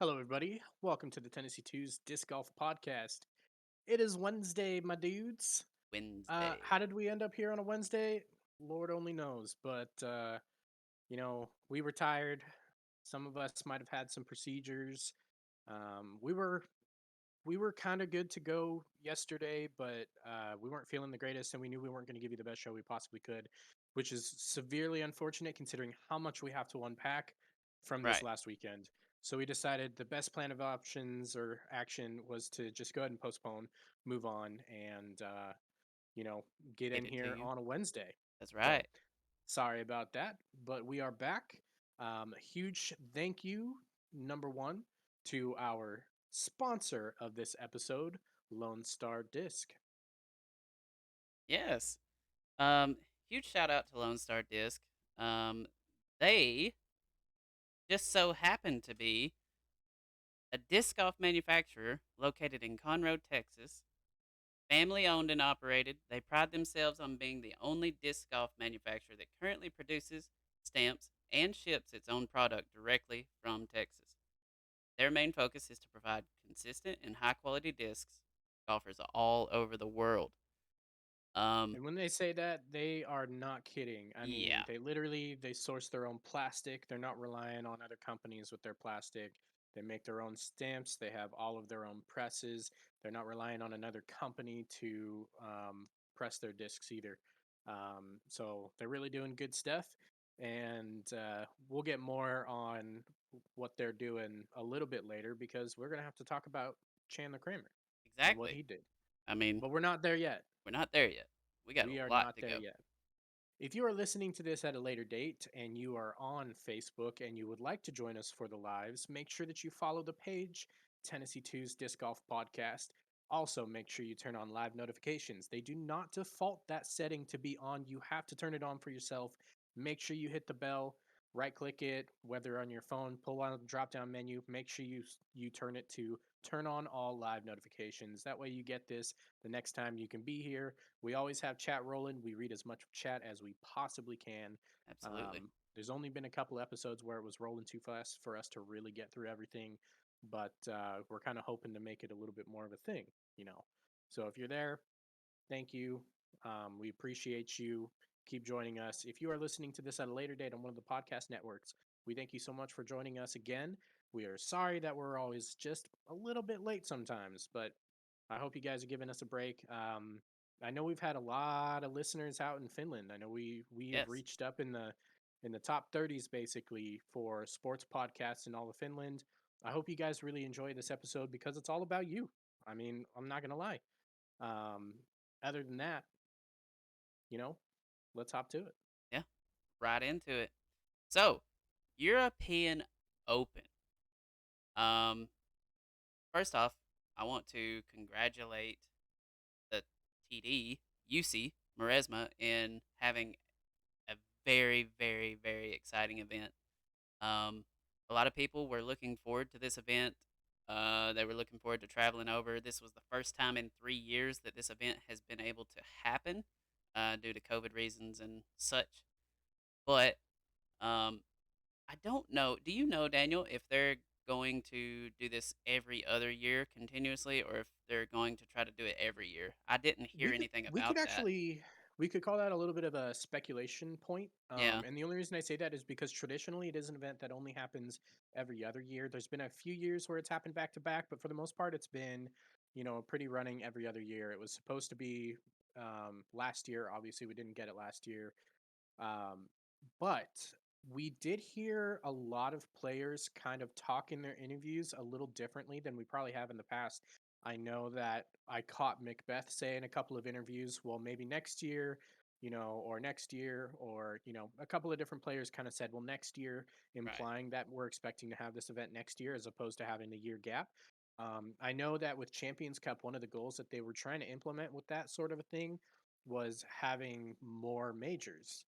Hello, everybody. Welcome to the Tennessee Twos Disc Golf Podcast. It is Wednesday, my dudes. Wednesday. How did we end up here on a Wednesday? Lord only knows. But we were tired. Some of us might have had some procedures. We were kind of good to go yesterday, but we weren't feeling the greatest, and we knew we weren't going to give you the best show we possibly could, which is severely unfortunate considering how much we have to unpack from this Right. last weekend. So we decided the best plan of options or action was to just go ahead and postpone, move on, and you know get Get in it to here you. on a Wednesday. That's So right. sorry about that, but we are back. A huge thank you, number one, to our sponsor of this episode, Lone Star Disc. Yes. Um, Huge shout out to Lone Star Disc. They just so happen to be a disc golf manufacturer located in Conroe, Texas. Family owned and operated, they pride themselves on being the only disc golf manufacturer that currently produces, stamps, and ships its own product directly from Texas. Their main focus is to provide consistent and high quality discs to golfers all over the world. Um, And when they say that, they are not kidding. I mean, yeah, they source their own plastic. They're not relying on other companies with their plastic. They make their own stamps. They have all of their own presses. They're not relying on another company to press their discs either. So they're really doing good stuff. And we'll get more on what they're doing a little bit later because we're going to have to talk about Chandler Kramer and what exactly. he did. I mean, But we're not there yet. we're not there yet. We got We are a lot not to there go. yet. If you are listening to this at a later date and you are on Facebook and you would like to join us for the lives, make sure that you follow the page Tennessee Two's Disc Golf Podcast. Also, make sure you turn on live notifications. They do not default that setting to be on. You have to turn it on for yourself. Make sure you hit the bell, right click it, whether on your phone, pull on the drop down menu. Make sure you turn it to turn on all live notifications. That way you get this the next time you can be here. We always have chat rolling. We read as much chat as we possibly can. Absolutely. There's only been a couple episodes where it was rolling too fast for us to really get through everything, but we're kind of hoping to make it a little bit more of a thing, you know. So if you're there, thank you. We appreciate you. Keep joining us. If you are listening to this at a later date on one of the podcast networks, we thank you so much for joining us again. We are sorry that we're always just a little bit late sometimes, but I hope you guys are giving us a break. I know we've had a lot of listeners out in Finland. I know we have Yes. reached up in the top 30s basically for sports podcasts in all of Finland. I hope you guys really enjoy this episode because it's all about you. I mean, I'm not gonna lie. Um, Other than that, you know, let's hop to it. Yeah. Right into it. So, European Open. Um, First off, I want to congratulate the TD UC Maresma in having a very, very, very exciting event. Um, a lot of people were looking forward to this event. They were looking forward to traveling over. This was the first time in 3 years that this event has been able to happen due to COVID reasons and such. But um, I don't know. Do you know, Daniel, if they're going to do this every other year continuously or if they're going to try to do it every year? I didn't hear We could anything we could about that. actually we could call that a little bit of a speculation point. Yeah. And the only reason I say that is because traditionally it is an event that only happens every other year. There's been a few years where it's happened back to back, but for the most part, it's been pretty running every other year. It was supposed to be last year. Obviously, we didn't get it last year. Um, but we did hear a lot of players kind of talk in their interviews a little differently than we probably have in the past. I know that I caught Macbeth say in a couple of interviews, well, maybe next year, or next year, or, a couple of different players kind of said, well, next year, Right. implying that we're expecting to have this event next year as opposed to having a year gap. I know that with Champions Cup, one of the goals that they were trying to implement with that sort of a thing was having more majors.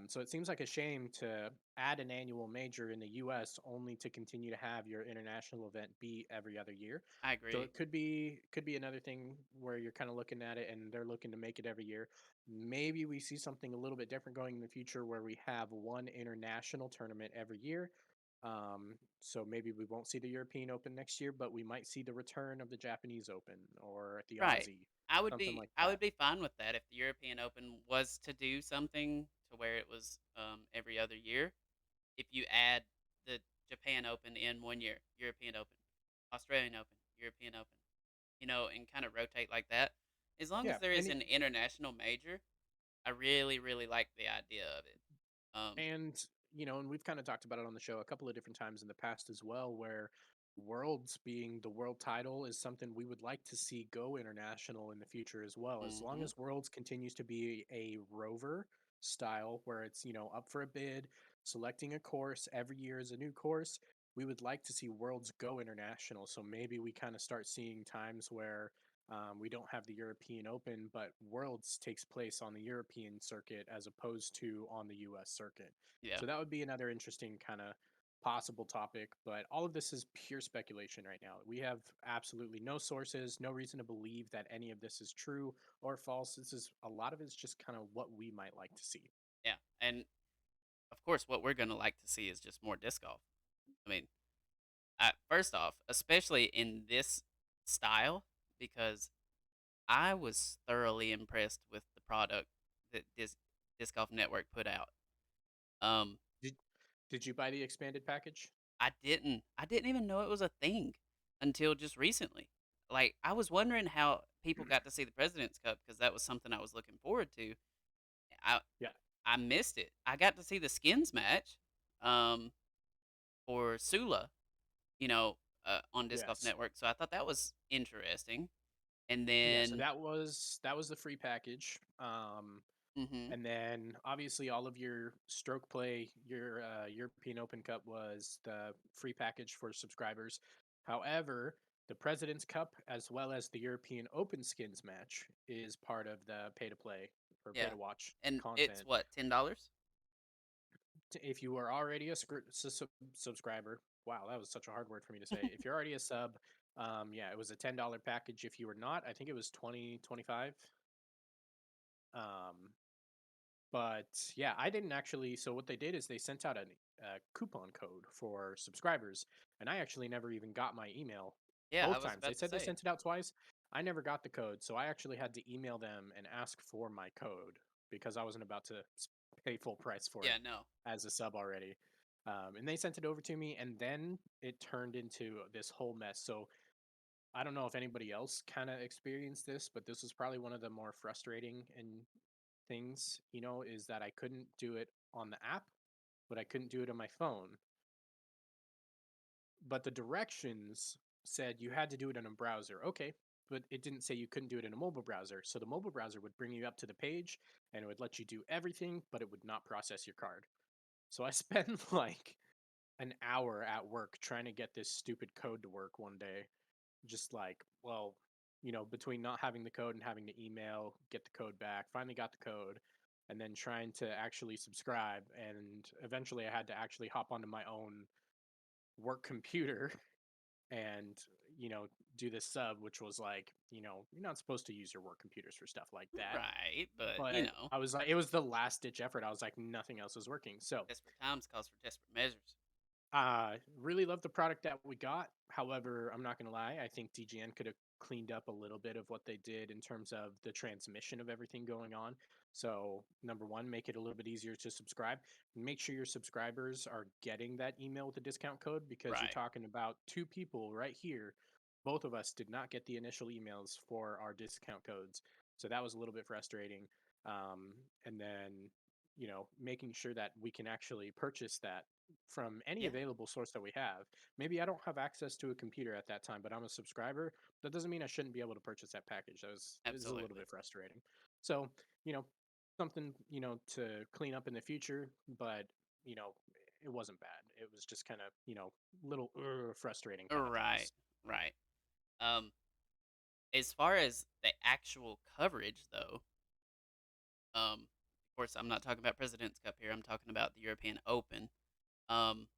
So it seems like a shame to add an annual major in the U.S. only to continue to have your international event be every other year. I So agree. it could be another thing where you're kind of looking at it and they're looking to make it every year. Maybe we see something a little bit different going in the future where we have one international tournament every year. So maybe we won't see the European Open next year, but we might see the return of the Japanese Open or the Right. Aussie, I would something be like I that. would be fine with that if the European Open was to do something to where it was every other year. If you add the Japan Open in one year, European Open, Australian Open, European Open, and kind of rotate like that. As long Yeah, as there and is an international major, I really, really like the idea of it. Um, and we've kind of talked about it on the show a couple of different times in the past as well, where Worlds being the world title is something we would like to see go international in the future as well. As long mhm. as Worlds continues to be a rover style where it's, up for a bid, selecting a course every year is a new course, we would like to see Worlds go international. So maybe we kind of start seeing times where we don't have the European Open, but Worlds takes place on the European circuit as opposed to on the US circuit. Yeah, So that would be another interesting kind of possible topic, but all of this is pure speculation right now. We have absolutely no sources, no reason to believe that any of this is true or false. This is a lot of it's just kind of what we might like to see. yeah, and of course, what we're gonna like to see is just more disc golf. I mean, first off, especially in this style, because I was thoroughly impressed with the product that Disc Golf Network put out. Um, Did did you buy the expanded package? I didn't even know it was a thing until just recently. Like, I was wondering how people got to see the President's Cup because that was something I was looking forward to. I Yeah. I missed it. I got to see the skins match, um, for Sula, on Disc Golf Yes. Network, so I thought that was interesting. And Yeah, so then that was the free package. mhm, And then obviously all of your stroke play, your European Open Cup was the free package for subscribers. However, the President's Cup as well as the European Open skins match is part of the pay to play or pay yeah. to watch And it's content. what, $10? If you are already a subscriber, wow, that was such a hard word for me to say. If you're already a sub, yeah, it was a $10 package. If you were not, I think it was 20, 25. Um, But yeah, I didn't actually. So what they did is they sent out a coupon code for subscribers, and I actually never even got my email Yeah, I both was times. They about to said they say. sent it out twice. I never got the code, so I actually had to email them and ask for my code because I wasn't about to pay full price for Yeah, it no. as a sub already. And they sent it over to me, and then it turned into this whole mess. So I don't know if anybody else kind of experienced this, but this was probably one of the more frustrating and things, is that I couldn't do it on the app, but I couldn't do it on my phone. But the directions said you had to do it in a browser. Okay, but it didn't say you couldn't do it in a mobile browser. So the mobile browser would bring you up to the page and it would let you do everything, but it would not process your card. So I spent like an hour at work trying to get this stupid code to work one day. Just like, well, between not having the code and having to email, get the code back, finally got the code, and then trying to actually subscribe. And eventually I had to actually hop onto my own work computer and, you know, do this sub, which was like, you're not supposed to use your work computers for stuff like that. Right, but, But I was like, it was the last ditch effort. I was like, nothing else is working. So desperate times calls for desperate measures. really love the product that we got. However, I'm not gonna lie, I think DGN could have cleaned up a little bit of what they did in terms of the transmission of everything going on. So, number one, make it a little bit easier to subscribe. Make sure your subscribers are getting that email with the discount code because you're Right. talking about two people right here. Both of us did not get the initial emails for our discount codes. So that was a little bit frustrating. And then, making sure that we can actually purchase that from any Yeah, available source that we have. Maybe I don't have access to a computer at that time, but I'm a subscriber. That doesn't mean I shouldn't be able to purchase that package. That was is a little absolutely. bit frustrating. So, you know, something, to clean up in the future, but you know, it wasn't bad. It was just kind of, little frustrating kind of Right, things. right. Um, as far as the actual coverage, though, of course, I'm not talking about President's Cup here. I'm talking about the European Open. Um,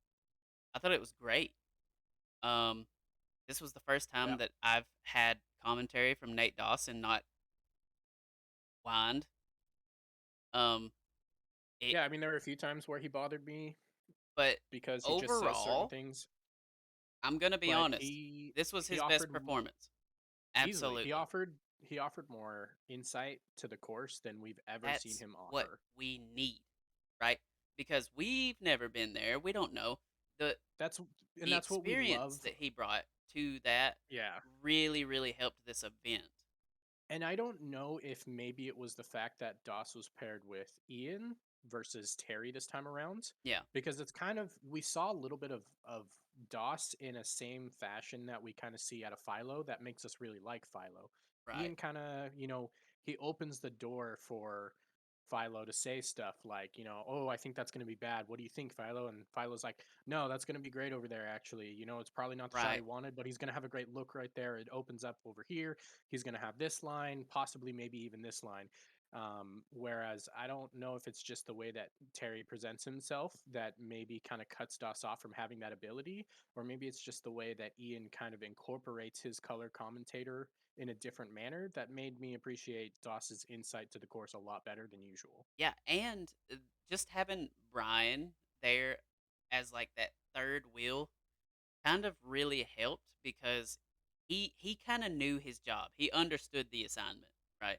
I thought it was great. Um, this was the first Yeah. time that I've had commentary from Nate Dawson not whined. Um, it Yeah, I mean there were a few times where he bothered me But because he just says certain overall, things. I'm gonna be But honest. he This was he his best offered performance. easily. Absolutely. He offered more insight to the course than we've ever seen That's him what offer. we need, right? Because we've never been there. We don't know. The That's and the that's what we experience love. that he brought to that Yeah. really, really helped this event. And I don't know if maybe it was the fact that Doss was paired with Ian versus Terry this time around, Yeah, because it's kind of we saw a little bit of Doss in a same fashion that we kind of see out of Philo that makes us really like Philo. right. Ian kind of, he opens the door for Philo to say stuff like, oh, I think that's going to be bad. What do you think, Philo? And Philo's like, no, that's going to be great over there, actually. It's probably not the shot he Right. wanted, but he's going to have a great look right there. It opens up over here. He's going to have this line, possibly maybe even this line. Whereas I don't know if it's just the way that Terry presents himself that maybe kind of cuts Doss off from having that ability, or maybe it's just the way that Ian kind of incorporates his color commentator in a different manner that made me appreciate Doss's insight to the course a lot better than usual. Yeah, and just having Brian there as like that third wheel kind of really helped because he kind of knew his job. He understood the assignment, right?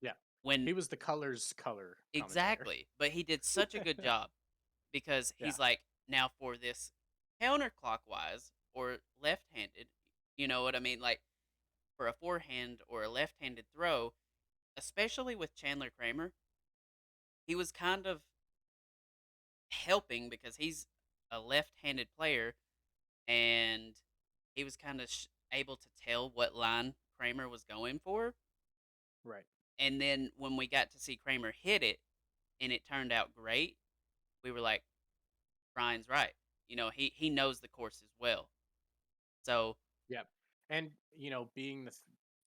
Yeah. When He was the colors color commentator. exactly, but he did such a good job because Yeah. he's like, now for this counterclockwise or left-handed, you know what I mean? Like for a forehand or a left-handed throw, especially with Chandler Kramer, he was kind of helping because he's a left-handed player and he was kind of able to tell what line Kramer was going for. Right. And then when we got to see Kramer hit it and it turned out great, we were like, Brian's right. He knows the course as well. So Yep. And, being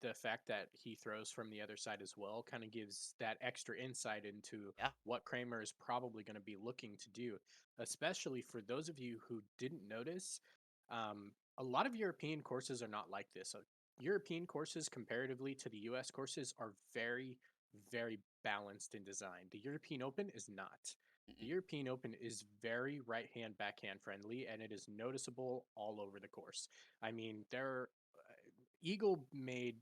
the fact that he throws from the other side as well kind of gives that extra insight into yeah, what Kramer is probably going to be looking to do, especially for those of you who didn't notice. A lot of European courses are not like this. European courses, comparatively to the US courses, are very, very balanced in design. The European Open is not. The mm-mm, European Open is very right hand backhand friendly, and it is noticeable all over the course. I mean, Eagle made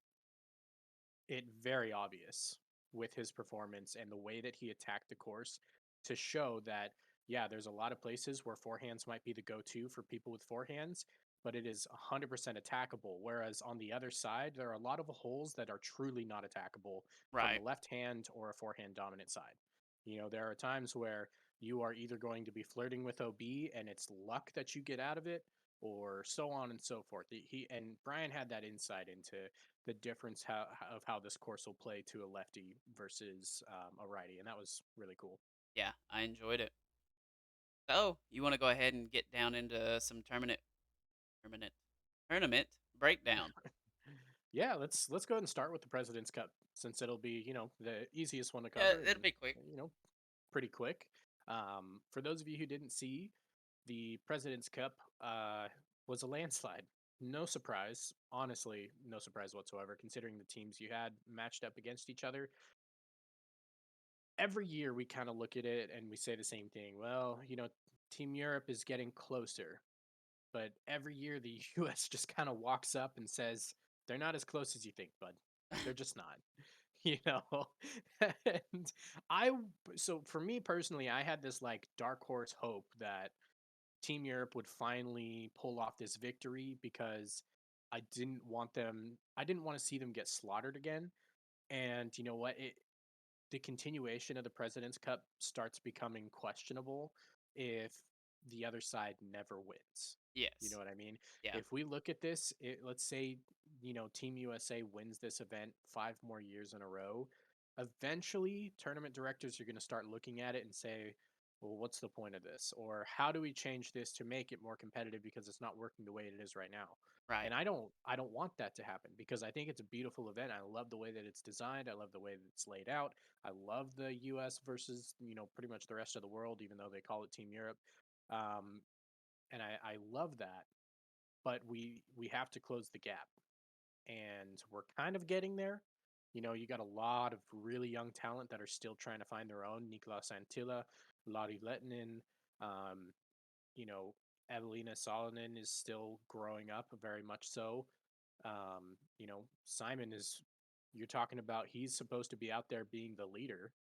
it very obvious with his performance and the way that he attacked the course to show that, yeah, there's a lot of places where forehands might be the go-to for people with forehands, but it is 100% attackable. Whereas on the other side, there are a lot of holes that are truly not attackable from a right. left hand or a forehand dominant side. There are times where you are either going to be flirting with OB and it's luck that you get out of it, or so on and so forth. He and Brian had that insight into the difference of how this course will play to a lefty versus a righty, and that was really cool. Yeah, I enjoyed it. So you want to go ahead and get down into some tournament, tournament breakdown. Yeah, let's go ahead and start with the President's Cup since it'll be the easiest one to Yeah, cover it'll and be quick. you know pretty quick. For those of you who didn't see, the President's Cup was a landslide. No surprise, honestly, no surprise whatsoever, considering the teams you had matched up against each other. Every year we kind of look at it and we say the same thing. Well, Team Europe is getting closer, but every year the US just kind of walks up and says, they're not as close as you think, bud. They're just not. You know? And I so for me personally, I had this like dark horse hope that Team Europe would finally pull off this victory because I didn't want to see them get slaughtered again. And you know what? The continuation of the President's Cup starts becoming questionable if the other side never wins. You know Yes. what I mean? Yeah. If we look at this, let's say, Team USA wins this event 5 more years in a row, eventually tournament directors are going to start looking at it and say, well, what's the point of this? Or how do we change this to make it more competitive because it's not working the way it is right now? Right. And I don't want that to happen because I think it's a beautiful event. I love the way that it's designed. I love the way that it's laid out. I love the US versus, pretty much the rest of the world, even though they call it Team Europe. Um, and I love that. But we have to close the gap. And we're kind of getting there. You got a lot of really young talent that are still trying to find their own. Niklas Antila, Lottie Lettinen, you know, Evelina Salonen is still growing up, very much so. Simon is, you're talking about, he's supposed to be out there being the leader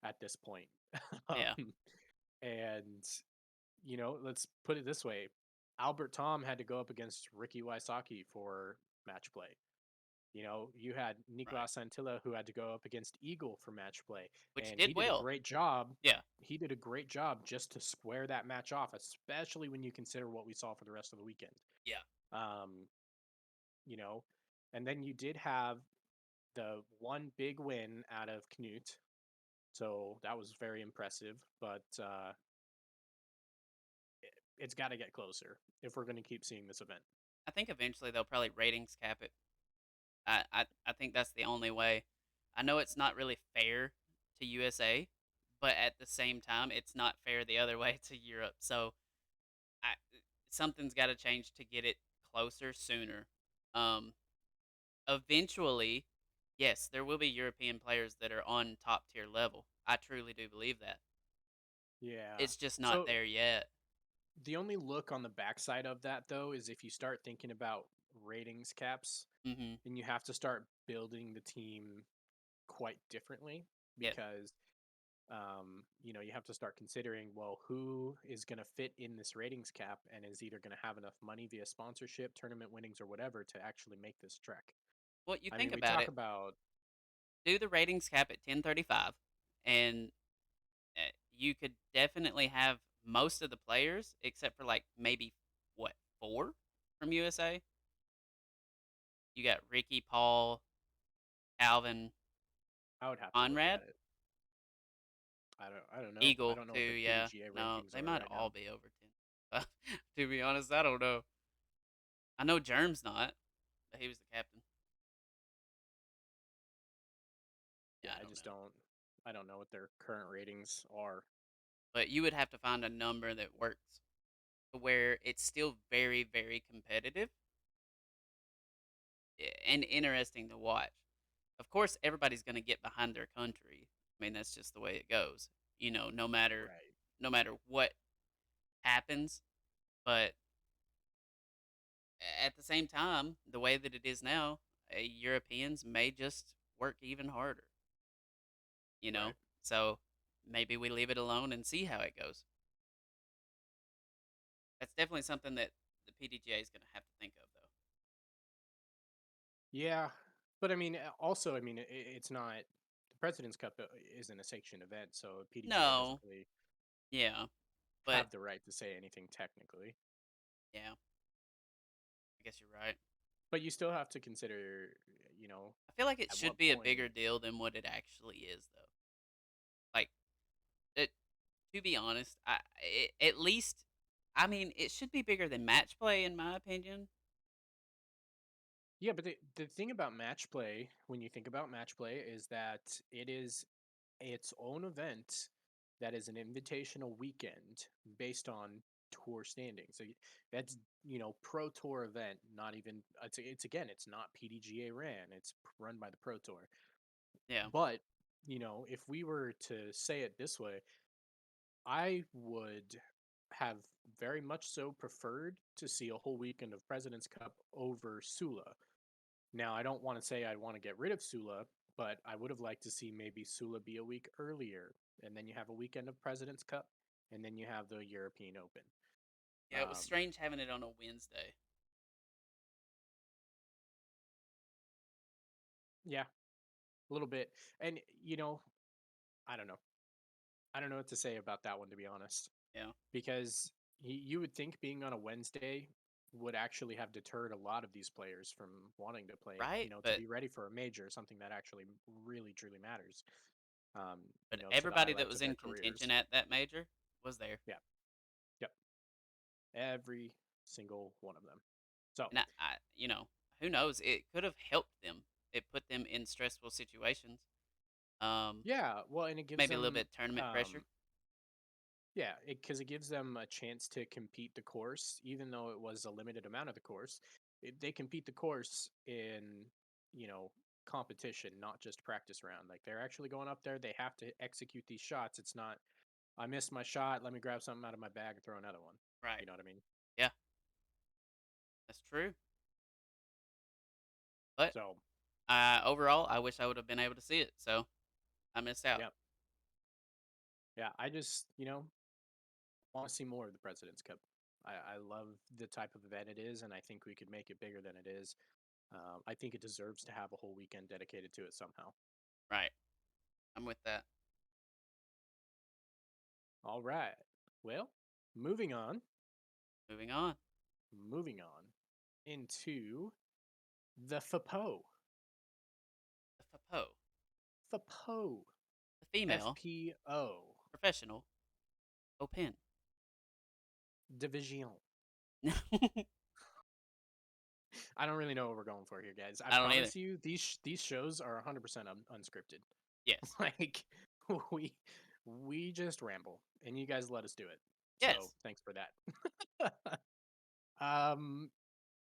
at this point. Yeah. um, and, let's put it this way: Albert Tom had to go up against Ricky Wysocki for match play. You had Right. Nicolas Santilla who had to go up against Eagle for match play, Which he and did he did a well. great job. Yeah. He did a great job just to square that match off, especially when you consider what we saw for the rest of the weekend. Yeah. Um, you know, and then you did have the one big win out of Knut, so that was very impressive. But it's got to get closer if we're going to keep seeing this event. I think eventually they'll probably ratings cap it. I think that's the only way. I know it's not really fair to USA, but at the same time, it's not fair the other way to Europe. So I, something's got to change to get it closer sooner. Um, Eventually, yes, there will be European players that are on top tier level. I truly do believe that. Yeah. It's just not So there yet. the only look on the backside of that, though, is if you start thinking about ratings caps, Hmm. then you have to start building the team quite differently Yes. because, you have to start considering, well, who is going to fit in this ratings cap and is either going to have enough money via sponsorship, tournament winnings, or whatever to actually make this trek. Well, you I think mean, we about talk it. about, Do the ratings cap at 1035, and you could definitely have most of the players except for like maybe what, four from USA. You got Ricky, Paul, Alvin, I would have to look Conrad, at it. I don't know. I Eagle don't know too. what the Yeah, PDGA no, rankings they are might right all now. be over 10. To be honest, I don't know. I know Germ's not, but he was the captain. Yeah, Yeah, I I don't just know. don't. I don't know what their current ratings are. But you would have to find a number that works to where it's still very, very competitive and interesting to watch. Of course, everybody's going to get behind their country. I mean, that's just the way it goes. No matter Right. what happens. But at the same time, the way that it is now, Europeans may just work even harder. You Right. know, so maybe we leave it alone and see how it goes. That's definitely something that the PDGA is going to have to think of, though. Yeah, but I mean, also, I mean, it's not the President's Cup isn't a sanctioned event, so PDGA doesn't No, really yeah, but have the right to say anything technically. yeah, I guess you're right. But you still have to consider, you know, I feel like it at should what be a point. bigger deal than what it actually is, though. Like, it, to be honest, at least, I mean, it should be bigger than match play, in my opinion. Yeah, but the thing about match play, when you think about match play, is that it is its own event that is an invitational weekend based on tour standing. So that's pro tour event, not even it's again it's not PDGA ran, it's run by the pro tour. Yeah, But if we were to say it this way, I would have very much so preferred to see a whole weekend of President's Cup over Sula. Now, I don't want to say I want to get rid of Sula, but I would have liked to see maybe Sula be a week earlier, and then you have a weekend of President's Cup, and then you have the European Open. yeah, it was Um, strange having it on a Wednesday. yeah, a little bit, and I don't know. I don't know what to say about that one, to be honest, Yeah, because you would think being on a Wednesday would actually have deterred a lot of these players from wanting to play, right. to But be ready for a major, something that actually really truly matters, to the everybody that highlights was of their in contention careers. at that major was there, Yeah. Yep. Every single one of them. So, and who knows? It could have helped them. It put them in stressful situations. Um, yeah, well, and it gives Maybe a little them, bit of tournament pressure. yeah, because it gives them a chance to compete the course, even though it was a limited amount of the course. They compete the course in, you know, competition, not just practice round. Like they're actually going up there. They have to execute these shots. It's not, I missed my shot. Let me grab something out of my bag and throw another one. Right. You know what I mean? Yeah, that's true. But So, overall, I wish I would have been able to see it. So I missed out. yeah. Yeah, I just, want to see more of the President's Cup. I love the type of event it is, and I think we could make it bigger than it is. I think it deserves to have a whole weekend dedicated to it somehow. Right. I'm with that. All right. Well, moving on, Moving on. moving on into the FPO. The FPO, FPO. the female FPO. professional open. Division. I I don't really know what we're going for here, guys. I don't either. promise you, these shows are 100% unscripted. Yes. Like we we just ramble, and you guys let us do it. So Yes. thanks for that. um.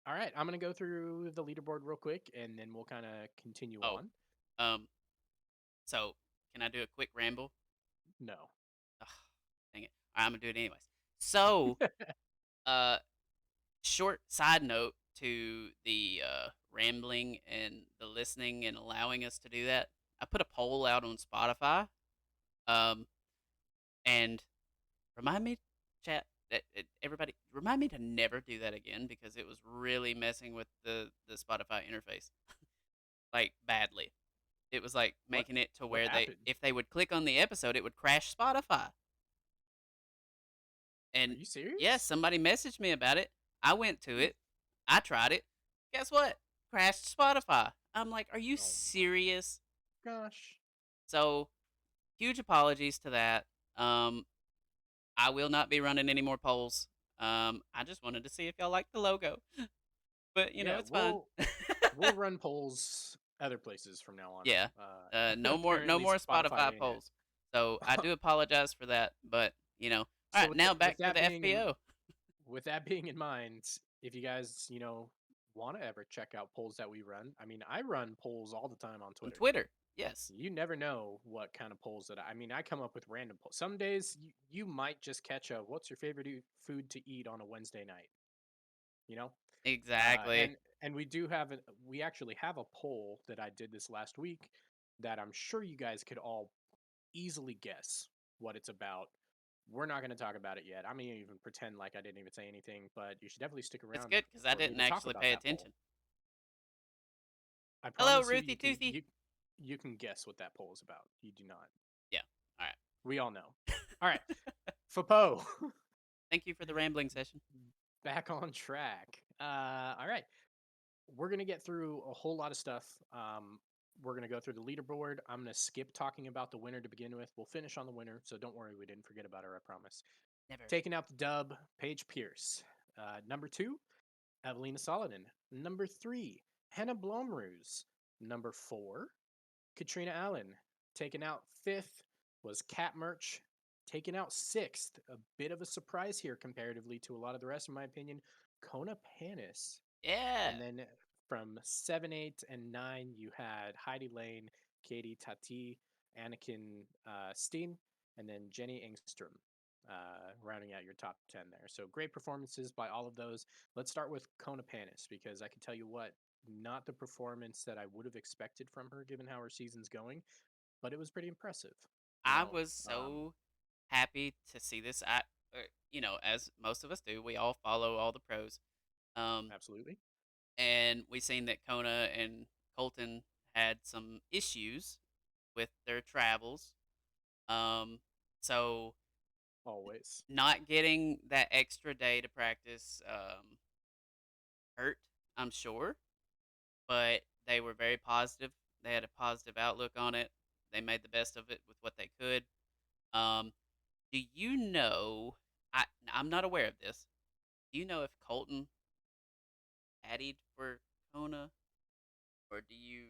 All right, I'm gonna go through the leaderboard real quick, and then we'll kind of continue Oh. on. Um. So can I do a quick ramble? No. Ugh, dang it. I'm gonna do it anyways. So, uh, short side note to the rambling and the listening and allowing us to do that. I put a poll out on Spotify. Um, and remind me, chat, everybody, remind me to never do that again because it was really messing with the Spotify interface, like badly. It was like What making it to what where happened? if they would click on the episode, it would crash Spotify. Are And you yes, serious? somebody messaged me about it. I went to Hmm. it. I tried it. Guess what? Crashed Spotify. I'm like, are you Oh my serious? gosh. So huge apologies to that. Um, I will not be running any more polls. I just wanted to see if y'all like the logo, but Yeah, it's fine. we'll run polls other places from now on. Yeah. No Apparently more Spotify Spotify ain't it. polls. So I do apologize for that, but all So right, now with back to that the being in FPO with that being in mind, if you guys, want to ever check out polls that we run, I mean, I run polls all the time on on Twitter. Twitter. Yes, You never know what kind of polls I mean, I come up with random polls. Some days you might just catch a what's your favorite food to eat on a Wednesday night, you know? Uh, exactly. and and we actually have a poll that I did this last week that I'm sure you guys could all easily guess what it's about. We're not going to talk about it yet. I'm going to even pretend like I didn't even say anything, but you should definitely stick It's around good because I for me didn't to talk actually about pay that poll. attention. I Hello, promise you, Ruthie Toothy. you can guess what that poll is about. You do not. Yeah. All right. We all know. All right, FPO, Thank you for the rambling session. back on track. All right, we're gonna get through a whole lot of stuff. We're gonna go through the leaderboard. I'm gonna skip talking about the winner to begin with. We'll finish on the winner, so don't worry, we didn't forget about her. I promise. Never. Taking out the dub, Paige Pierce. Number two, Evelina Solodin. Number three, Hannah Blomroos. Number four, Katrina Allen. Taken out fifth was Cat Merch. Taken out sixth, a bit of a surprise here comparatively to a lot of the rest, in my opinion, Kona Panis. Yeah. And then from 7, 8, and 9, you had Heidi Lane, Katie Tati, Anakin Steen, and then Jenny Engstrom rounding out your top 10 there. So great performances by all of those. Let's start with Kona Panis because I can tell you what, not the performance that I would have expected from her given how her season's going, but it was pretty impressive. You I know, was so happy to see this. As most of us do, we all follow all the pros. Um, absolutely. and we seen that Kona and Colton had some issues with their travels. Um, so Always. not getting that extra day to practice hurt, I'm sure, but they were very positive. They had a positive outlook on it. They made the best of it with what they could. Um, do you know? I'm not aware of this. Do you know if Colton caddied for Kona, or do you?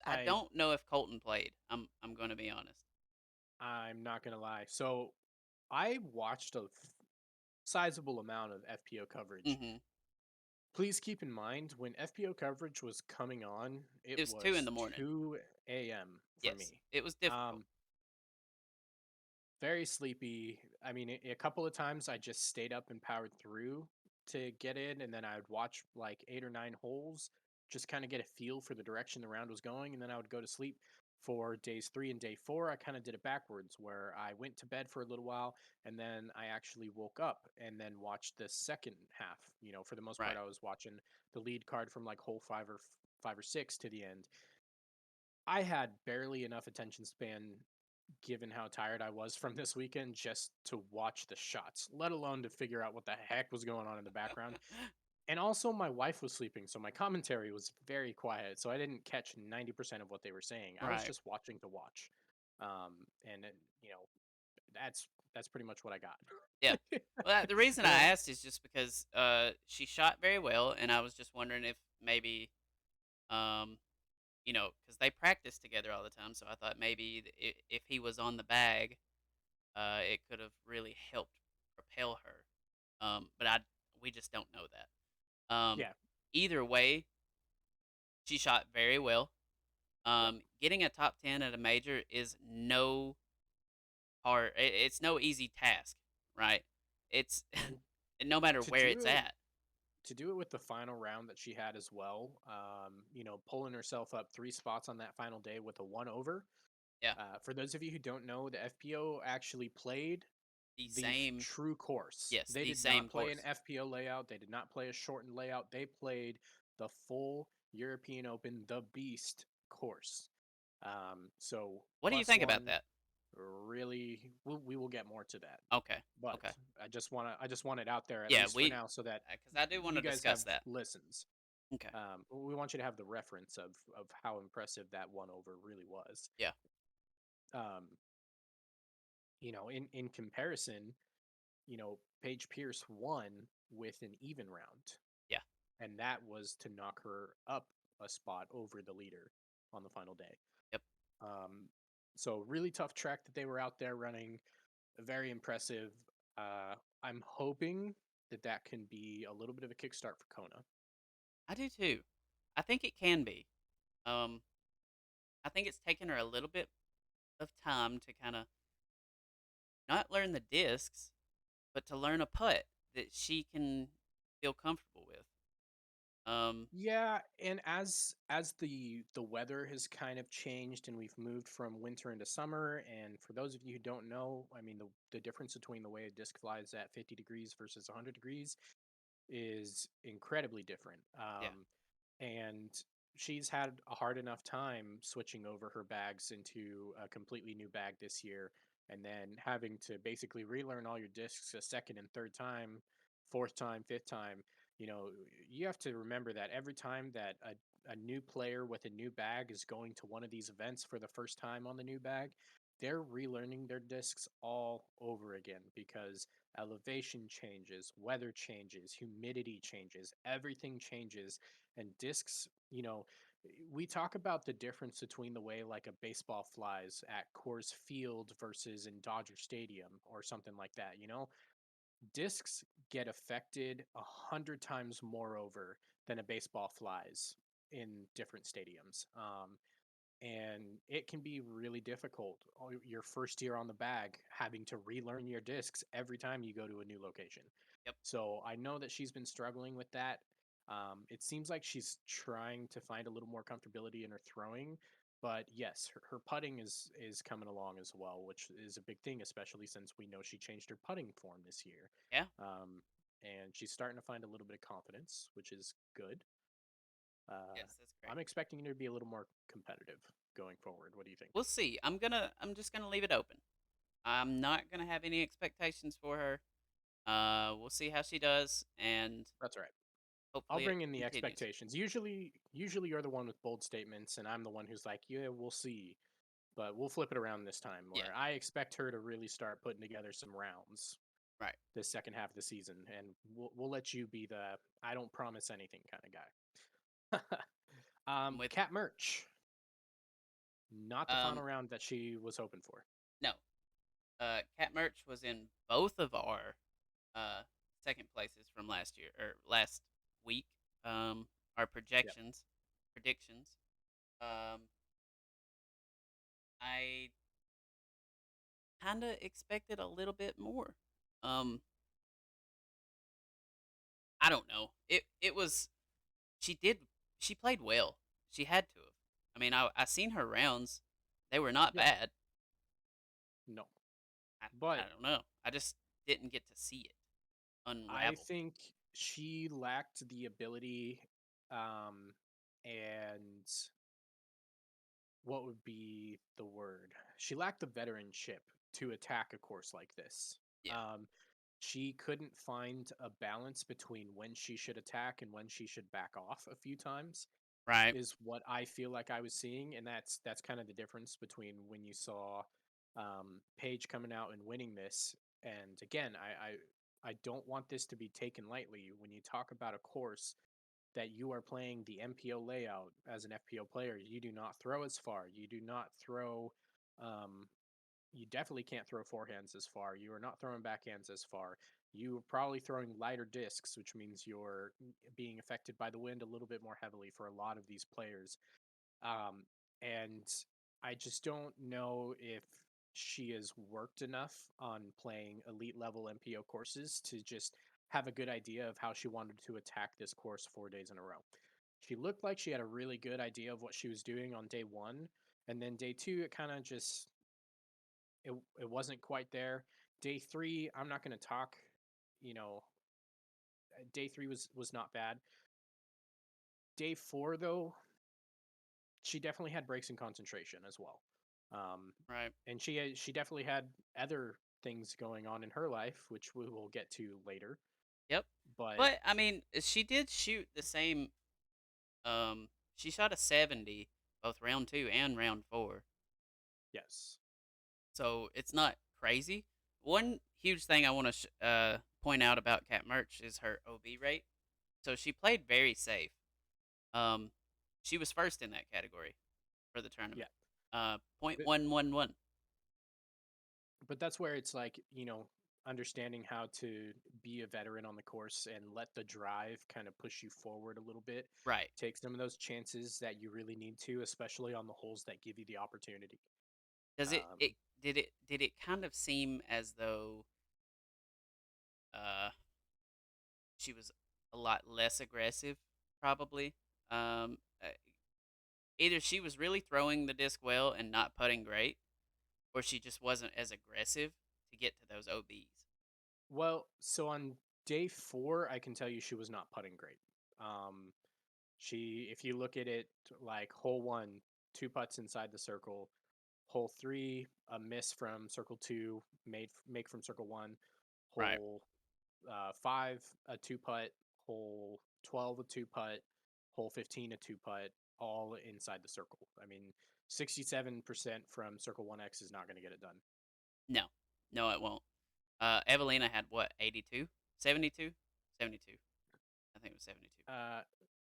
I I don't know if Colton played. I'm going to be honest. I'm not gonna lie. So I watched a sizable amount of FPO coverage. Hmm. Please keep in mind when FPO coverage was coming on, it It was 2 in was the morning. 2 a.m. for Yes, me. it was difficult. Um, very sleepy. I mean, a couple of times I just stayed up and powered through to get in, and then I would watch like 8 or 9 holes, just kind of get a feel for the direction the round was going, and then I would go to sleep. For days 3 and day 4, I kind of did it backwards, where I went to bed for a little while, and then I actually woke up and then watched the second half. For the most part, Right. I was watching the lead card from like hole 5 or 6 to the end. I had barely enough attention span given how tired I was from this weekend just to watch the shots, let alone to figure out what the heck was going on in the background. And also, my wife was sleeping, so my commentary was very quiet, so I didn't catch 90% of what they were saying. I was Right. just watching to watch. And that's pretty much what I got. Yeah. Well, the reason I Uh, asked is just because she shot very well, and I was just wondering if maybe um because they practice together all the time, so I thought maybe if he was on the bag, it could have really helped propel her. But we just don't know that. yeah. Either way, she shot very well. Yep. Getting a top 10 at a major is no it's no easy task, right? It's And no matter to where do it's it at. to do it with the final round that she had as well, pulling herself up 3 spots on that final day with a one over. Yeah, For those of you who don't know, the FPO actually played the the same true course. yes, They the did same not play an course. FPO layout. They did not play a shortened layout. They played the full European Open, the Beast course. So What do you plus think about one, that? really, we will get more to that. Okay, But okay. I just want it out there at Yeah, least for we now, so that because I do want you to guys have discuss that. listens. Okay. We want you to have the reference of how impressive that one over really was. Yeah. Um, in comparison, Paige Pierce won with an even round, Yeah. and that was to knock her up a spot over the leader on the final day. Yep. Um, so really tough track that they were out there running. Very impressive. I'm hoping that can be a little bit of a kickstart for Kona. I do too. I think it can be. Um, I think it's taken her a little bit of time to kind of not learn the discs, but to learn a putt that she can feel comfortable with. Yeah, and as the weather has kind of changed and we've moved from winter into summer, and for those of you who don't know, I mean the difference between the way a disc flies at 50 degrees versus 100 degrees is incredibly different. Yeah. And she's had a hard enough time switching over her bags into a completely new bag this year, and then having to basically relearn all your discs a second and third time, fourth time, fifth time. You know, you have to remember that every time that a new player with a new bag is going to one of these events for the first time on the new bag, they're relearning their discs all over again because elevation changes, weather changes, humidity changes, everything changes. And discs, we talk about the difference between the way like a baseball flies at Coors Field versus in Dodger Stadium or something like that. Discs get affected 100 times more over than a baseball flies in different stadiums. And it can be really difficult your first year on the bag having to relearn your discs every time you go to a new location. Yep. So I know that she's been struggling with that. It seems like she's trying to find a little more comfortability in her throwing, but yes, her putting is coming along as well, which is a big thing, especially since we know she changed her putting form this year. Yeah. And she's starting to find a little bit of confidence, which is good. uh, Yes, that's great. I'm expecting her to be a little more competitive going forward. What do you think? We'll see. I'm just gonna leave it open. I'm not gonna have any expectations for her. We'll see how she does, and That's all right. I'll hopefully it bring in the continues. expectations. Usually you're the one with bold statements, and I'm the one who's like, yeah, we'll see. But we'll flip it around this time, Yeah. where I expect her to really start putting together some rounds Right. this second half of the season, and we'll let you be the I don't promise anything kind of guy. I'm with you. Cat Merch, not the Um, final round that she was hoping for. no. Cat Merch was in both of our uh second places from last year or last week. Our Yep. predictions. Um, I kind of expected a little bit more. Um, I don't know. It was she did she played well. She had to have. I mean, I seen her rounds. They were not Yeah, bad. no. I But don't know. I just didn't get to see it I unravel. think she lacked the ability, um, and what would be the word? She lacked the veteranship to attack a course like this. Yeah. Um, she couldn't find a balance between when she should attack and when she should back off a few times, Right. is what I feel like I was seeing, and that's kind of the difference between when you saw Paige coming out and winning this. And again, I don't want this to be taken lightly. When you talk about a course that you are playing the MPO layout as an FPO player, you do not throw as far. You do not throw. Um, you definitely can't throw forehands as far. You are not throwing backhands as far. You are probably throwing lighter discs, which means you're being affected by the wind a little bit more heavily for a lot of these players. And I just don't know if she has worked enough on playing elite level MPO courses to just have a good idea of how she wanted to attack this course 4 days in a row. She looked like she had a really good idea of what she was doing on day one, and then day two, it kind of just it wasn't quite there. Day three, I'm not going to talk. You know, day three was not bad. Day four, though, she definitely had breaks in concentration as well. Um, Right. and she definitely had other things going on in her life, which we will get to later. Yep. But But I mean, she did shoot the same. She shot a 70 both round 2 and round 4. yes, So it's not crazy. One huge thing I want to point out about Cat Merch is her OB rate. So she played very safe. Um, she was first in that category for the yeah. tournament. But, 0.111. but that's where it's like, understanding how to be a veteran on the course and let the drive kind of push you forward a little bit. Right. Take some of those chances that you really need to, especially on the holes that give you the opportunity. Does Um, did it kind of seem as though uh she was a lot less aggressive probably? Um, uh, Either she was really throwing the disc well and not putting great, or she just wasn't as aggressive to get to those OBs. well, so on day four, I can tell you she was not putting great. Um, if you look at it like hole one, two putts inside the circle, hole three, a miss from circle two, make from circle one, Right. hole five, a two putt, hole 12, a two putt, hole 15, a two putt, all inside the circle. I mean, 67% from circle 1X is not going to get it done. No. No, it won't. Evelina had what, 82? 72? 72. I think it was 72. Uh,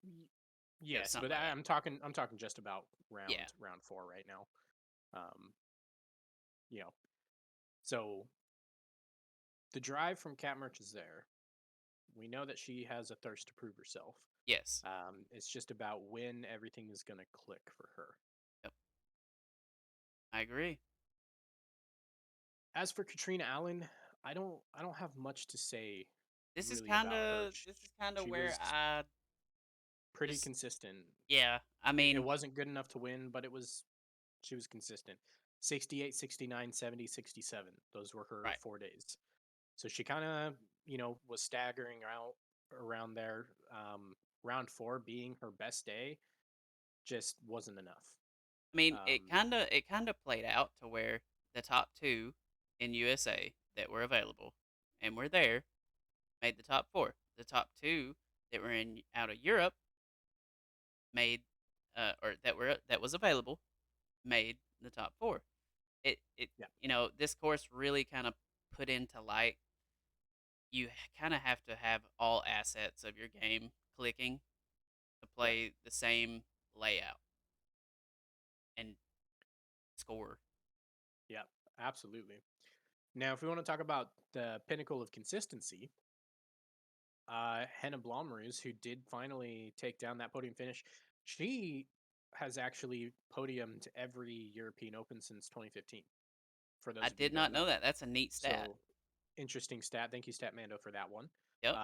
It was yes, something but like that. I'm talking just about Yeah. round four right now. Um, you know, so the drive from Cat Merch is there. We know that she has a thirst to prove herself. Yes. It's just about when everything is going to click for her. Yep. I agree. As for Katrina Allen, I don't have much to say This is really about kind her. of this is kind of She where was I pretty just consistent. yeah. I It mean, wasn't good enough to win, but she was consistent. 68, 69, 70, 67. Those were her right. 4 days. So she kind of, was staggering out around there. Round four being her best day just wasn't enough. I mean, Um, it kind of played out to where the top 2 in USA that were available and were there made the top 4. The top 2 that were in out of Europe made or that was available made the top 4. It yeah, this course really kind of put into light you kind of have to have all assets of your game clicking to right. play the same layout and score. Yeah, absolutely. Now, if we want to talk about the pinnacle of consistency, Henna Blomroos, who did finally take down that podium finish, she has actually podiumed every European Open since 2015. for I those of you who did don't not know know. that. That's a neat stat. So interesting stat. Thank you, Statmando, for that one. Yep.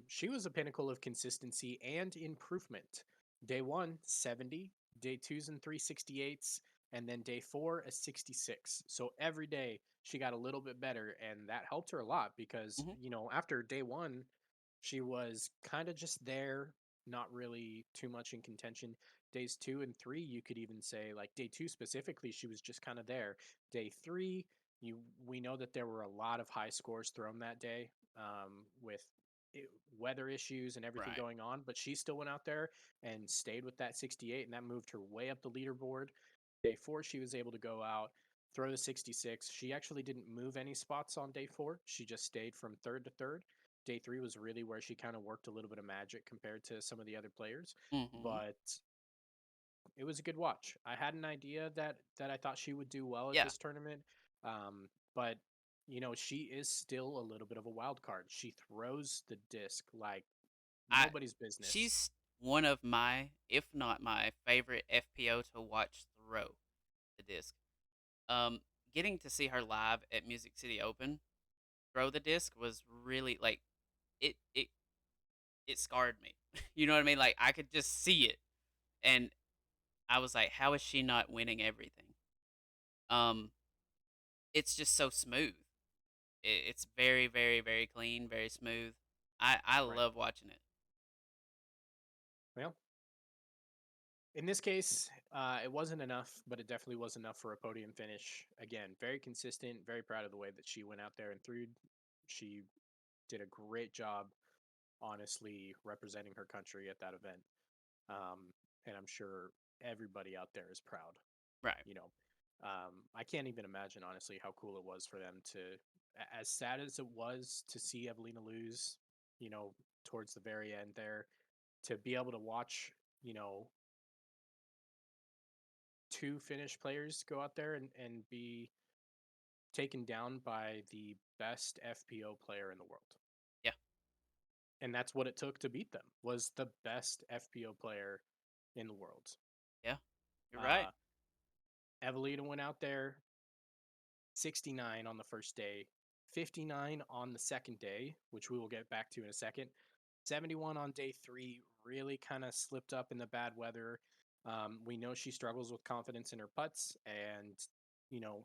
She was a pinnacle of consistency and improvement. Day one, 70. Day two's and 368s. And then day four, a 66. So every day she got a little bit better. And that helped her a lot because, Mhm. after day one, she was kind of just there, not really too much in contention. Days two and three, you could even say, like day two specifically, she was just kind of there. Day three, we know that there were a lot of high scores thrown that day, with weather issues and everything Right. going on, but she still went out there and stayed with that 68, and that moved her way up the leaderboard. Day four, she was able to go out, throw the 66. She actually didn't move any spots on day four. She just stayed from third to third. Day three was really where she kind of worked a little bit of magic compared to some of the other players, Mhm. but it was a good watch. I had an idea that I thought she would do well at Yeah. this tournament, but she is still a little bit of a wild card. She throws the disc like I nobody's business. She's one of my, if not my favorite FPO to watch throw the disc. Um, Getting to see her live at Music City Open throw the disc was really like it. It scarred me. You know what I mean? Like I could just see it, and I was like, how is she not winning everything? Um, it's just so smooth. It's very, very, very clean, very smooth. I Right. love watching it. Well, in this case, it wasn't enough, but it definitely was enough for a podium finish. Again, very consistent. Very proud of the way that she went out there and threw. She did a great job, honestly, representing her country at that event. And I'm sure everybody out there is proud. Right. You know, I can't even imagine honestly how cool it was for them to, as sad as it was to see Evelina lose, you know, towards the very end there, to be able to watch, you know, two Finnish players go out there and be taken down by the best FPO player in the world. Yeah. And that's what it took to beat them, was the best FPO player in the world. Yeah. You're right. Uh, Evelina went out there 69 on the first day, 59 on the second day, which we will get back to in a second. 71 on day three, really kind of slipped up in the bad weather. We know she struggles with confidence in her putts, and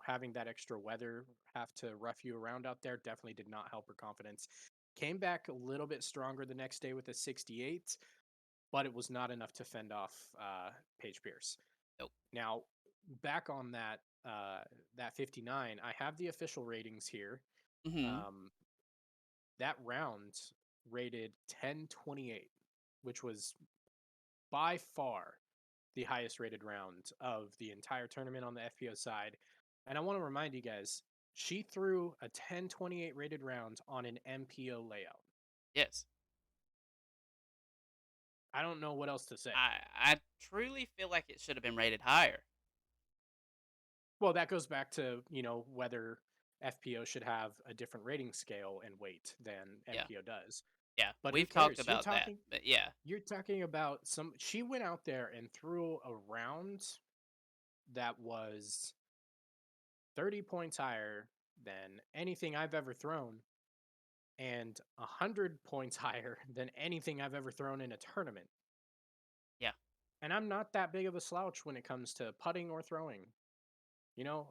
having that extra weather have to rough you around out there definitely did not help her confidence. Came back a little bit stronger the next day with a 68, but it was not enough to fend off Paige Pierce. Nope. Now, back on that 59, I have the official ratings here. Mhm. Um, that round rated 1028, which was by far the highest rated round of the entire tournament on the FPO side. And I want to remind you guys, she threw a 1028 rated round on an MPO layout. Yes. I don't know what else to say. I truly feel like it should have been rated higher. Well, that goes back to, whether FPO should have a different rating scale and weight than Yeah. MPO does. Yeah. But who We've talked cares? You're about that. talking But yeah. you're talking about some she went out there and threw a round that was 30 points higher than anything I've ever thrown and 100 points higher than anything I've ever thrown in a tournament. Yeah. And I'm not that big of a slouch when it comes to putting or throwing.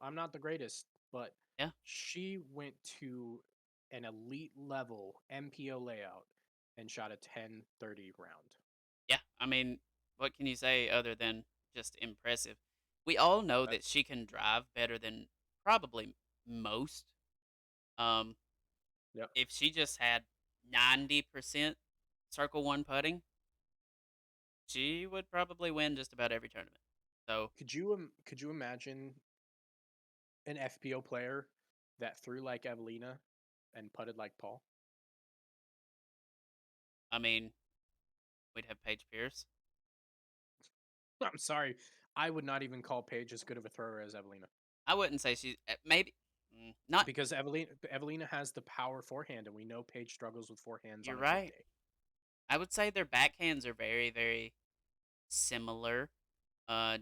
I'm not the greatest, but Yeah. she went to an elite level MPO layout and shot a 1030 round. Yeah. I mean, what can you say other than just impressive? We all know that That's she can drive better than probably most. Um, Yep. if she just had 90% circle one putting, she would probably win just about every tournament. So, Could you imagine an FPO player that threw like Evelina and putted like Paul? I mean, we'd have Paige Pierce. I'm sorry, I would not even call Paige as good of a thrower as Evelina, I wouldn't say she's maybe not. because Evelina has the power forehand, and we know Paige struggles with forehands You're on a good right. day. I would say their backhands are very, very similar,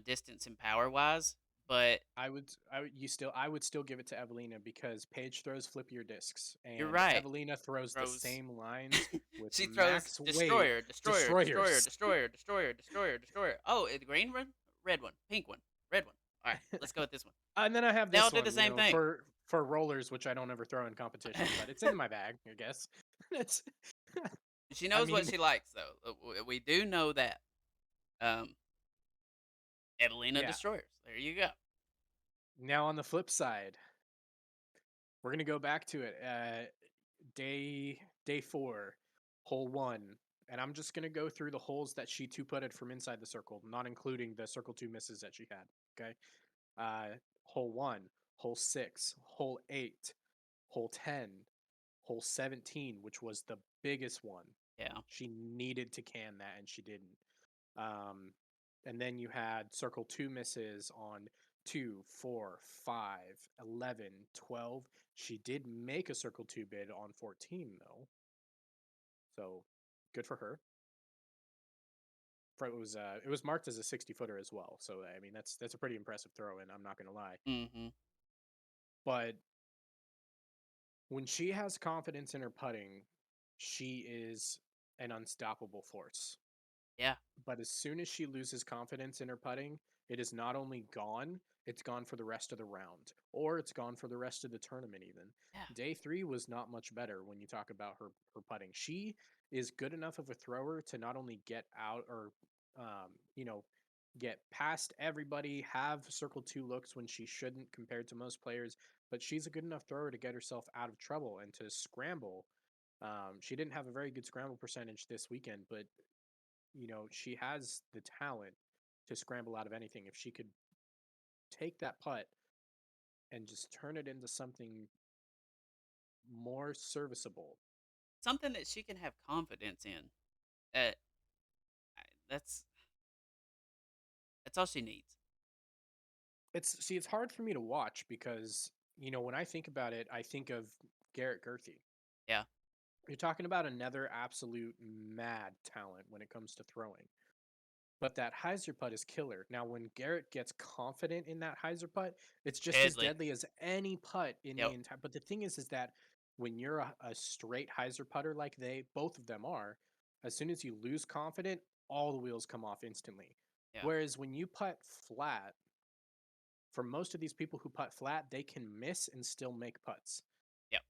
distance and power wise. But I would still give it to Evelina because Paige throws flippier discs you're and right. Evelina throws the Throws same lines with she throws max weight destroyer, destroyer, destroyer, destroyers. destroyer, destroyer, destroyer, destroyer. Oh, the green one, red one, pink one, red one. All right, let's go with this one. And then I have They all this do the one, same thing. for rollers, which I don't ever throw in competition, but it's in my bag, I guess. It's, She I knows what mean, she likes, though. We do know that. Um, Evelina yeah. destroyers. There you go. Now on the flip side, we're gonna go back to it. Day 4, hole 1, and I'm just gonna go through the holes that she two putted from inside the circle, not including the circle 2 misses that she had. Okay. Hole 1, hole 6, hole 8, hole 10, hole 17, which was the biggest one. Yeah. She needed to can that and she didn't. Um, and then you had circle 2 misses on 2, 4, 5, 11, 12. She did make a circle 2 bid on 14 though. So good for her. It was marked as a 60-footer as well. So I mean that's a pretty impressive throw in, I'm not going to lie. Mm-hmm. But when she has confidence in her putting, she is an unstoppable force. Yeah. But as soon as she loses confidence in her putting, it is not only gone, it's gone for the rest of the round, or it's gone for the rest of the tournament even. Yeah. Day 3 was not much better when you talk about her putting. She is good enough of a thrower to not only get out or you know, get past everybody, have circle 2 looks when she shouldn't compared to most players, but she's a good enough thrower to get herself out of trouble and to scramble. She didn't have a very good scramble percentage this weekend, but she has the talent to scramble out of anything. If she could take that putt and just turn it into something more serviceable. Something that she can have confidence in. That that's that's all she needs. It's hard for me to watch because, when I think about it, I think of Garrett Gurthie. Yeah. You're talking about another absolute mad talent when it comes to throwing. But that hyzer putt is killer. Now, when Garrett gets confident in that hyzer putt, it's just as Deadly. deadly as any putt in the Yep. entire. But the thing is that when you're a straight hyzer putter like both of them are, as soon as you lose confident, all the wheels come off instantly. Yeah. Whereas when you putt flat, for most of these people who putt flat, they can miss and still make putts. Yep.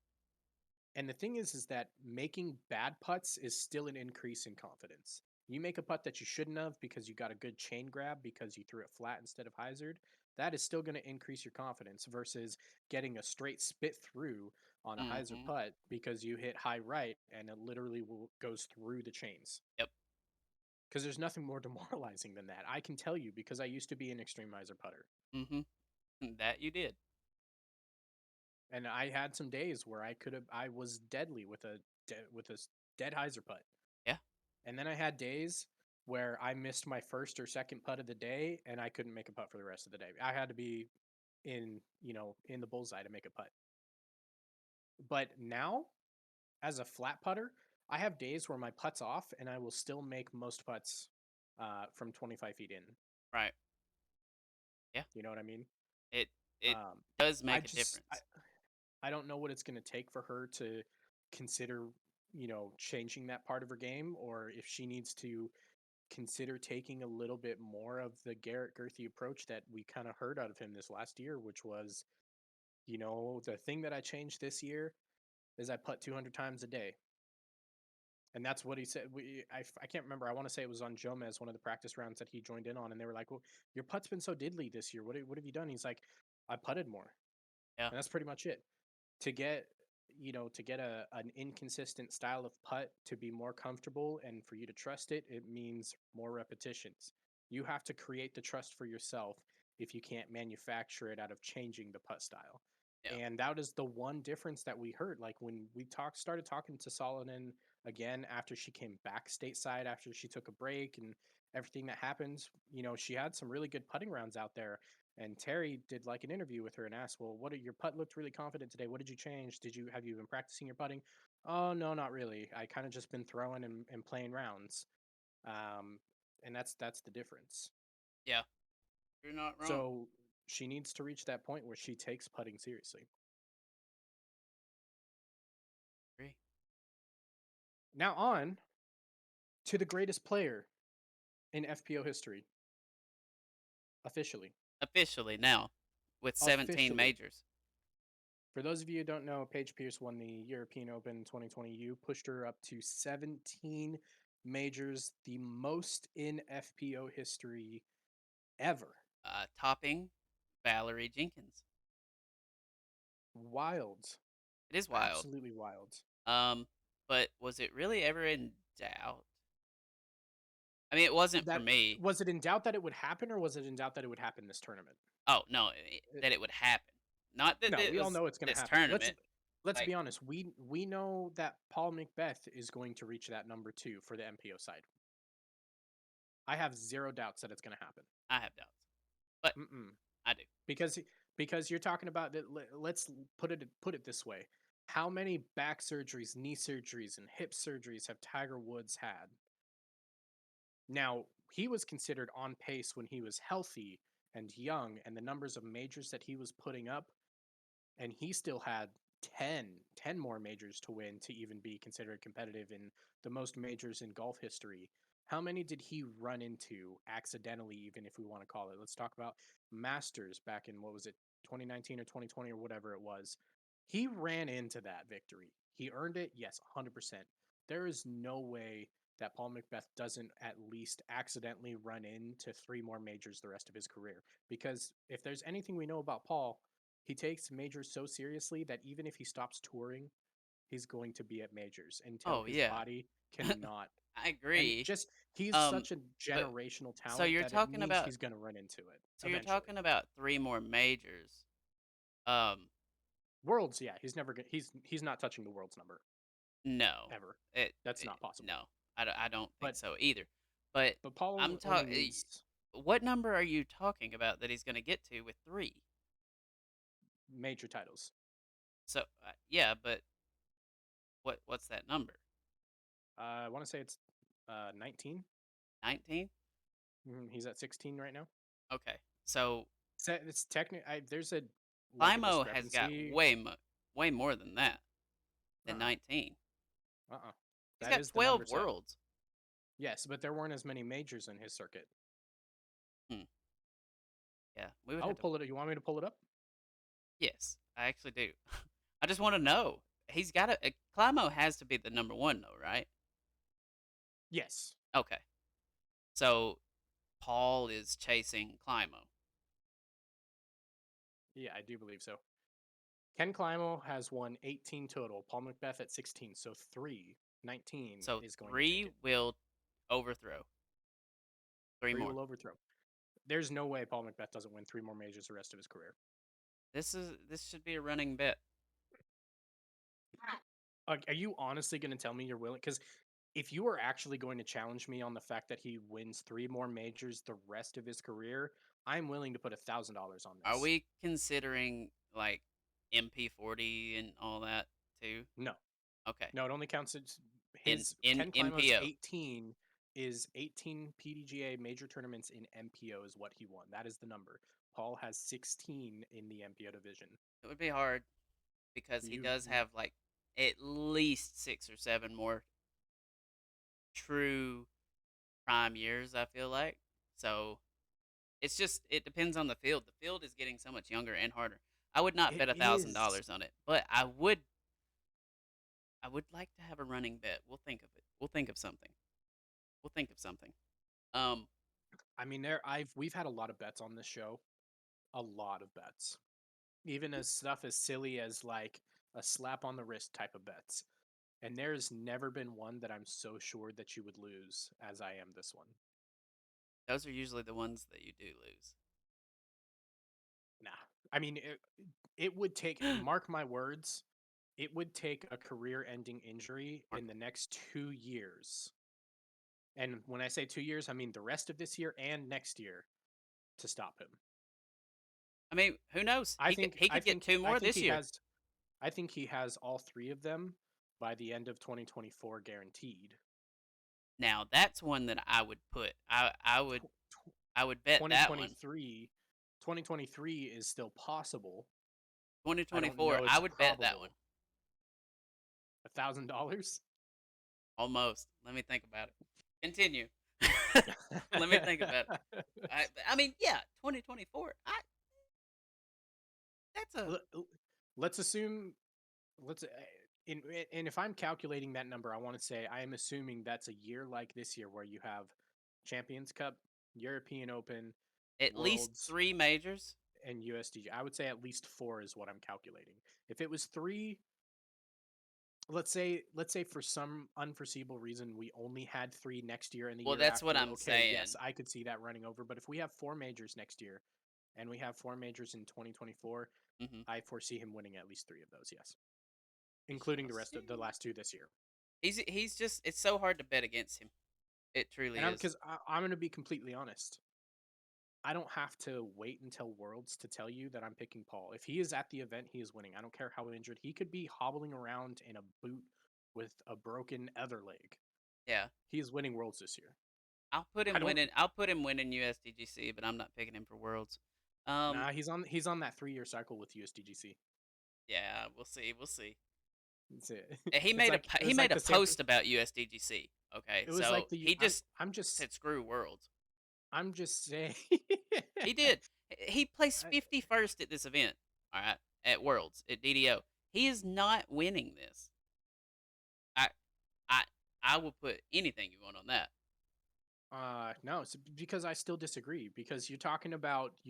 And the thing is that making bad putts is still an increase in confidence. You make a putt that you shouldn't have because you got a good chain grab because you threw it flat instead of hyzered. That is still going to increase your confidence versus getting a straight spit through on a hyzer Mm-hmm. putt because you hit high right and it literally goes through the chains. Yep. Because there's nothing more demoralizing than that. I can tell you because I used to be an extreme hyzer putter. Mm-hmm. That you did. And I had some days where I was deadly with a dead hyzer putt. Yeah. And then I had days where I missed my first or second putt of the day and I couldn't make a putt for the rest of the day. I had to be in the bullseye to make a putt. But now, as a flat putter, I have days where my putt's off and I will still make most putts from 25 feet in. Right. Yeah. You know what I mean? It it Um, does I make a just difference. I don't know what it's going to take for her to consider, changing that part of her game, or if she needs to consider taking a little bit more of the Garrett Gurthie approach that we kind of heard out of him this last year, which was, the thing that I changed this year is I putt 200 times a day. And that's what he said. I can't remember. I want to say it was on Jomez, one of the practice rounds that he joined in on. And they were like, well, your putt's been so diddly this year. What have you done? He's like, I putted more. Yeah. And that's pretty much it. To get an inconsistent style of putt to be more comfortable and for you to trust it, it means more repetitions. You have to create the trust for yourself if you can't manufacture it out of changing the putt style. Yeah. And that is the one difference that we heard. Like when we started talking to Solomon again after she came back stateside, after she took a break and everything that happens, she had some really good putting rounds out there. And Terry did like an interview with her and asked, "Well, your putt looked really confident today. What did you change? Have you been practicing your putting?" "Oh, no, not really. I kind of just been throwing and playing rounds." Um, and that's the difference. Yeah. You're not wrong. So she needs to reach that point where she takes putting seriously. Agree. Now on to the greatest player in FPO history, officially. Officially now, with 17 Officially. majors. For those of you who don't know, Paige Pierce won the European Open 2020 U, pushed her up to 17 majors, the most in FPO history ever. Topping Valerie Jenkins. Wild. It is wild. Absolutely wild. Um, but was it really ever in doubt? I mean, it wasn't for That me. was it in doubt that it would happen, or was it in doubt that it would happen this tournament? Oh no, It- that it would happen. Not that no, it we all was know it's going to this happen. tournament. Let's Like be honest. We know that Paul Macbeth is going to reach that number 2 for the MPO side. I have zero doubts that it's going to happen. I have doubts, but Mm-mm. I do. Because you're talking about that. Let's put it this way: how many back surgeries, knee surgeries, and hip surgeries have Tiger Woods had? Now, he was considered on pace when he was healthy and young, and the numbers of majors that he was putting up, and he still had 10 more majors to win to even be considered competitive in the most majors in golf history. How many did he run into accidentally, even if we want to call it? Let's talk about Masters back in, what was it, 2019 or 2020 or whatever it was. He ran into that victory. He earned it, yes, 100%. There is no way that Paul Macbeth doesn't at least accidentally run into 3 more majors the rest of his career. Because if there's anything we know about Paul, he takes majors so seriously that even if he stops touring, he's going to be at majors until Oh his yeah, body cannot. I And agree. just he's Um, such a but generational so talent you're that it talking means about he's going to run into it so you're eventually. talking about 3 more majors. Um, Worlds, yeah, he's never gonna, he's not touching the world's number no, ever. it, That's it not possible. no, I don't think But so either. But Paul I'm only talking. needs What number are you talking about that he's going to get to with 3? major titles. So yeah, but what's that number? I want to say it's 19. 19? He's at 16 right now. Okay. So It's technically, there's a like a Climo has got discrepancy. way more than that, than Uh-uh. 19. Uh-uh. He's That got is the 12 number set. worlds. Yes, but there weren't as many majors in his circuit. Hmm. Yeah, we would I will have to. pull it. You want me to pull it up? Yes, I actually do. I just want to know. He's got to. Climo has to be the number 1 though, right? Yes. Okay. So Paul is chasing Climo. Yeah, I do believe so. Ken Climo has won 18 total. Paul Macbeth at 16. So 19 So is going to take 3 it. will overthrow. 3 3 more. will overthrow. There's no way Paul Macbeth doesn't win 3 more majors the rest of his career. This should be a running bet. Are you honestly going to tell me you're willing? Because if you are actually going to challenge me on the fact that he wins 3 more majors the rest of his career, I'm willing to put $1,000 on Are this. we considering like MP40 and all that too? No, Okay. no, it only counts as In his in Ken Climo's MPO. 18 is 18 PDGA major tournaments in MPO is what he won. That is the number. Paul has 16 in the MPO division. It would be hard because he You, does have like at least 6 or 7 more true prime years, I feel like. So it's just it depends on the field. The field is getting so much younger and harder. I would not it bet is. $1,000 on it, but I would like to have a running bet. We'll think of it. We'll think of something. We'll think of something. Um I mean, we've had a lot of bets on this show, a lot of bets, even as stuff as silly as like a slap on the wrist type of bets. And there's never been one that I'm so sure that you would lose as I am this one. those are usually the ones that you do Nah, I mean, it would take, mark my words, it would take a career-ending injury lose. in the next 2 years. And when I say 2 years, I mean the rest of this year and next year to stop him. I mean, who knows? I think He I could get think 2 I more think this he year. has I think he has all 3 of them by the end of 2024 guaranteed. Now, that's one that I would put. Tw- I would bet that one. 2023 2023 is still possible. I don't 2024, know I it's would bet that one. probable. $1,000? Almost. Let me think about it. Continue. Let me think about it. I mean, yeah, 2024. That's a L- l- let's assume let's in and if I'm calculating that number, I want to say I am assuming that's a year like this year where you have Champions Cup, European Open, at least Worlds, 3 majors. and USDG. I would say at least 4 is what I'm calculating. If it was 3, let's say for some unforeseeable reason we only had 3 next year and the Well, year that's what after, I'm okay, yes, saying. I could see that running over. But if we have 4 majors next year and we have 4 majors in 2024, Mhm. I foresee him winning at least 3 of those, yes, We including shall the rest of the see. last 2 this year. He's just it's so hard to bet against him. It truly And I'm is. because I'm going to be completely honest. I don't have to wait until Worlds to tell you that I'm picking Paul. If he is at the event, he is winning. I don't care how injured. He could be hobbling around in a boot with a broken other leg. Yeah. He is winning Worlds this year. I don't. I'll put him winning USDGC, but I'm not picking him for Worlds. Um, Nah, he's on that 3 year cycle with USDGC. yeah, we'll see. We'll see. That's it. He It's made like it he was made like a the Sanford. post about USDGC. Okay, It was so like the. he just I'm just said screw Worlds. I'm just saying. He did. He placed I, 51st at this event. All right, at Worlds at DDO. He is not winning this. I I I will put anything you want on that. no, it's because I still disagree. Because you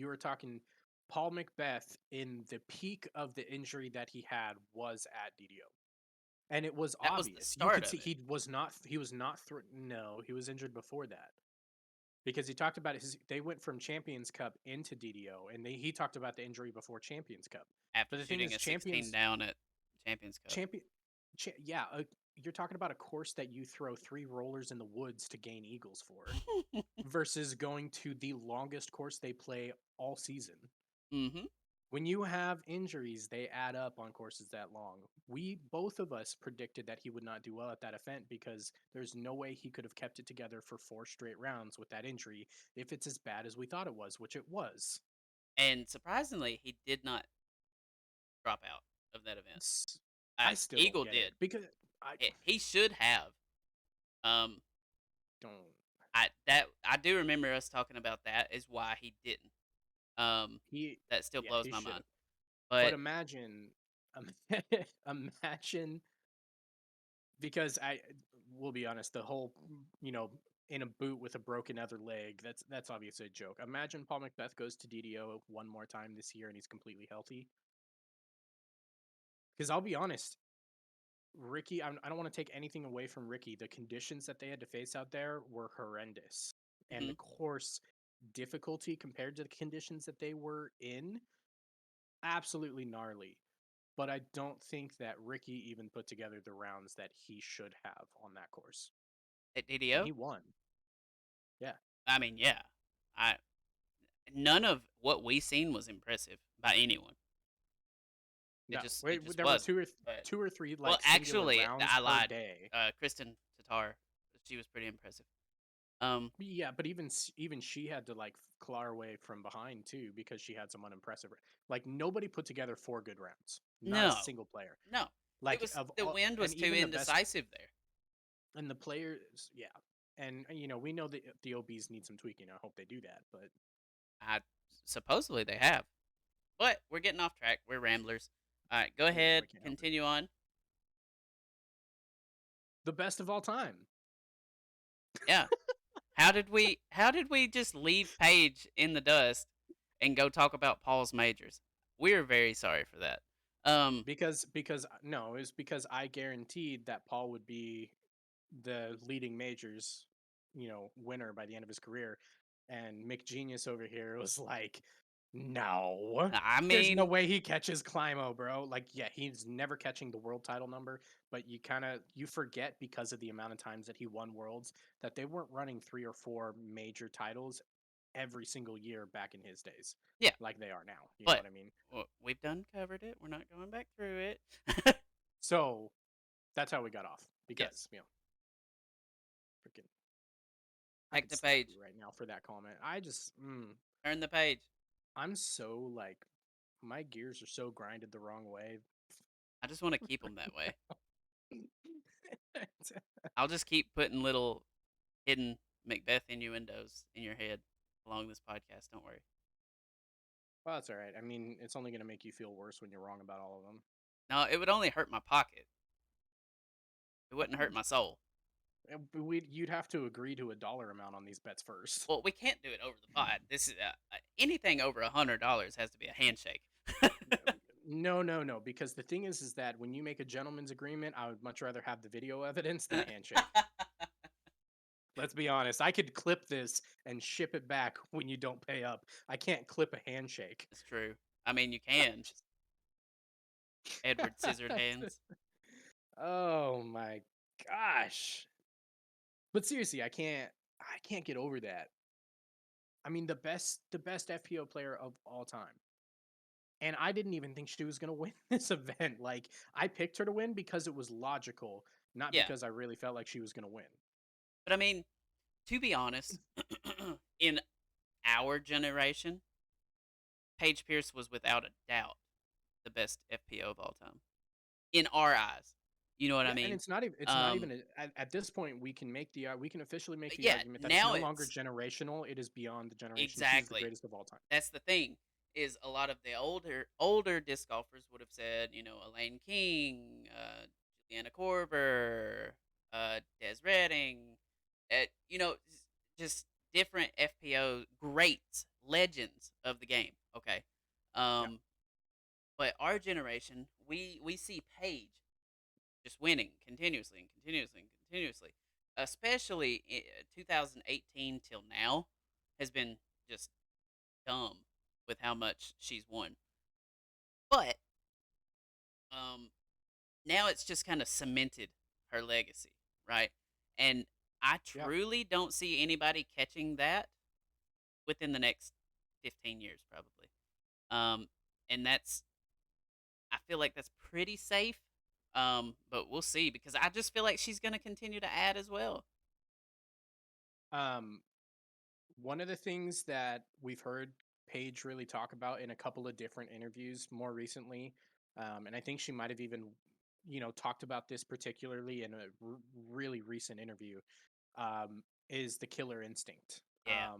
were talking Paul Macbeth in the peak of the injury that he had was at DDO, and it was That was the obvious. You start could of see it. he was not no, he was injured before that because he talked about they went from Champions Cup into DDO, and he talked about the injury before Champions Cup. After But the thing shooting is, a 16 down at Champions Cup. champion, yeah, you're talking about a course that you throw 3 rollers in the woods to gain eagles for versus going to the longest course they play all season. Mm-hmm. When you have injuries, they add up on courses that long. We both of us predicted that he would not do well at that event because there's no way he could have kept it together for 4 straight rounds with that injury if it's as bad as we thought it was, which it was. And surprisingly, he did not drop out of that event. I still don't Eagle get it did. because I He should have. Um, don't. I do remember us talking about that is why he didn't. Um, He, that still yeah, blows he my should mind. have. But But imagine because we'll be honest, the whole you know in a boot with a broken other leg, that's obviously a joke. Imagine Paul Macbeth goes to DDO one more time this year and he's completely healthy. Because I'll be honest, Ricky, I don't want to take anything away from Ricky. The conditions that they had to face out there were horrendous, and the mhm. course difficulty compared to the conditions that they were in, absolutely gnarly. But I don't think that Ricky even put together the rounds that he should have on that course. At And DDO, he won. Yeah. I mean, yeah, I none of what we seen was impressive by anyone. No, It just there were wasn't. But 2 or 3 well, like singular actually, rounds I per lied. day. Kristen Tatar, she was pretty impressive. Um, Yeah, but even she had to like claw her way from behind too because she had some unimpressive. Like nobody put together 4 good rounds. Not a no, single player. no, it Like was of the all, wind and was too even the best indecisive there. and the players, yeah. And we know that the OBs need some tweaking. I hope they do that. But I supposedly they have, but we're getting off track. We're ramblers. All right, go yeah, ahead, we can't help it. continue on. The best of all time. Yeah, how did we just leave Paige in the dust and go talk about Paul's majors? We're very sorry for that. Um, Because no, it was because I guaranteed that Paul would be the leading majors, winner by the end of his career. And McGenius over here was like, no, I there's no mean, way he catches Climo, bro. Like, yeah, he's never catching the world title number, but you forget because of the amount of times that he won worlds that they weren't running 3 or 4 major titles every single year back in his days, yeah, like they are now. You know but what I mean? we've done covered it. We're not going back through it. So that's how we got off Yes, because freaking I back could to slap Paige. you right now for that comment. I just Turn the page. I'm so like my gears are so grinded the wrong way. I just want to keep them that way. I'll just keep putting little hidden Macbeth innuendos in your head along this podcast. Don't worry. Well, that's all right. I mean, it's only going to make you feel worse when you're wrong about all of them. No, it would only hurt my pocket. It wouldn't hurt my soul. You'd have to agree to a dollar amount on these bets first. Well, we can't do it over the pod. This is anything over $100 has to be a handshake. No, no, no. Because the thing is that when you make a gentleman's agreement, I would much rather have the video evidence than a handshake. Let's be honest. I could clip this and ship it back when you don't pay up. I can't clip a handshake. It's true. I mean, you can. Edward Scissorhands. Oh my gosh. But seriously, I can't get over that. I mean, the best FPO player of all time. And I didn't even think she was going to win this event. Like I picked her to win because it was logical, not Yeah. because I really felt like she was going to win. But I mean, to be honest, in our generation, Paige Pierce was without a doubt the best FPO of all time. In our eyes. You know what I Yeah, and mean? it's not even at this point we can make we can officially make the Yeah, argument that it's now no longer it's generational, it is beyond the generation. She's the exactly. greatest of all time. That's the thing. Is a lot of the older disc golfers would have said, Elaine King, Juliana Korver, Des Redding, just different FPO greats, legends of the game. Okay, Yeah. um, but our generation, we see Paige just winning continuously and continuously and continuously, especially 2018 till now has been just dumb with how much she's won. But um, now it's just kind of cemented her legacy, right? And I Yeah. truly don't see anybody catching that within the next 15 years, probably. Um, and I feel like that's pretty safe. But we'll see because I just feel like she's going to continue to add as well. Um One of the things that we've heard Paige really talk about in a couple of different interviews more recently, and I think she might have even, talked about this particularly in a really recent interview, is the killer instinct. Yeah,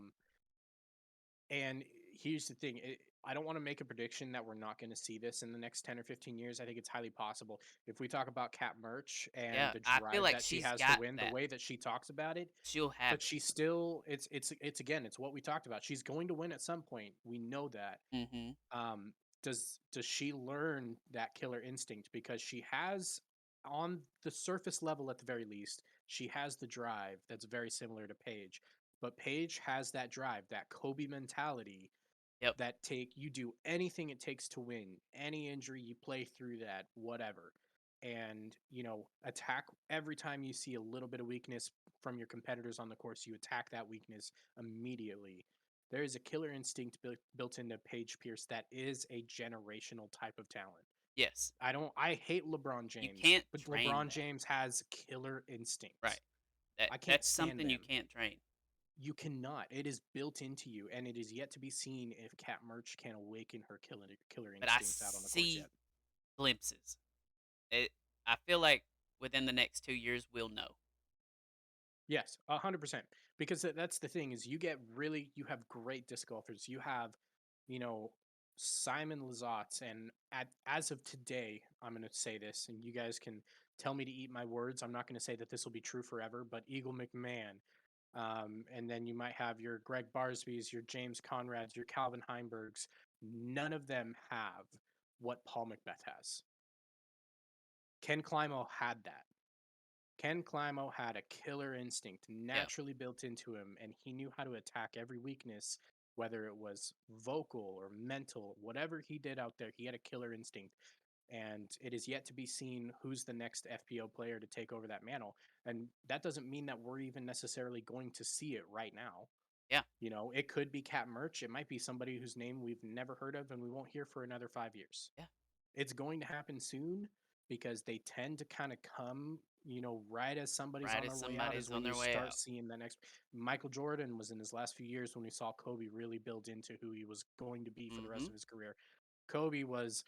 And here's the thing. I don't want to make a prediction that we're not going to see this in the next 10 or 15 years. I think it's highly possible. If we talk about Cat Merch and yeah. the I feel drive like that she she's has to got win, the that. way that she talks about it, She'll have but she still it's again, it's what we talked about. She's going to win at some point. We know that. it. Hmm. Um does she learn that killer instinct because she has, on the surface level at the very least, she has the drive that's very similar to Paige. But Paige has that drive, that Kobe mentality, Yep. that take you do anything it takes to win. Any injury, you play through that, whatever. And, attack every time you see a little bit of weakness from your competitors on the course, you attack that weakness immediately. There is a killer instinct built into Paige Pierce that is a generational type of talent. Yes. I hate LeBron You James, can't but train LeBron that. James has killer Right. instincts. That I can't that's stand something you them. can't train. You cannot. It is built into you, and it is yet to be seen if Cat Merch can awaken her killer But I instincts out on the course see yet. glimpses. It I feel like within the next 2 years we'll know. Yes, 100%. Because that's the thing is you have great disc golfers. You have, you know, Simon Lizotte, and as of today, I'm going to say this, and you guys can tell me to eat my words. I'm not going to say that this will be true forever, but Eagle McMahon, and then you might have your Greg Barsby's, your James Conrads, your Calvin Heimbergs. None of them have what Paul Macbeth has. Ken Climo had that. Ken Climo had a killer instinct Yeah. naturally built into him, and he knew how to attack every weakness, whether it was vocal or mental, whatever he did out there, he had a killer instinct. And it is yet to be seen who's the next FPO player to take over that mantle. And that doesn't mean that we're even necessarily going to see it right now. Yeah. It could be Cat Merch. It might be somebody whose name we've never heard of and we won't hear for another 5 years. Yeah. It's going to happen soon because they tend to kind of come right as somebody's right on as their way out is somebody's when on you their way start out. seeing the next. Michael Jordan was in his last few years when we saw Kobe really build into who he was going to be for the rest Mhm. of his career. Kobe was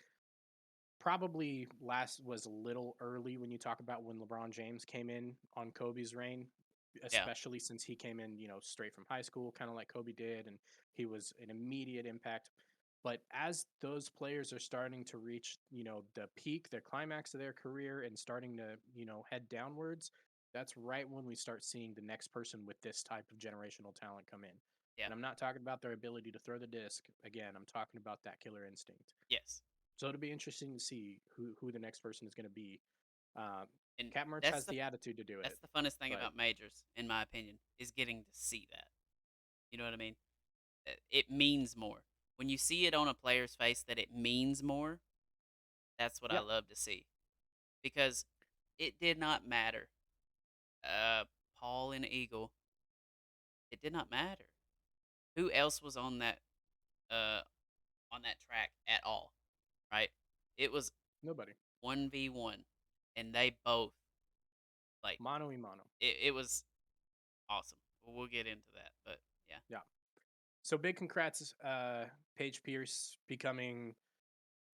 probably last was a little early when you talk about when LeBron James came in on Kobe's reign, Yeah. especially since he came in, straight from high school, kind of like Kobe did, and he was an immediate impact. But as those players are starting to reach, the peak, the climax of their career and starting to, head downwards, that's right when we start seeing the next person with this type of generational talent come in. Yeah. And I'm not talking about their ability to throw the disc. Again, I'm talking about that killer instinct. Yes. So it'll be interesting to see who the next person is going to be. Um, And Cat Mertz that's has the the attitude to do it, that's the funnest thing but about majors, in my opinion, is getting to see that. You know what I mean? It means more. When you see it on a player's face that it means more, that's what I yeah, love to see. Because it did not matter. Uh, Paul and Eagle, it did not matter. Who else was uh on that track at all, right? It was nobody 1v1 and they both like mano y mano. it was awesome. We'll get into that, but yeah. Yeah. So big congrats, Paige Pierce becoming,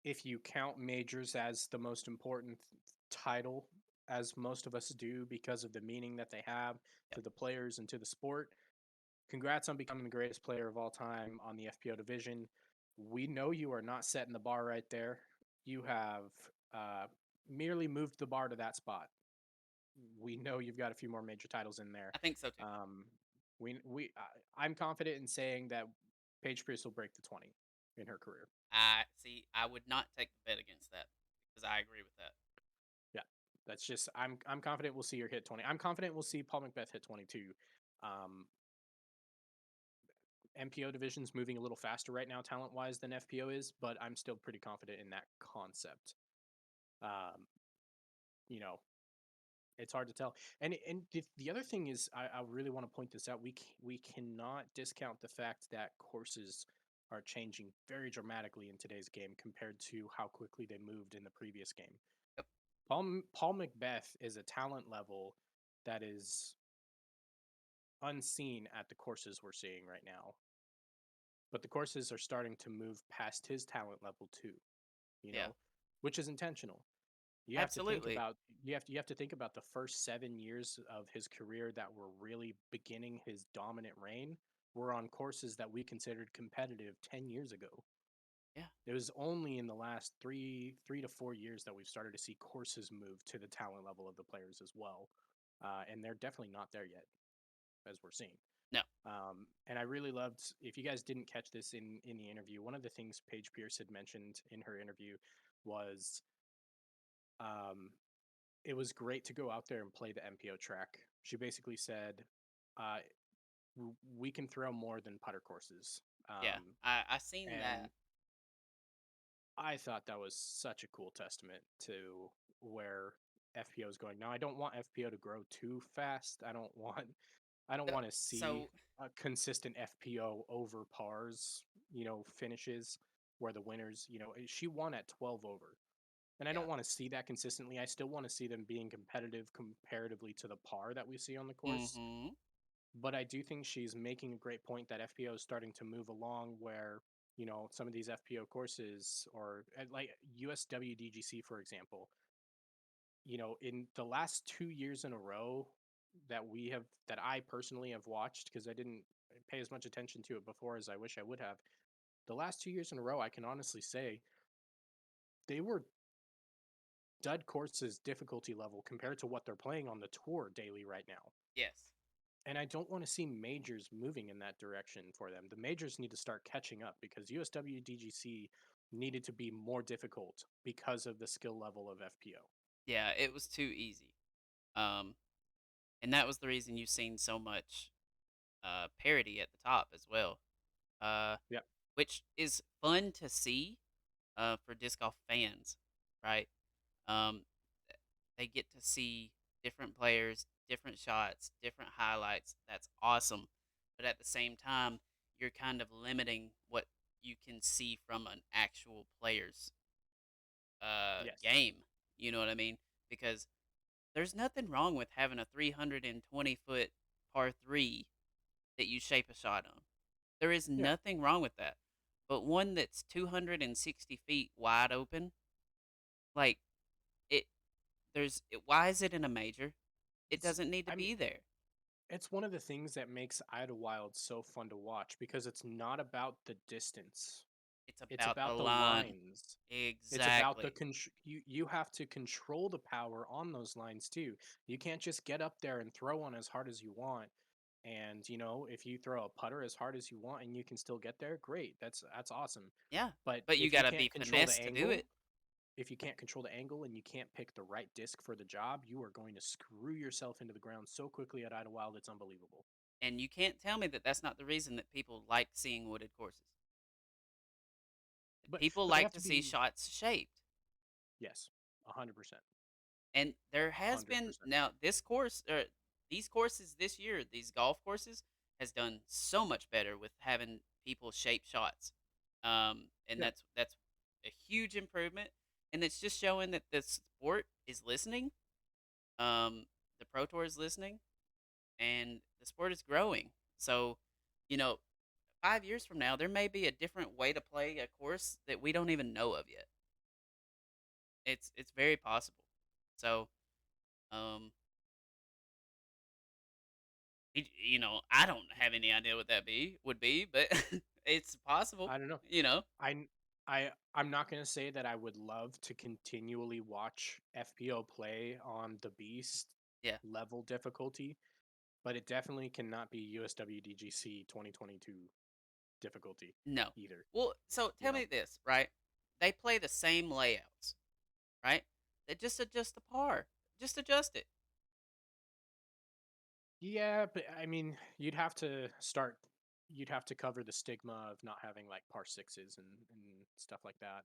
if you count majors as the most important title, as most of us do because of the meaning that they have Yep. to the players and to the sport. Congrats on becoming the greatest player of all time on the FPO division. We know you are not setting the bar right there. You have uh, merely moved the bar to that spot. We know you've got a few more major titles in there. I think so too. Um, I'm confident in saying that Paige Pierce will break the 20 in her career. I see. I would not take the bet against that because I agree with that. Yeah, that's just I'm confident we'll see her hit 20. I'm confident we'll see Paul Macbeth hit 22. Um, MPO division's moving a little faster right now, talent wise, than FPO is, but I'm still pretty confident in that concept. Um, you know, it's hard to tell. And the other thing is, I really want to point this out. We cannot discount the fact that courses are changing very dramatically in today's game compared to how quickly they moved in the previous game. Yep. Paul Macbeth is a talent level that is unseen at the courses we're seeing right now. But the courses are starting to move past his talent level too, you Yeah. know, which is intentional. You have to think Absolutely. about you have to think about the first 7 years of his career that were really beginning his dominant reign were on courses that we considered competitive 10 years ago. Yeah. It was only in the last three to 4 years that we've started to see courses move to the talent level of the players as well, and they're definitely not there yet, as we're seeing. No. And I really loved. If you guys didn't catch this in the interview, one of the things Paige Pierce had mentioned in her interview was, um, it was great to go out there and play the MPO track. She basically said, uh, "We can throw more than putter courses," Yeah. I seen and that. I thought that was such a cool testament to where FPO is going. Now, I don't want FPO to grow too fast. I don't So, want to see so a consistent FPO over pars, finishes where the winners, she won at 12 over. And I yeah. don't want to see that consistently. I still want to see them being competitive comparatively to the par that we see on the course. Mhm. But I do think she's making a great point that FPO is starting to move along where, some of these FPO courses or like USWDGC, for example, in the last 2 years in a row that I personally have watched, because I didn't pay as much attention to it before as I wish I would have. The last 2 years in a row, I can honestly say they were dud courses difficulty level compared to what they're playing on the tour daily right now. Yes. And I don't want to see majors moving in that direction for them. The majors need to start catching up because USWDGC needed to be more difficult because of the skill level of FPO. Yeah. It was too easy. Um, and that was the reason you've seen so much parity at the top as well. Uh, Yeah. which is fun to see for disc golf fans, right? Um, they get to see different players, different shots, different highlights. That's awesome. But at the same time, you're kind of limiting what you can see from an actual player's Yes. game. You know what I mean? Because there's nothing wrong with having a 320-foot par 3 that you shape a shot on. There is Yeah. nothing wrong with that. But one that's 260 feet wide open, like, it why is it in a major? It It's doesn't need to I mean, be there. it's one of the things that makes Idlewild so fun to watch because it's not about the distance. It's It's about the about the line. lines. It's about the Exactly. you have to control the power on those lines too. You can't just get up there and throw on as hard as you want. And if you throw a putter as hard as you want and you can still get there, great. That's awesome. Yeah. But But you if you gotta be can't control the finesse to do angle, it. if you can't control the angle and you can't pick the right disc for the job, you are going to screw yourself into the ground so quickly at Idlewild, it's unbelievable. And you can't tell me that that's not the reason that people like seeing wooded courses. But People but they like have to to see be shots shaped. yes, 100%. And there has been 100%. now this course or these courses this year, these golf courses has done so much better with having people shape shots. And Yeah. that's a huge improvement, and it's just showing that the sport is listening. The Pro Tour is listening, and the sport is growing. So, you know, 5 years from now, there may be a different way to play a course that we don't even know of yet. It's very possible. So, um, I don't have any idea what that be would be, but it's possible. I don't know. You know, I I'm not going to say that I would love to continually watch FPO play on the beast yeah, level difficulty, but it definitely cannot be USWDGC 2022 difficulty no. either, Well, so you tell know. me this, right? They play the same layouts, right? They just adjust the par, just adjust it. Yeah, but I mean, you'd have to cover the stigma of not having like par sixes and stuff like that.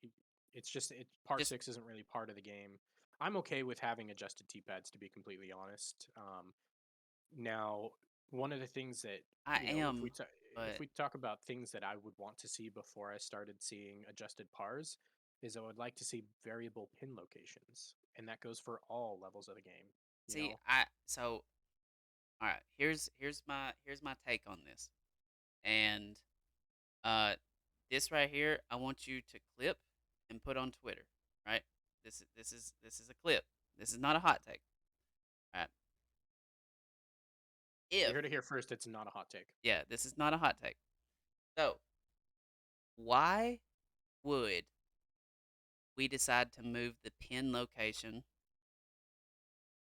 Y- It's just par Just six isn't really part of the game. I'm okay with having adjusted tee pads to be completely honest. Now, one of the things that I if am, if but we talk about things that I would want to see before I started seeing adjusted pars, is I would like to see variable pin locations, and that goes for all levels of the game. You see, know, all right. Here's my take on this, and uh, this right here, I want you to clip and put on Twitter. Right? This is a clip. This is not a hot take. All right. you If heard it here first. It's not a hot take. Yeah, this is not a hot take. So why would we decide to move the pin location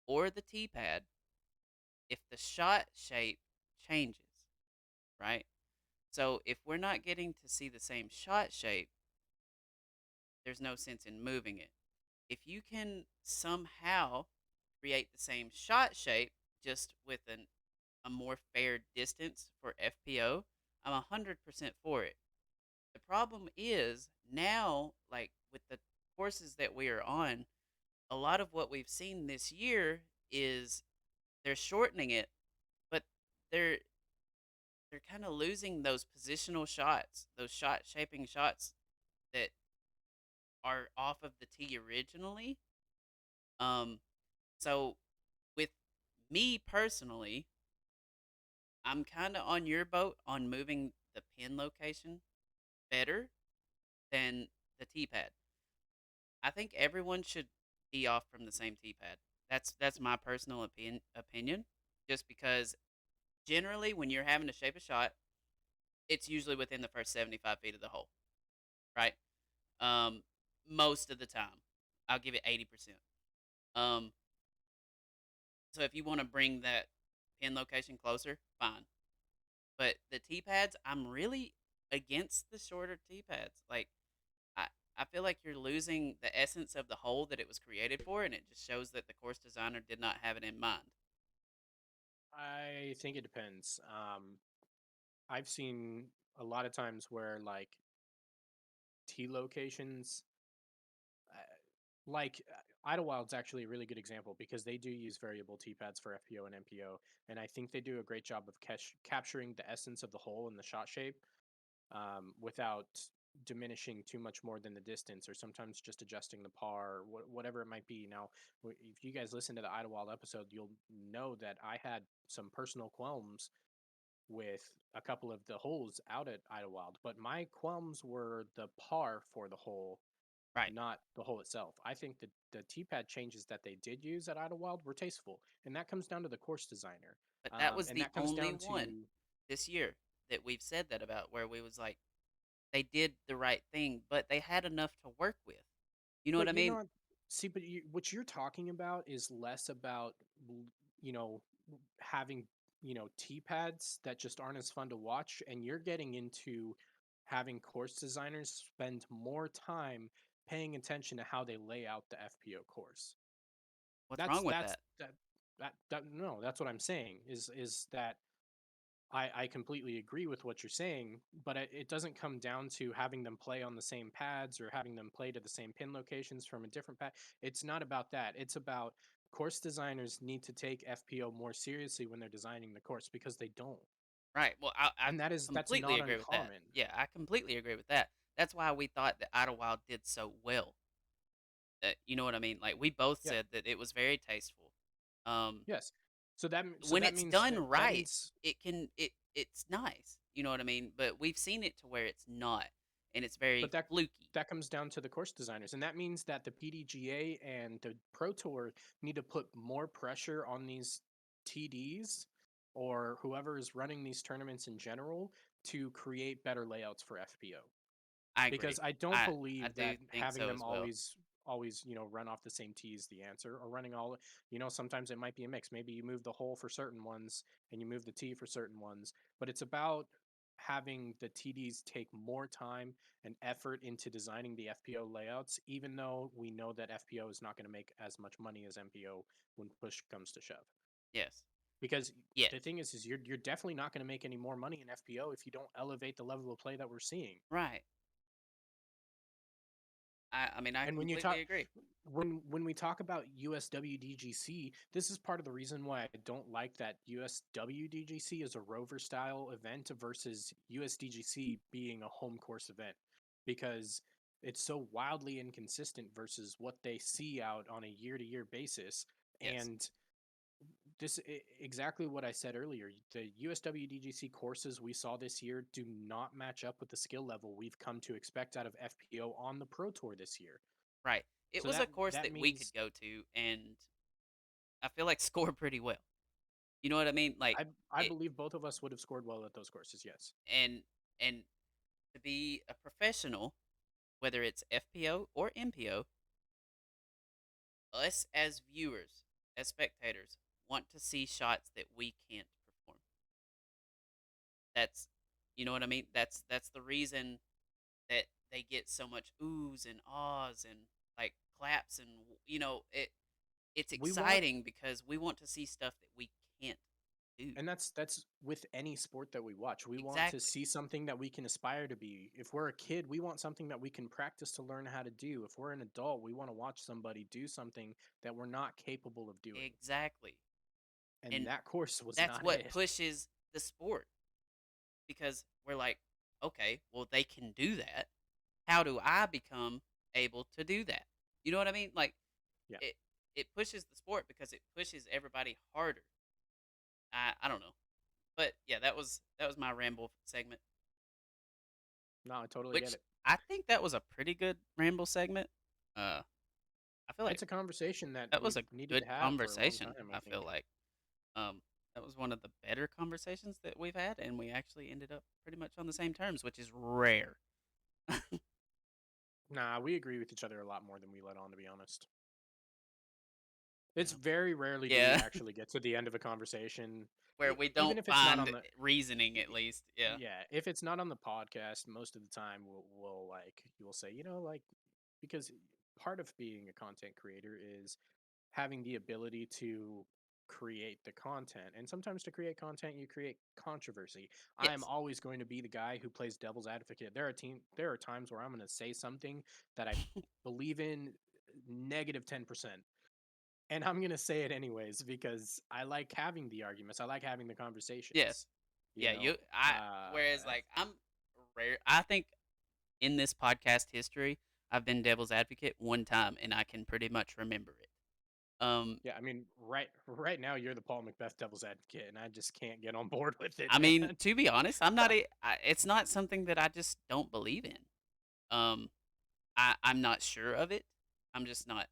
or the tee pad if the shot shape changes, right? So if we're not getting to see the same shot shape, there's no sense in moving it. If you can somehow create the same shot shape just with a more fair distance for FPO, I'm 100% for it. The problem is now, like with the courses that we are on, a lot of what we've seen this year is they're shortening it, but they're they're kind of losing those positional shots, those shot shaping shots that are off of the tee originally. Um, so with me personally, I'm kind of on your boat on moving the pin location better than the tee pad. I think everyone should tee off from the same tee pad. That's my personal opinion. Just because generally when you're having to shape a shot, it's usually within the first 75 feet of the hole, right? Um, most of the time, I'll give it 80%. Um, so if you want to bring that pin location closer, fine. But the tee pads, I'm really against the shorter tee pads. Like I, I feel like you're losing the essence of the hole that it was created for, and it just shows that the course designer did not have it in mind. I think it depends. I've seen a lot of times where like T locations, Idlewild's actually a really good example because they do use variable T pads for FPO and MPO, and I think they do a great job of capturing the essence of the hole and the shot shape without diminishing too much more than the distance, or sometimes just adjusting the par, whatever it might be. Now, if you guys listen to the Idlewild episode, you'll know that I had some personal qualms with a couple of the holes out at Idlewild, but my qualms were the par for the hole, Right. not the hole itself. I think that the tee pad changes that they did use at Idlewild were tasteful, and that comes down to the course designer, But that was and the that comes only down one to. this year that we've said that about, where we was like, they did the right thing, but they had enough to work with. You know what But I you're mean? not. See, but what you're talking about is less about, you know, having, tee pads that just aren't as fun to watch, and you're getting into having course designers spend more time paying attention to how they lay out the FPO course. What's That's wrong with that's that? that no, that's what I'm saying is that I completely agree with what you're saying, but it doesn't come down to having them play on the same pads or having them play to the same pin locations from a different pad. It's not about that. It's about course designers need to take FPO more seriously when they're designing the course, because they don't. Right. Well, I And that's completely not agree with that. uncommon. Yeah, I completely agree with that. That's why we thought that Idlewild did so well. You know what I mean? Like, we both Yeah. said that it was very tasteful. Um, Yes. So when that it's means done that right, means it's nice. You know what I mean? But we've seen it to where it's not, and it's very but that fluky. that comes down to the course designers, and that means that the PDGA and the Pro Tour need to put more pressure on these TDs or whoever is running these tournaments in general to create better layouts for FPO, I agree. because I don't I believe do that think having so them as well. always run off the same tee is the answer, or running all, sometimes it might be a mix. Maybe you move the hole for certain ones and you move the tee for certain ones, but it's about having the TDs take more time and effort into designing the FPO layouts, even though we know that FPO is not going to make as much money as MPO when push comes to shove. Yes. Because Yes. the thing is you're definitely not going to make any more money in FPO if you don't elevate the level of play that we're seeing. Right. I mean, I And when you completely talk agree. when we talk about USWDGC, this is part of the reason why I don't like that USWDGC is a rover style event versus USDGC being a home course event, because it's so wildly inconsistent versus what they see out on a year to year basis. Yes. And exactly what I said earlier. The USWDGC courses we saw this year do not match up with the skill level we've come to expect out of FPO on the Pro Tour this year. Right. It So was a that course that that we could means go to and I feel like score pretty well. You know what I mean? Like I it believe both of us would have scored well at those courses. Yes. and to be a professional, whether it's FPO or MPO, us as viewers, as spectators, want to see shots that we can't perform. That's you know what I mean? That's the reason that they get so much oohs and ahs and like claps and it's We want, exciting because we want to see stuff that we can't do. and that's with any sport that we watch. We want to Exactly. see something that we can aspire to be. If we're a kid, we want something that we can practice to learn how to do. If we're an adult, we want to watch somebody do something that we're not capable of doing. Exactly. And And that course was that's not what it. pushes the sport because we're like, okay, well they can do that. How do I become able to do that? You know what I mean? Like Yeah. it it pushes the sport because it pushes everybody harder. I don't know. But yeah, that was my ramble segment, No, I totally get which it. I think that was a pretty good ramble segment. Uh I feel like It's a conversation that that was we've a needed to good have for a long conversation, time, I I feel think. like. That was one of the better conversations that we've had, and we actually ended up pretty much on the same terms, which is rare. Nah, we agree with each other a lot more than we let on, to be honest. It's Yeah. very rarely do we Yeah. actually get to the end of a conversation, Where we even don't if it's not on find the. reasoning, at least. Yeah. Yeah, if it's not on the podcast, most of the time we'll like you will say, like, because part of being a content creator is having the ability to create the content. And sometimes to create content, you create controversy. I'm Yes. always going to be the guy who plays devil's advocate. There are times where I'm going to say something that I believe in negative 10%. And I'm going to say it anyways because I like having the arguments. I like having the Yes. conversations, you Yeah. know. Whereas, like, I'm rare. I think in this podcast history, I've been devil's advocate one time, and I can pretty much remember it. Um, Yeah, I mean, right now you're the Paul Macbeth devil's advocate, and I just can't get on board with it, I mean, man. to be honest, it's not something that I just don't believe in. Um, I'm not sure of it. I'm just not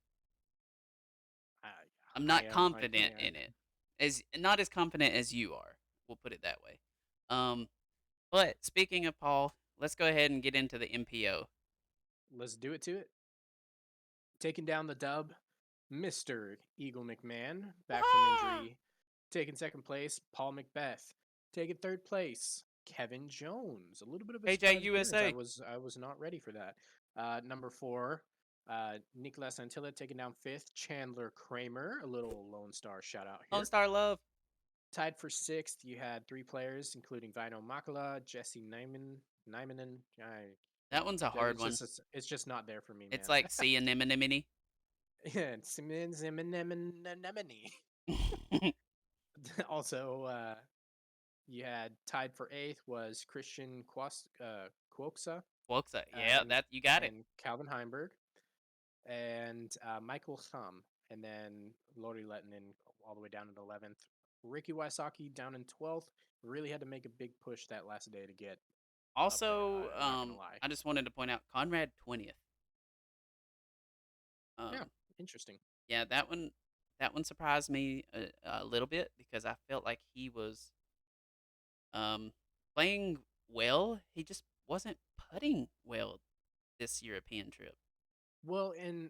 I I'm I not am I confident can't. in it. As not as confident as you are. We'll put it that way. Um, but speaking of Paul, let's go ahead and get into the MPO. Let's do it to it. Taking down the dub, Mr. Eagle McMahon, back from Ah! injury. Taking second place, Paul Macbeth. Taking third place, Kevin Jones. A little bit of a KJ surprise appearance. I USA. was I was not ready for that. Number four, Nicolas Antilla taking down fifth. Chandler Kramer, a little Lone Star shout out Lone here. Star Love. Tied for sixth, you had three players, including Vino Makala, Jesse Nymanen. That one's a hard one. It's just not there for me, It's man. like sea anemone. Yeah, Simmons Anemone. Also, you had tied for eighth was Christian Quoksa Quoksa. Yeah, and that you got it. Calvin Heimberg and Michael Ham, and then Lori Lettinen all the way down in 11th. Ricky Wysocki down in 12th. Really had to make a big push that last day to get up there. Also, I'm not gonna lie. I just wanted to point out Conrad 20th. Yeah, Um, interesting. yeah, that one surprised me a little bit because I felt like he was um playing well. He just wasn't putting well this European trip. Well, and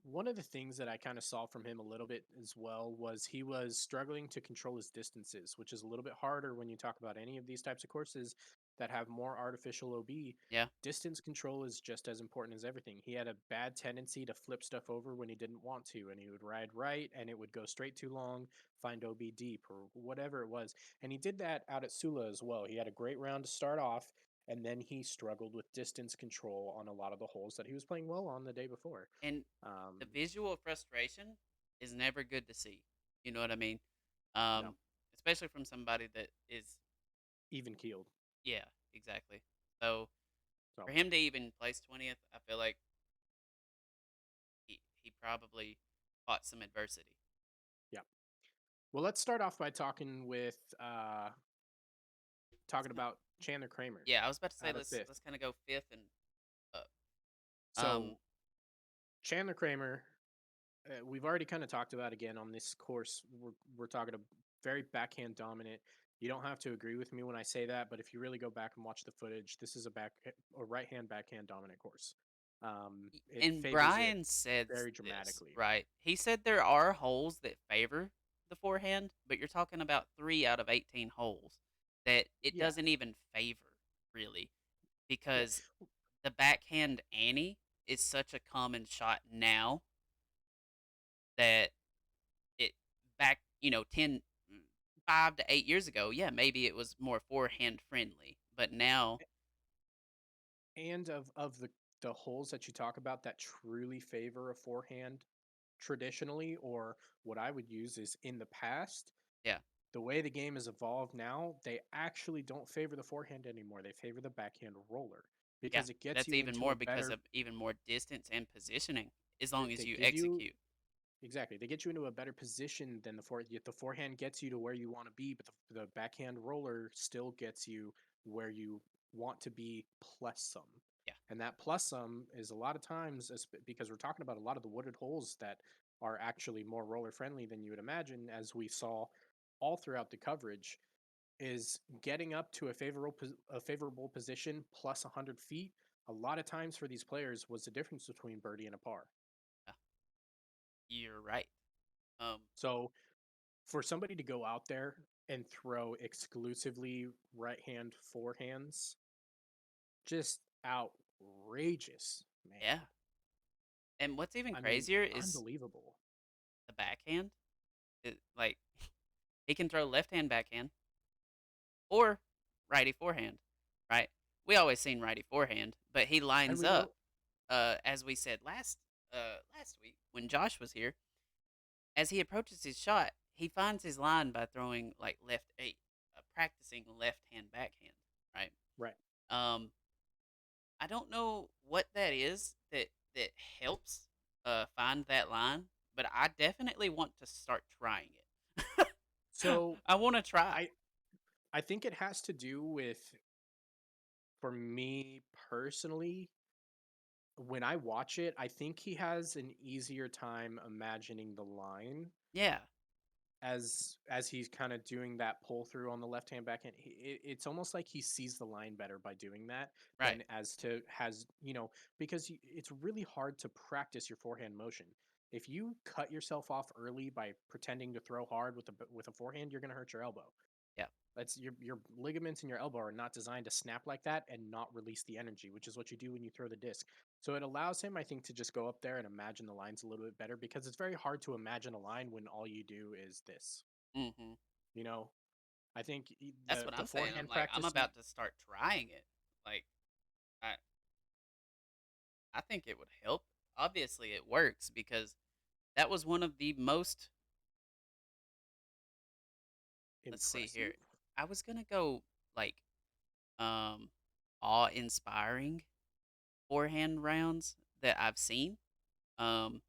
one of the things that I kind of saw from him a little bit as well was he was struggling to control his distances, which is a little bit harder when you talk about any of these types of courses that have more artificial OB. Yeah. Distance control is just as important as everything. He had a bad tendency to flip stuff over when he didn't want to, and he would ride right and it would go straight too long, find OB deep or whatever it was. And he did that out at Sula as well. He had a great round to start off, and then he struggled with distance control on a lot of the holes that he was playing well on the day before. And Um, the visual frustration is never good to see. You know what I mean? no, Especially from somebody that is, even keeled. yeah, exactly. So So for him to even place 20th, I feel like he probably fought some adversity. yeah. Well, let's start off by Let's talking kind about Chandler Kramer Yeah, I was about to say out of let's fifth. kind of go fifth and up. Um, So Chandler Kramer, we've already kind of talked about again on this course. We're talking a very backhand dominant. You don't have to agree with me when I say that, but if you really go back and watch the footage, this is a right hand backhand dominant course. It and favors it Brian said very this, dramatically. right? He said there are holes that favor the forehand, but you're talking about 3 out of 18 holes that it Yeah, doesn't even favor really yeah. because the backhand Annie is such a common shot now that it back, 10 5 to 8 years ago, yeah, maybe it was more forehand friendly, but now And of the holes that you talk about that truly favor a forehand traditionally, or what I would use is in the past, yeah. the way the game has evolved now, they actually don't favor the forehand anymore. They favor the backhand roller Yeah, because it gets that's you even into a more because better of even more distance and positioning as long as they you give you execute. exactly. They get you into a better position than the yet the forehand gets you to where you want to be, but the backhand roller still gets you where you want to be plus some. Yeah. And that plus some is a lot of times because we're talking about a lot of the wooded holes that are actually more roller friendly than you would imagine, as we saw all throughout the coverage, is getting up to a favorable position plus 100 feet. A lot of times for these players was the difference between birdie and a par. Yeah, you're right. Um, So for somebody to go out there and throw exclusively right hand forehands, just outrageous, man. yeah. And what's even I mean, crazier is unbelievable. the backhand. Like he can throw left hand backhand or righty forehand, right? We always seen righty forehand, but he And lines we up know as we said last week when Josh was here. As he approaches his shot, he finds his line by throwing like left eight, practicing left hand backhand, right? right. Um, I don't know what that is that helps find that line, but I definitely want to start trying it. So I want to try. I I think it has to do with, for me personally, when I watch it, I think he has an easier time imagining the line Yeah, as he's kind of doing that pull through on the left hand backhand. It's almost like he sees the line better by doing that right. than as to has because it's really hard to practice your forehand motion. If you cut yourself off early by pretending to throw hard with a forehand, you're going to hurt your elbow. Yeah. That's your ligaments in your elbow are not designed to snap like that and not release the energy, which is what you do when you throw the disc. So it allows him, I think, to just go up there and imagine the lines a little bit better, because it's very hard to imagine a line when all you do is this. Mhm. You know, I think That's the what the I'm saying. I'm forehand like, I'm practice. about to start trying it. Like, I I think it would help. Obviously, it works because that was one of the most. Let's see Impressive. here. I was gonna go like um awe-inspiring forehand rounds that I've seen. Um,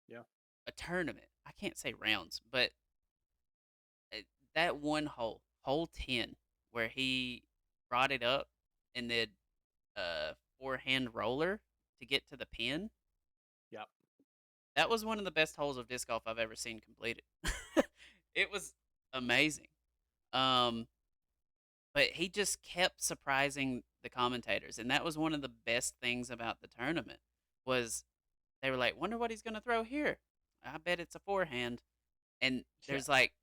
Yeah. a tournament. I can't say rounds, but that one hole, hole 10, where he brought it up and then forehand roller to get to the pin. Yep. That was one of the best holes of disc golf I've ever seen completed. It was amazing. Um, but he just kept surprising the commentators, and that was one of the best things about the tournament was they were like, "Wonder what he's gonna throw here. I bet it's a forehand." And Yeah. there's like,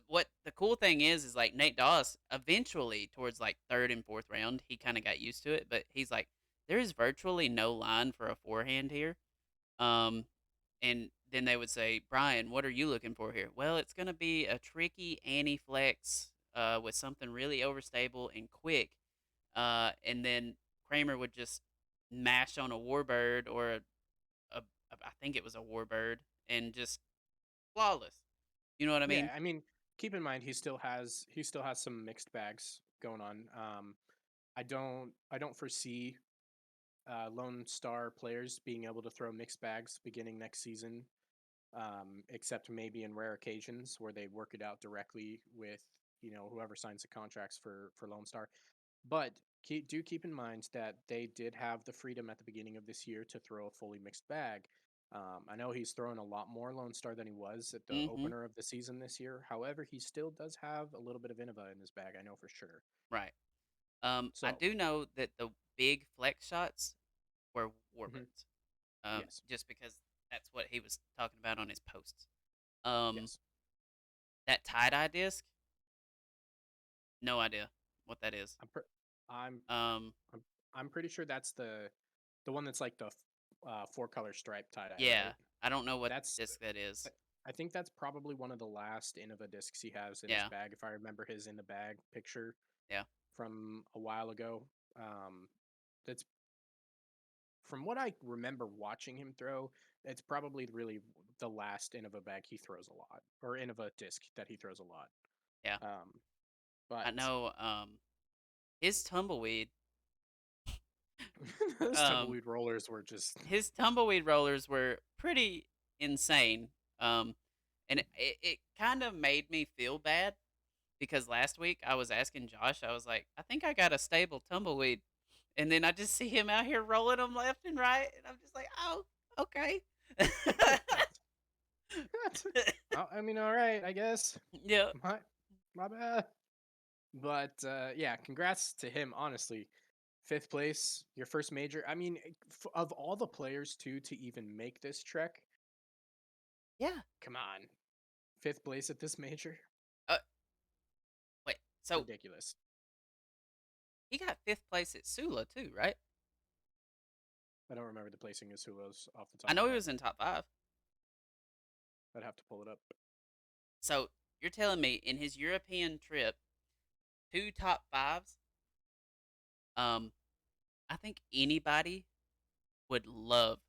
what the cool thing is like Nate Doss eventually towards like third and fourth round, he kind of got used to it, but he's like, there is virtually no line for a forehand here. Um, and then they would say, Brian, what are you looking for here? Well, it's going to be a tricky anti-flex with something really overstable and quick. And then Kramer would just mash on a warbird or a I think it was a warbird and just flawless. You know what I mean? Yeah. I mean, keep in mind he still has some mixed bags going on. I don't foresee Lone Star players being able to throw mixed bags beginning next season, except maybe in rare occasions where they work it out directly with whoever signs the contracts for Lone Star. But keep in mind that they did have the freedom at the beginning of this year to throw a fully mixed bag. I know he's thrown a lot more Lone Star than he was at the Mhm. opener of the season this year. However, he still does have a little bit of Innova in his bag. I know for sure. Right. I So, do know that the big flex shots were mhm, warbirds. yes, Just because that's what he was talking about on his posts. Um, yes, that tie dye disc, no idea what that is. I'm pre- I'm Um, I'm I'm pretty sure that's the one that's like the four color stripe tie dye, yeah, right? I don't know what That's disc that is. I I think that's probably one of the last Innova discs he has in his Yeah, bag, if I remember his in the bag picture yeah. from a while ago. That's from what I remember watching him throw. It's probably really the last Innova bag he throws a lot, or Innova disc that he throws a lot. Yeah, Um, I but know. His tumbleweed, those um, tumbleweed rollers were just his tumbleweed rollers were pretty insane. And it kind of made me feel bad because last week I was asking Josh, I was like, I think I got a stable tumbleweed, and then I just see him out here rolling them left and right, and I'm just like, oh, okay. I mean, all right, I guess. Yep. My bad. But yeah, congrats to him. Honestly, fifth place, your first major. I mean, of all the players too to even make this trek, Yeah. come on, fifth place at this major, Uh, wait. So ridiculous. he got fifth place at Sula too, right? I don't remember the placing of Sulos off the top I of know my he head. was in top five. I'd have to pull it up. So you're telling me in his European trip, two top fives. Um, I think anybody would love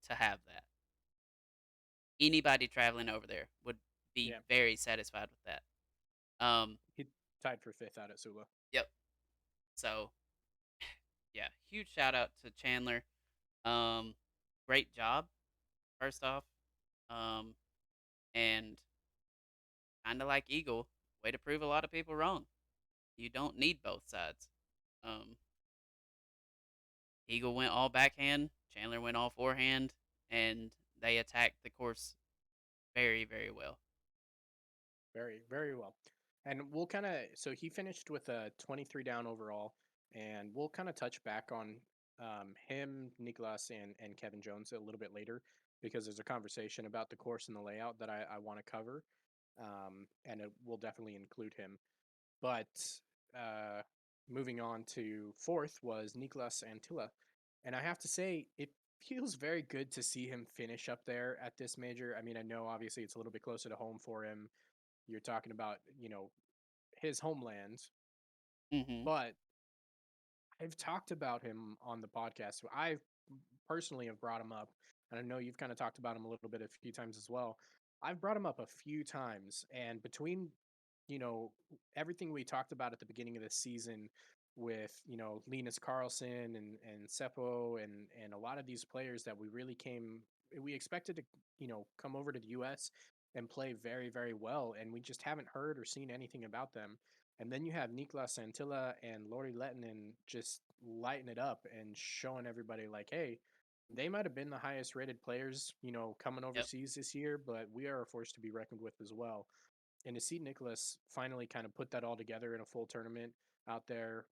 to have that. Anybody traveling over there would be Yeah, very satisfied with that. Um, he tied for fifth out at Sula. yep. So yeah, huge shout out to Chandler. Um, Great job, first off. Um, and kind of like Eagle, way to prove a lot of people wrong. You don't need both sides. Um, Eagle went all backhand, Chandler went all forehand, and they attacked the course very, very well. Very, very well. And we'll kind of, so he finished with a 23 down overall, and we'll kind of touch back on him, Nicholas, and Kevin Jones a little bit later because there's a conversation about the course and the layout that I want to cover. And it will definitely include him. But uh, moving on to fourth was Nicholas Antilla. And I have to say, it feels very good to see him finish up there at this major. I mean, I know obviously it's a little bit closer to home for him. You're talking about, his homeland, Hmm. but I've talked about him on the podcast. I personally have brought him up, and I know you've kind of talked about him a little bit a few times as well. I've brought him up a few times, and between you know everything we talked about at the beginning of the season with Linus Carlson and Seppo and a lot of these players that we expected to come over to the U.S. and play very very well, and we just haven't heard or seen anything about them. And then you have Niklas Santilla and Lori Lettinen just lighting it up and showing everybody like, hey, they might have been the highest rated players, coming Yep, overseas this year, but we are a force to be reckoned with as well. And to see Nicholas finally kind of put that all together in a full tournament out there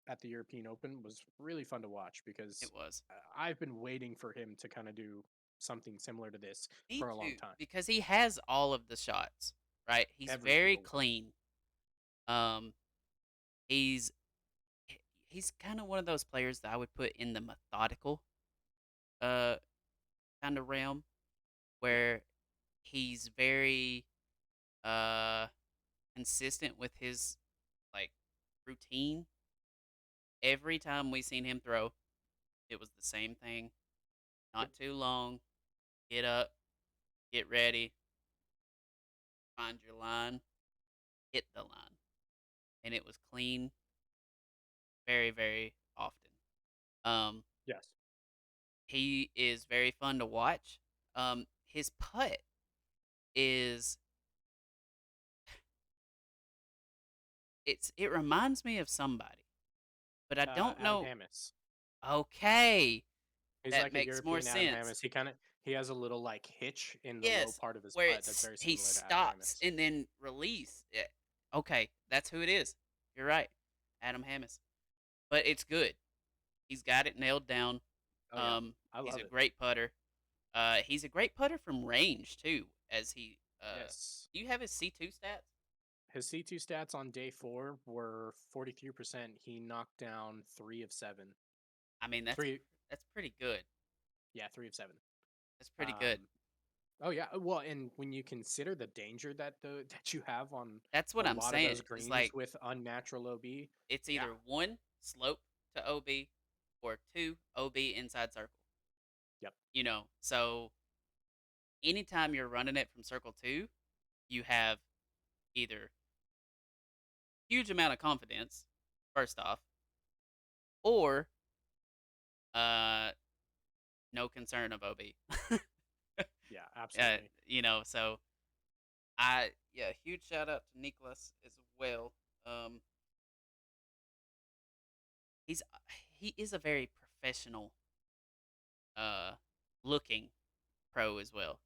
at the European Open was really fun to watch it because was. I've been waiting for him to kind of do something similar to this Me for a long too, time. because he has all of the shots, right? He's Every very single one. clean. Um, he's he's kind of one of those players that I would put in the methodical uh kind of realm Yeah. where he's very uh consistent with his like routine. Every time we seen him throw, it was the same thing. Yep. Not too long. Get up, get ready, find your line, hit the line. And it was clean very, very often. Um, Yes. he is very fun to watch. His putt is it reminds me of somebody, but I don't Adam know. Hammes. Okay, He's that like a makes more European Adam sense. Hammes. He has a little like hitch in the low Yes, part of his where putt that's it's very he similar to Adam stops Hammes. and then release. Yeah. Okay, that's who it is. You're right, Adam Hammis. But it's good. He's got it nailed down. Oh yeah, I He's love a it. great putter. He's a great putter from range too. As he, Yes, do you have his C2 stats? his C2 stats on day four were 43%. He knocked down 3 of 7. I mean, Three, that's pretty good. yeah, 3 of 7. That's pretty good. Um, oh yeah, well, and when you consider the danger that you have on That's a what I'm lot of saying. those Is greens like with unnatural OB, it's yeah, either one slope to OB or two OB inside circle. yep, So anytime you're running it from circle two, you have either huge amount of confidence, first off, or uh no concern of OB. yeah, absolutely. So yeah, huge shout out to Nicholas as well. Um he's he is a very professional uh looking pro as well.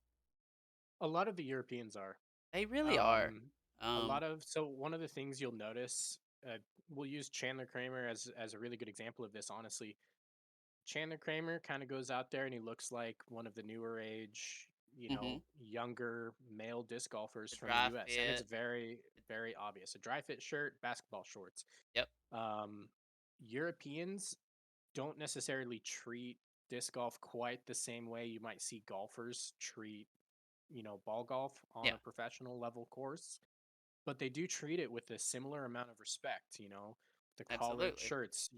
A lot of the Europeans are. They really are. Um, Um so one of the things you'll notice, we'll use Chandler Kramer as a really good example of this. Honestly, Chandler Kramer kind of goes out there and he looks like one of the newer age, mhm, younger male disc golfers the from the dry U.S. And it's fit. very very obvious. A dry fit shirt, basketball shorts. Yep. Um, Europeans don't necessarily treat disc golf quite the same way you might see golfers treat ball golf on Yeah. a professional level course, but they do treat it with a similar amount of respect. the collared Absolutely. shirts,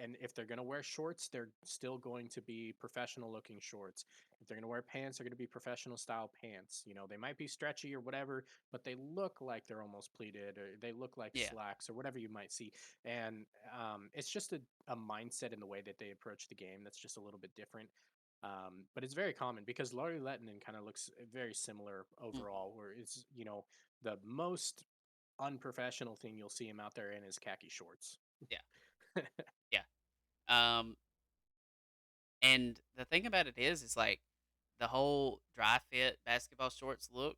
and if they're going to wear shorts, they're still going to be professional looking shorts. If they're going to wear pants, they're going to be professional style pants. They might be stretchy or whatever, but they look like they're almost pleated or they look like Yeah. slacks or whatever you might see. And it's just a mindset in the way that they approach the game that's just a little bit different. But it's very common because Laurie Lettinen kind of looks very similar Mhm. overall, where it's, the most unprofessional thing you'll see him out there in is khaki shorts. Yeah. Yeah. Um, and the thing about it is like the whole dry fit basketball shorts look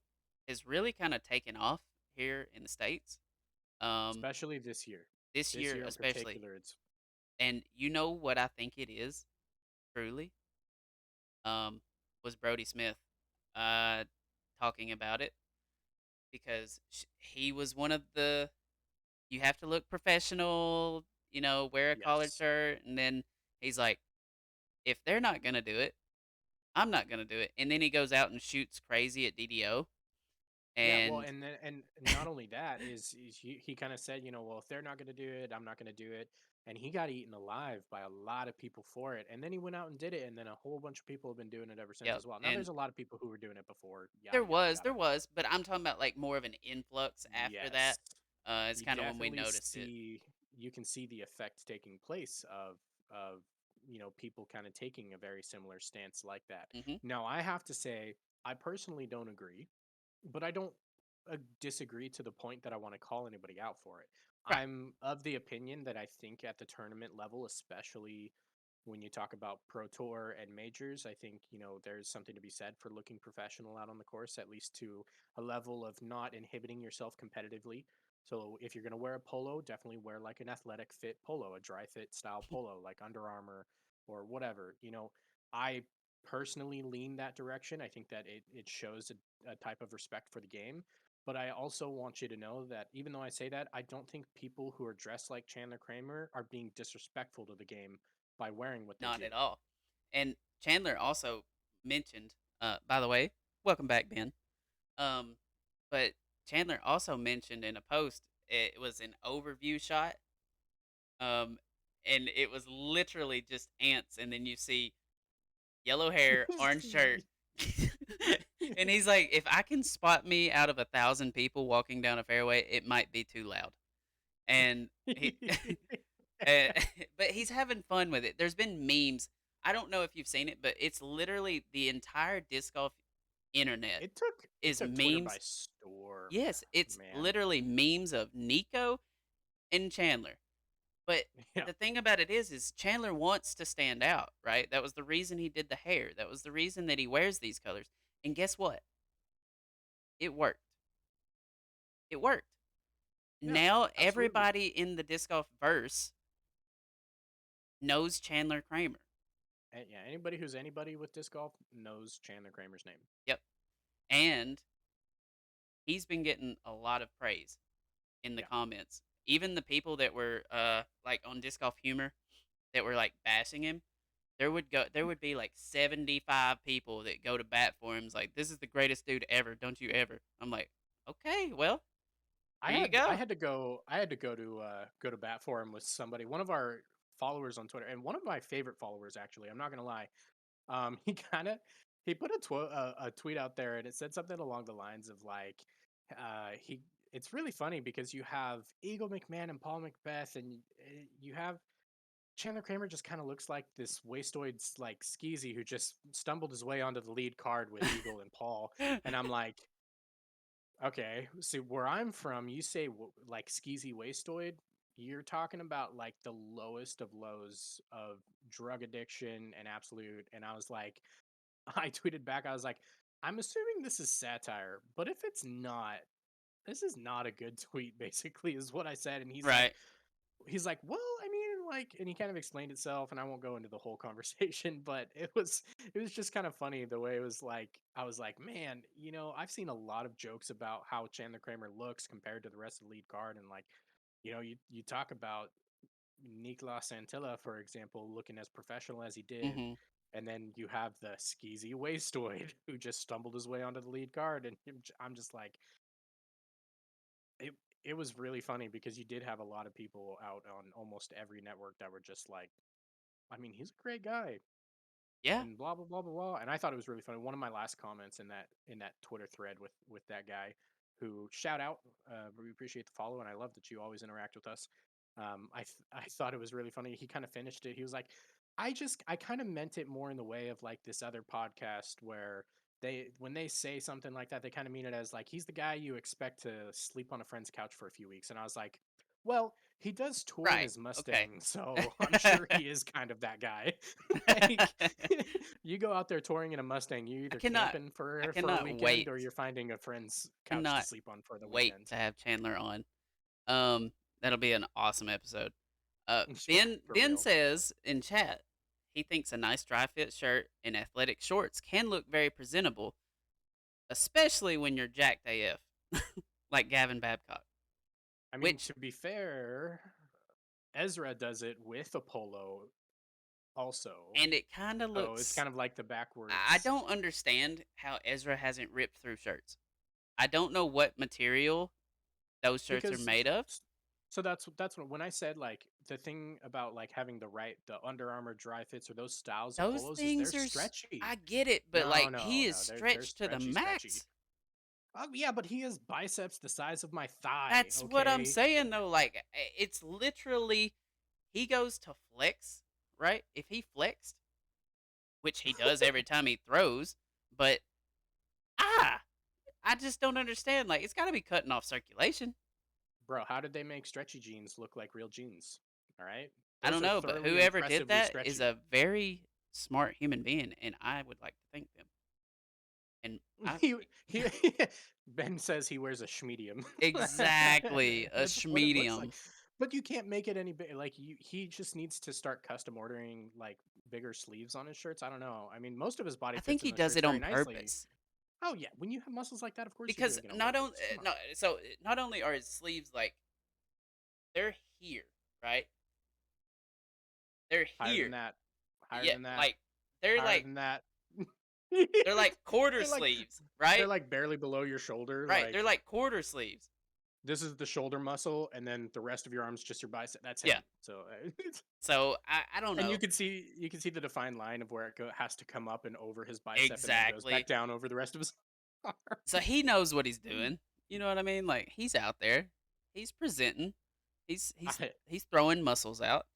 is really kind of taken off here in the States. Um, Especially this year. this This year year in especially. particular, it's And you know what I think it is, truly? Um, was Brody Smith uh talking about it because he was one of the you have to look professional, wear a collared yes. shirt, and then he's like, if they're not gonna do it, I'm not gonna do it. And then he goes out and shoots crazy at DDO, Yeah, well, and and not only that is he kind of said, well, if they're not going to do it, I'm not going to do it, and he got eaten alive by a lot of people for it, and then he went out and did it, and then a whole bunch of people have been doing it ever since yep, as well. Now, and there's a lot of people who were doing it before, there yada yada was, yada. there was, but I'm talking about like more of an influx after Yes, that. It's you kind of when we definitely noticed it. see you can see the effect taking place of people kind of taking a very similar stance like that. Hmm. Now, I have to say, I personally don't agree, but I don't disagree to the point that I want to call anybody out for it. Right. I'm of the opinion that I think at the tournament level, especially when you talk about pro tour and majors, I think, there's something to be said for looking professional out on the course, at least to a level of not inhibiting yourself competitively. So if you're going to wear a polo, definitely wear like an athletic fit polo, a dry fit style polo, like Under Armour or whatever. I personally lean that direction. I think that it shows a type of respect for the game. But I also want you to know that even though I say that, I don't think people who are dressed like Chandler Kramer are being disrespectful to the game by wearing what they Not do. at all. And Chandler also mentioned, by the way, welcome back, Ben. Um, but Chandler also mentioned in a post it was an overview shot, um, and it was literally just ants, and then you see yellow hair, orange shirt, and he's like, if I can spot me out of 1,000 people walking down a fairway, it might be too loud, and he. Uh, but he's having fun with it. There's been memes. I don't know if you've seen it, but it's literally the entire disc golf internet it is took Twitter by memes. storm, Yes, it's man. literally memes of Nico and Chandler. But Yeah, the thing about it is Chandler wants to stand out, right? That was the reason he did the hair. That was the reason that he wears these colors. And guess what? It worked. It worked. yeah, Now absolutely. everybody in the disc golf verse knows Chandler Kramer. And yeah, anybody who's anybody with disc golf knows Chandler Kramer's name. Yep. And he's been getting a lot of praise in the Yeah. comments. Even the people that were like on Disc Golf Humor that were like bashing him, there would be like 75 people that go to bat for him. It's like, this is the greatest dude ever, don't you ever. I'm like, okay, well, I here you had I go. had to go to bat for him with somebody, one of our followers on Twitter, and one of my favorite followers actually. I'm not gonna lie. He kind of he put a tweet out there, and it said something along the lines of like, he. It's really funny because you have Eagle McMahon and Paul Macbeth, and you have Chandler Kramer just kind of looks like this wastoid like skeezy who just stumbled his way onto the lead card with Eagle and Paul, and I'm like, okay, see where I'm from, you say like skeezy wastoid, you're talking about like the lowest of lows of drug addiction and absolute. And I was like, I tweeted back, I was like, I'm assuming this is satire, but if it's not, this is not a good tweet, basically, is what I said. And Right. he's like, well, I mean, like, and he kind of explained itself, and I won't go into the whole conversation, but it was just kind of funny the way it was like, I was like, man, I've seen a lot of jokes about how Chandler Kramer looks compared to the rest of the lead card, and like, you talk about Niklas Santilla, for example, looking as professional as he did, Hmm. and then you have the skeezy wastoid who just stumbled his way onto the lead card, and I'm just like, it. it was really funny because you did have a lot of people out on almost every network that were just like, I mean, he's a great guy Yeah. and blah blah blah blah blah. And I thought it was really funny. One of my last comments in that Twitter thread with that guy, who shout out, we appreciate the follow, and I love that you always interact with us. I thought it was really funny. He kind of finished it. He was like, I kind of meant it more in the way of like this other podcast where they when they say something like that, they kind of mean it as like he's the guy you expect to sleep on a friend's couch for a few weeks. And I was like, well, he does tour in Right. his Okay. Mustang, so I'm sure he is kind of that guy. Like, you go out there touring in a Mustang, you're I either cannot camping I for a cannot weekend wait. or you're finding a friend's couch to Cannot sleep on for the wait weekend. to have Chandler on. That'll be an awesome episode. Yeah, for Ben real. says in chat he thinks a nice dry fit shirt and athletic shorts can look very presentable, especially when you're jacked AF, like Gavin Babcock. I mean, Which to be fair, Ezra does it with a polo also. and it kind of So it's looks. kind of like the I backwards. don't understand how Ezra hasn't ripped through shirts. I don't know what material those shirts are Because made of. so that's when I said like the thing about like having the Under Armour dry fits or those styles of Those polos is they're things are. stretchy. I get it, but No, like he is they're stretched to the stretchy. max. Oh yeah, but he has biceps the size of my thigh. That's what I'm Okay. saying though. Like it's literally he goes to flex, right? If he flexed, which he does every time he throws, but ah, I just don't understand. Like it's got to be cutting off circulation. Bro, how did they make stretchy jeans look like real jeans? All right. I Those don't are know, but thoroughly whoever did impressively that is stretchy. a very smart human being, and I would like to thank them. And I He he Ben says he wears a schmedium. exactly a That's what it looks like. schmedium. But you can't make it any big. Like he just needs to start custom ordering like bigger sleeves on his shirts. I don't know. I mean, most of his body I think fits in he those does shirts it very on nicely. purpose Oh yeah, when you have muscles like that, of course you're because doing it on not only purpose. Come on. no, so not only are his sleeves like they're here, right? They're Higher than here. that. Higher Yeah, than that. like they're Higher like than that. they're like quarter they're like sleeves, they're right? like barely below your shoulder. Right, they're Like like quarter sleeves. this is the shoulder muscle, and then the rest of your arm's just your bicep. That's Yeah. him. So, So I don't and know you can see the defined line of where has to come up and over his bicep, and then goes back exactly. down over the rest of his arm. So he knows what he's doing. You know what I mean? Like he's out there. He's presenting. He's he's I, he's throwing muscles out.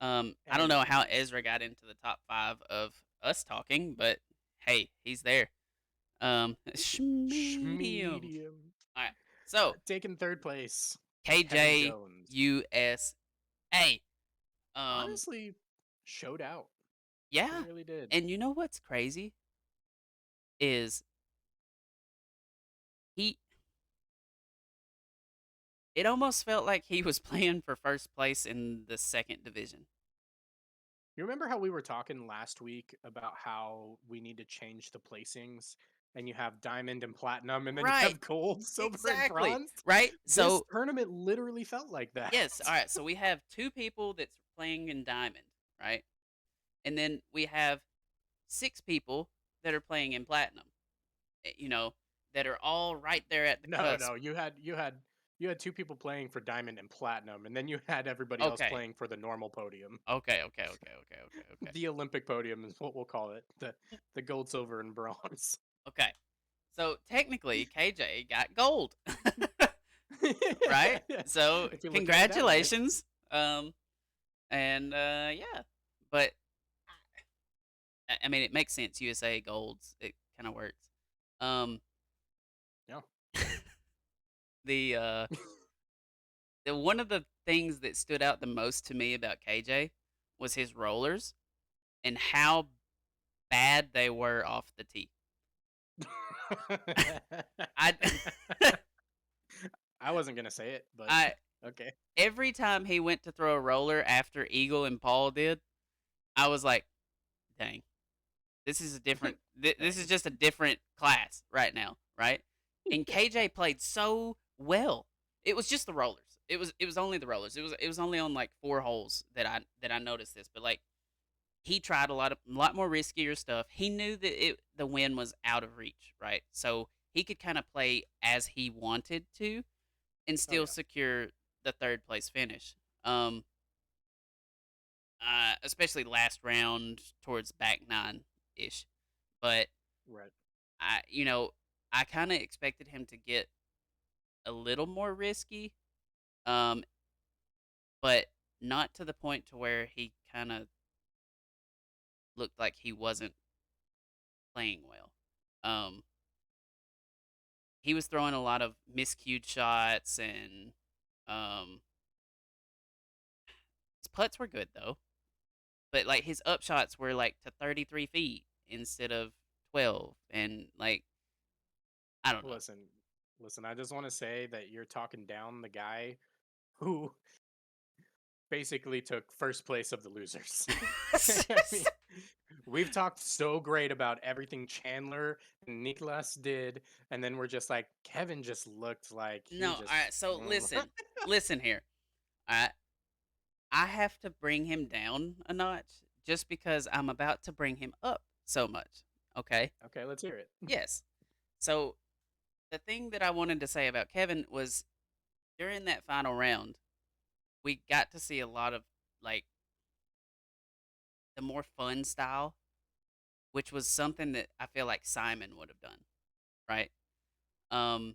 I don't know how and Ezra got into the top 5 of us talking, but hey, he's there. Schmedium. medium All right. So taking third place, Kevin KJ Jones. USA. Um, Honestly, showed out. He yeah. really did. And you know what's crazy is he. It almost felt like he was playing for first place in the second division. You remember how we were talking last week about how we need to change the placings, and you have diamond and platinum, and then you Right. have gold, silver, and Exactly. bronze? Right. This So tournament literally felt like that. yes. All right. So we have 2 people that's playing in diamond, right? And then we have 6 people that are playing in platinum. You know, that are all right there at the No, cusp. no, you had two people playing for diamond and platinum, and then you had everybody else Okay. playing for the normal podium. Okay. The Olympic podium is what we'll call it. The gold, silver, and bronze. Okay. So technically, KJ got gold, right? So If you look at it that way. congratulations. And yeah, but I mean, it makes sense. USA golds, it kind of works. Um, Yeah. the one of the things that stood out the most to me about KJ was his rollers and how bad they were off the tee. I I wasn't gonna say it, but I okay. every time he went to throw a roller after Eagle and Paul did, I was like, "Dang, this is a different. This is Dang. just a different class right now, right?" And KJ played so well. It was just the rollers. It was only the rollers. It was only on like 4 holes that I noticed this, but like he tried a lot more riskier stuff. He knew that the win was out of reach, right? So he could kind of play as he wanted to. and Oh still yeah. secure the third place finish. Especially last round towards back nine ish. But Right. I, you know, I kind of expected him to get a little more risky, um, but not to the point to where he kind of looked like he wasn't playing well. Um, he was throwing a lot of miscued shots, and his putts were good though. But like his upshots were like to 33 feet instead of 12, and like I don't know. Listen, listen. I just want to say that you're talking down the guy who basically took first place of the losers. I mean, we've talked so great about everything Chandler and Nicholas did, and then we're just like Kevin just looked like No, he all just right. So listen here. I I have to bring him down a notch just because I'm about to bring him up so much. Okay. Okay, let's hear it. Yes. So the thing that I wanted to say about Kevin was during that final round, we got to see a lot of like the more fun style, which was something that I feel like Simon would have done, right? Um,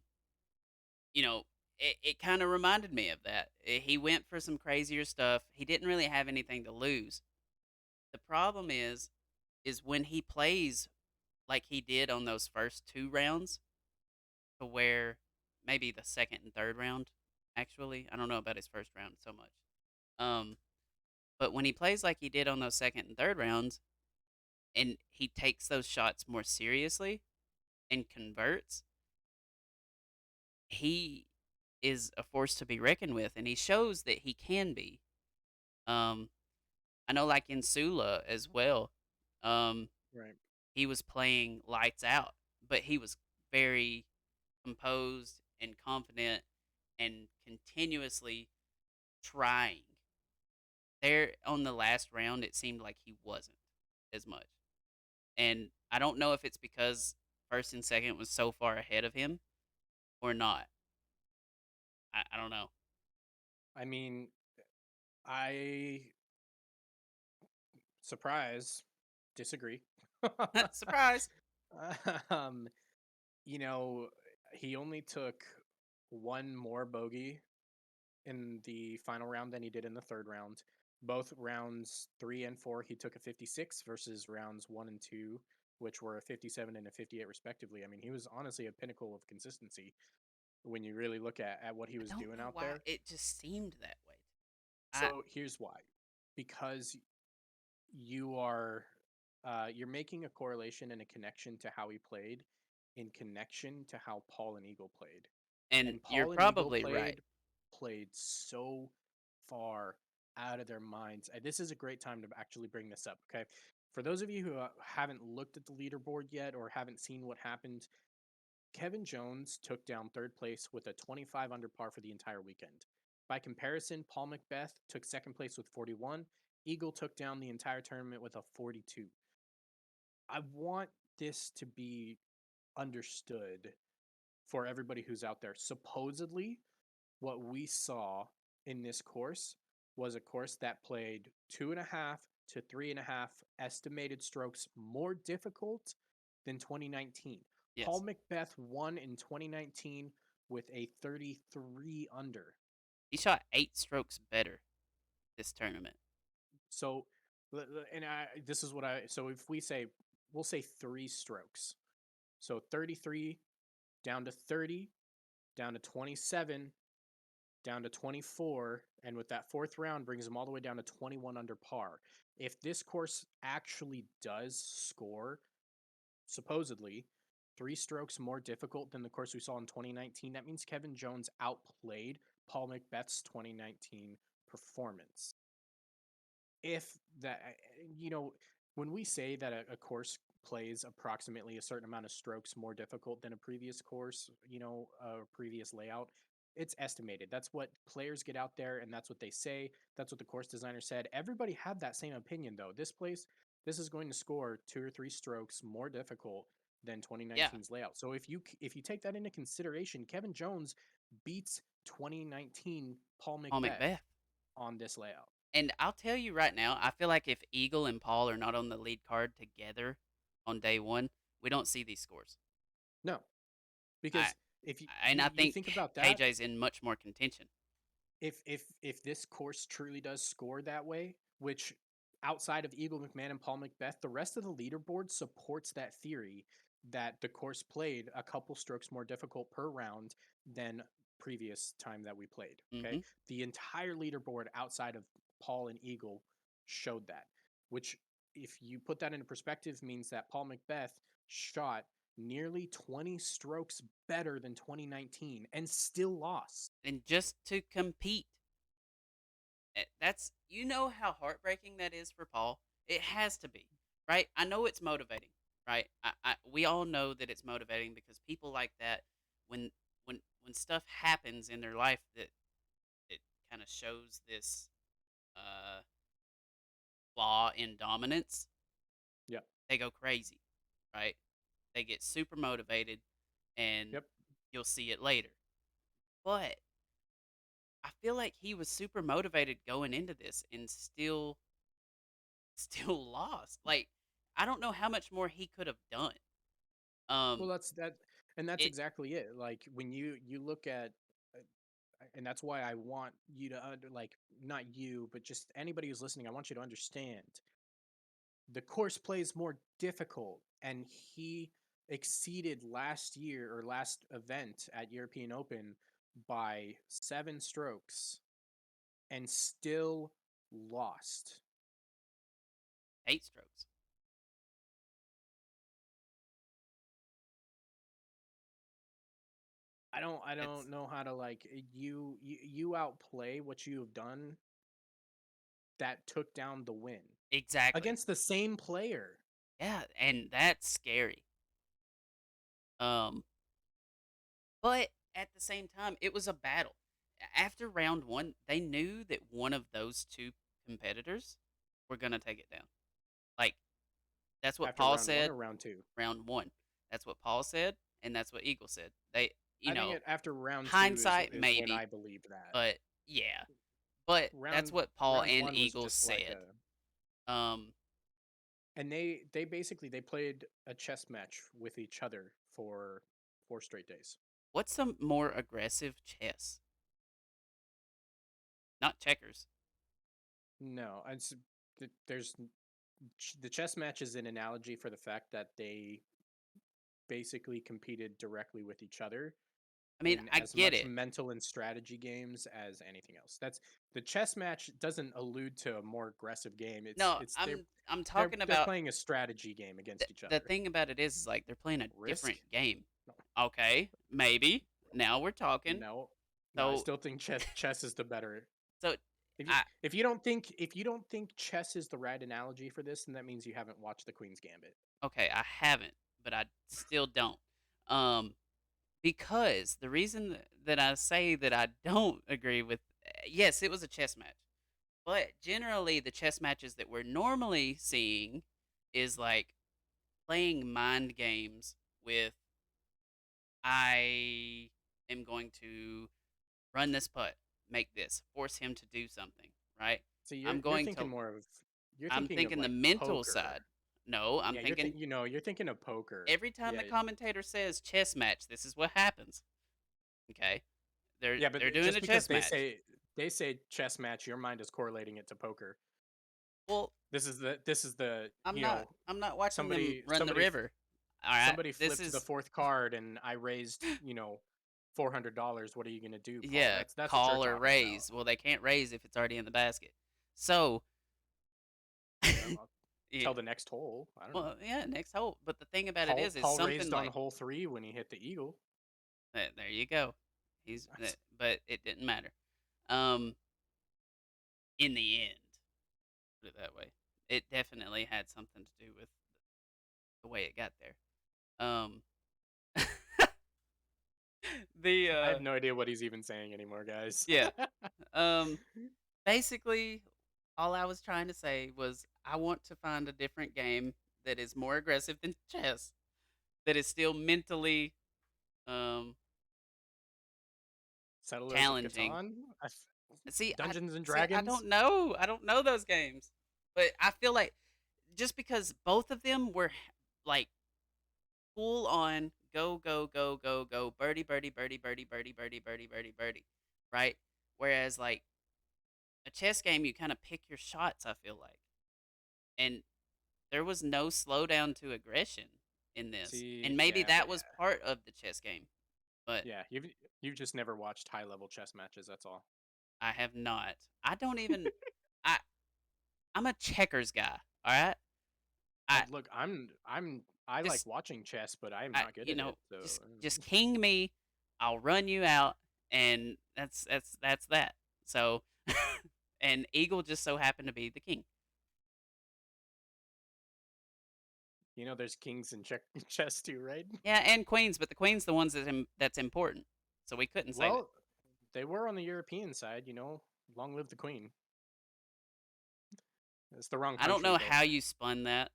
you know, it kind of reminded me of that. He went for some crazier stuff. He didn't really have anything to lose. The problem is when he plays like he did on those first two rounds, to where maybe the second and third round, actually, I don't know about his first round so much. Um, but when he plays like he did on those second and third rounds, and he takes those shots more seriously and converts, he is a force to be reckoned with, and he shows that he can be. Um, I know, like in Sula as well, um, Right. he was playing lights out, but he was very composed and confident and continuously trying. There on the last round, it seemed like he wasn't as much. And I don't know if it's because first and second was so far ahead of him or not. I don't know. I mean, I surprise disagree. Surprise. um, you know, he only took one more bogey in the final round than he did in the third round. Both rounds three and four, he took a 56 versus rounds one and two, which were a 57 and a 58 respectively. I mean, he was honestly a pinnacle of consistency when you really look at what he I was don't doing know out why there. it just seemed that way. I So here's why: because you are you're making a correlation and a connection to how he played, in connection to how Paul and Eagle played. and And you're Paul and Eagle probably right. played so far out of their minds. And this is a great time to actually bring this up, okay? For those of you who haven't looked at the leaderboard yet or haven't seen what happened, Kevin Jones took down third place with a 25 under par for the entire weekend. By comparison, Paul Macbeth took second place with 41. Eagle took down the entire tournament with a 42. I want this to be understood for everybody who's out there. Supposedly, what we saw in this course was a course that played 2.5 to 3.5 estimated strokes more difficult than 2019. Paul Yes. Macbeth won in 2019 with a 33 under. He shot 8 strokes better this tournament. So, and this is what so if we say, we'll say three strokes. So 33 down to 30, down to 27, down to 24, and with that fourth round brings him all the way down to 21 under par. If this course actually does score, supposedly, three strokes more difficult than the course we saw in 2019, that means Kevin Jones outplayed Paul Macbeth's 2019 performance. If that, you know, when we say that a course plays approximately a certain amount of strokes more difficult than a previous course, a previous layout, it's estimated. That's what players get out there and that's what they say. That's what the course designer said. Everybody had that same opinion though. This is going to score two or three strokes more difficult than Yeah. 2019's layout. So if you take that into consideration, Kevin Jones beats 2019 Paul Paul McBeth McBeth. on this layout. And I'll tell you right now, I feel like if Eagle and Paul are not on the lead card together on day one, we don't see these scores. No, I because if and I you think think about that, KJ's in much more contention. if this course truly does score that way, which outside of Eagle McMahon and Paul McBeth, the rest of the leaderboard supports that theory that the course played a couple strokes more difficult per round than previous time that we played. Okay. Hmm. The entire leaderboard outside of Paul and Eagle showed that, which, if you put that into perspective, means that Paul McBeth shot nearly 20 strokes better than 2019 and still lost. And just to compete, that's how heartbreaking that is for Paul. It has to be, right? I know it's motivating, right? We all know that it's motivating because people like that, when when stuff happens in their life that it kind of shows this uh flaw in dominance, Yep. they go crazy, right? They get super motivated, and Yep. you'll see it later. But I feel like he was super motivated going into this and still lost. Like, I don't know how much more he could have done. Well, Um, that's it exactly it. Like when you look at, and that's why I want you to like, not you, but just anybody who's listening. I want you to understand the course plays more difficult, and he exceeded last year or last event at European Open by 7 strokes and still lost. 8 strokes. I It's don't know how to, like, you outplay what you have done that took down the win exactly. against the same player. Yeah, and that's scary. Um, but at the same time, it was a battle. After round one, they knew that one of those two competitors were gonna take it down. Like, that's what After Paul round one said. or round two? Round one. That's what Paul said, and that's what Eagle said. I think after round two Hindsight is when maybe, I believe that. but yeah. But that's Round what Paul round and one was Eagle just like said. a, Um, and they basically they played a chess match with each other for 4 straight days. what's some more aggressive chess? Not checkers. No, there's the chess match is an analogy for the fact that they basically competed directly with each other I mean, in I as get much it. mental and strategy games as anything else. That's the chess match doesn't allude to a more aggressive game. No, It's I'm talking they're about playing a strategy game against each the other. thing about it is like they're playing a Risk? different game. No, Okay, maybe now we're talking. no, no. I So still think chess is the better. so If you I if you don't think chess is the right analogy for this, then that means you haven't watched the Queen's Gambit. okay, I haven't, but I still don't. Um, because the reason that I say that I don't agree with, yes, it was a chess match, but generally the chess matches that we're normally seeing is like playing mind games with, I am going to run this putt, make this, force him to do something, right? So I'm you're going thinking to more of, you're I'm thinking of thinking the like mental side. poker. No, I'm Yeah, thinking you're thinking of poker. every time Yeah, the commentator says chess match, this is what happens. Okay? They're yeah, but they're doing just a because chess match. they say chess match, your mind is correlating it to poker. Well, This is the, I'm not watching them somebody run the river. All right. somebody This flipped the is fourth card and I raised, $400. What are you gonna do, Paul? yeah, That's what you're call or talking about. raise. Well, they can't raise if it's already in the basket. So, I'll yeah, tell the next hole. I don't know. well, yeah, next hole. But the thing about it is Paul something raised on like hole three when he hit the eagle. there you go. But it didn't matter. Um, in the end, put it that way, it definitely had something to do with the way it got there. Um, the I have no idea what he's even saying anymore, guys. yeah. Um, basically, all I was trying to say was I want to find a different game that is more aggressive than chess, that is still mentally um Settlers of challenging. Catan, See, Dungeons and I Dragons. don't know. I don't know those games. But I feel like just because both of them were like full on go go go go go birdie birdie birdie birdie birdie birdie birdie birdie birdie, right? Whereas like a chess game, you kind of pick your shots. I feel like, and there was no slowdown to aggression in this, See, and maybe yeah, that but was part of the chess game. But yeah, you've just never watched high level chess matches. That's all. I have not. I don't even. I I'm a checkers guy. All right. I Look, I like just watching chess, but I am not good at it. So just king me. I'll run you out, and that's that. So, and Eagle just so happened to be the king. there's kings in chess too, right? Yeah, and queens, but the queen's the ones that's important. So we couldn't say that. Well, they were on the European side. Long live the queen. It's the wrong I don't country know though. how you spun that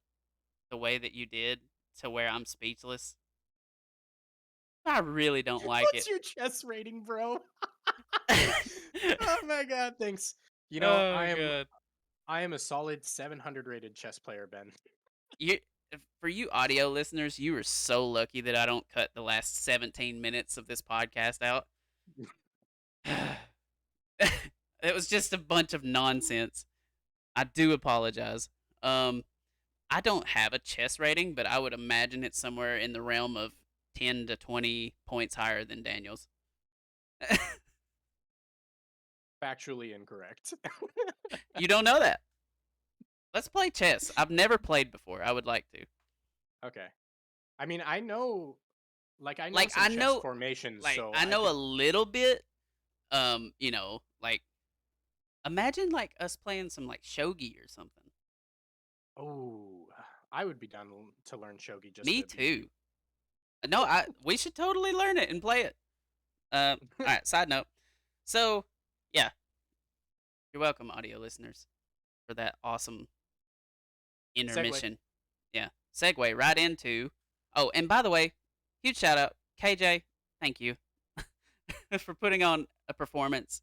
the way that you did to where I'm speechless. I really don't like What's it. your chess rating, bro? Oh my god, thanks. Oh god. I am a solid 700 rated chess player, Ben. You for you audio listeners, you are so lucky that I don't cut the last 17 minutes of this podcast out. It was just a bunch of nonsense. I do apologize. Um, I don't have a chess rating, but I would imagine it's somewhere in the realm of 10 to 20 points higher than Daniel's. Factually incorrect. You don't know that. Let's play chess. I've never played before. I would like to. Okay. I mean, I know Like some chess formations, so I I know a could. little bit. Like imagine like us playing some like shogi or something. Oh, I would be down to learn shogi just Me to be. too. No, I we should totally learn it and play it. All right. Side note. So, yeah, you're welcome, audio listeners, for that awesome Segue. intermission. Yeah, segue right into. Oh, and by the way, huge shout out, KJ. Thank you for putting on a performance.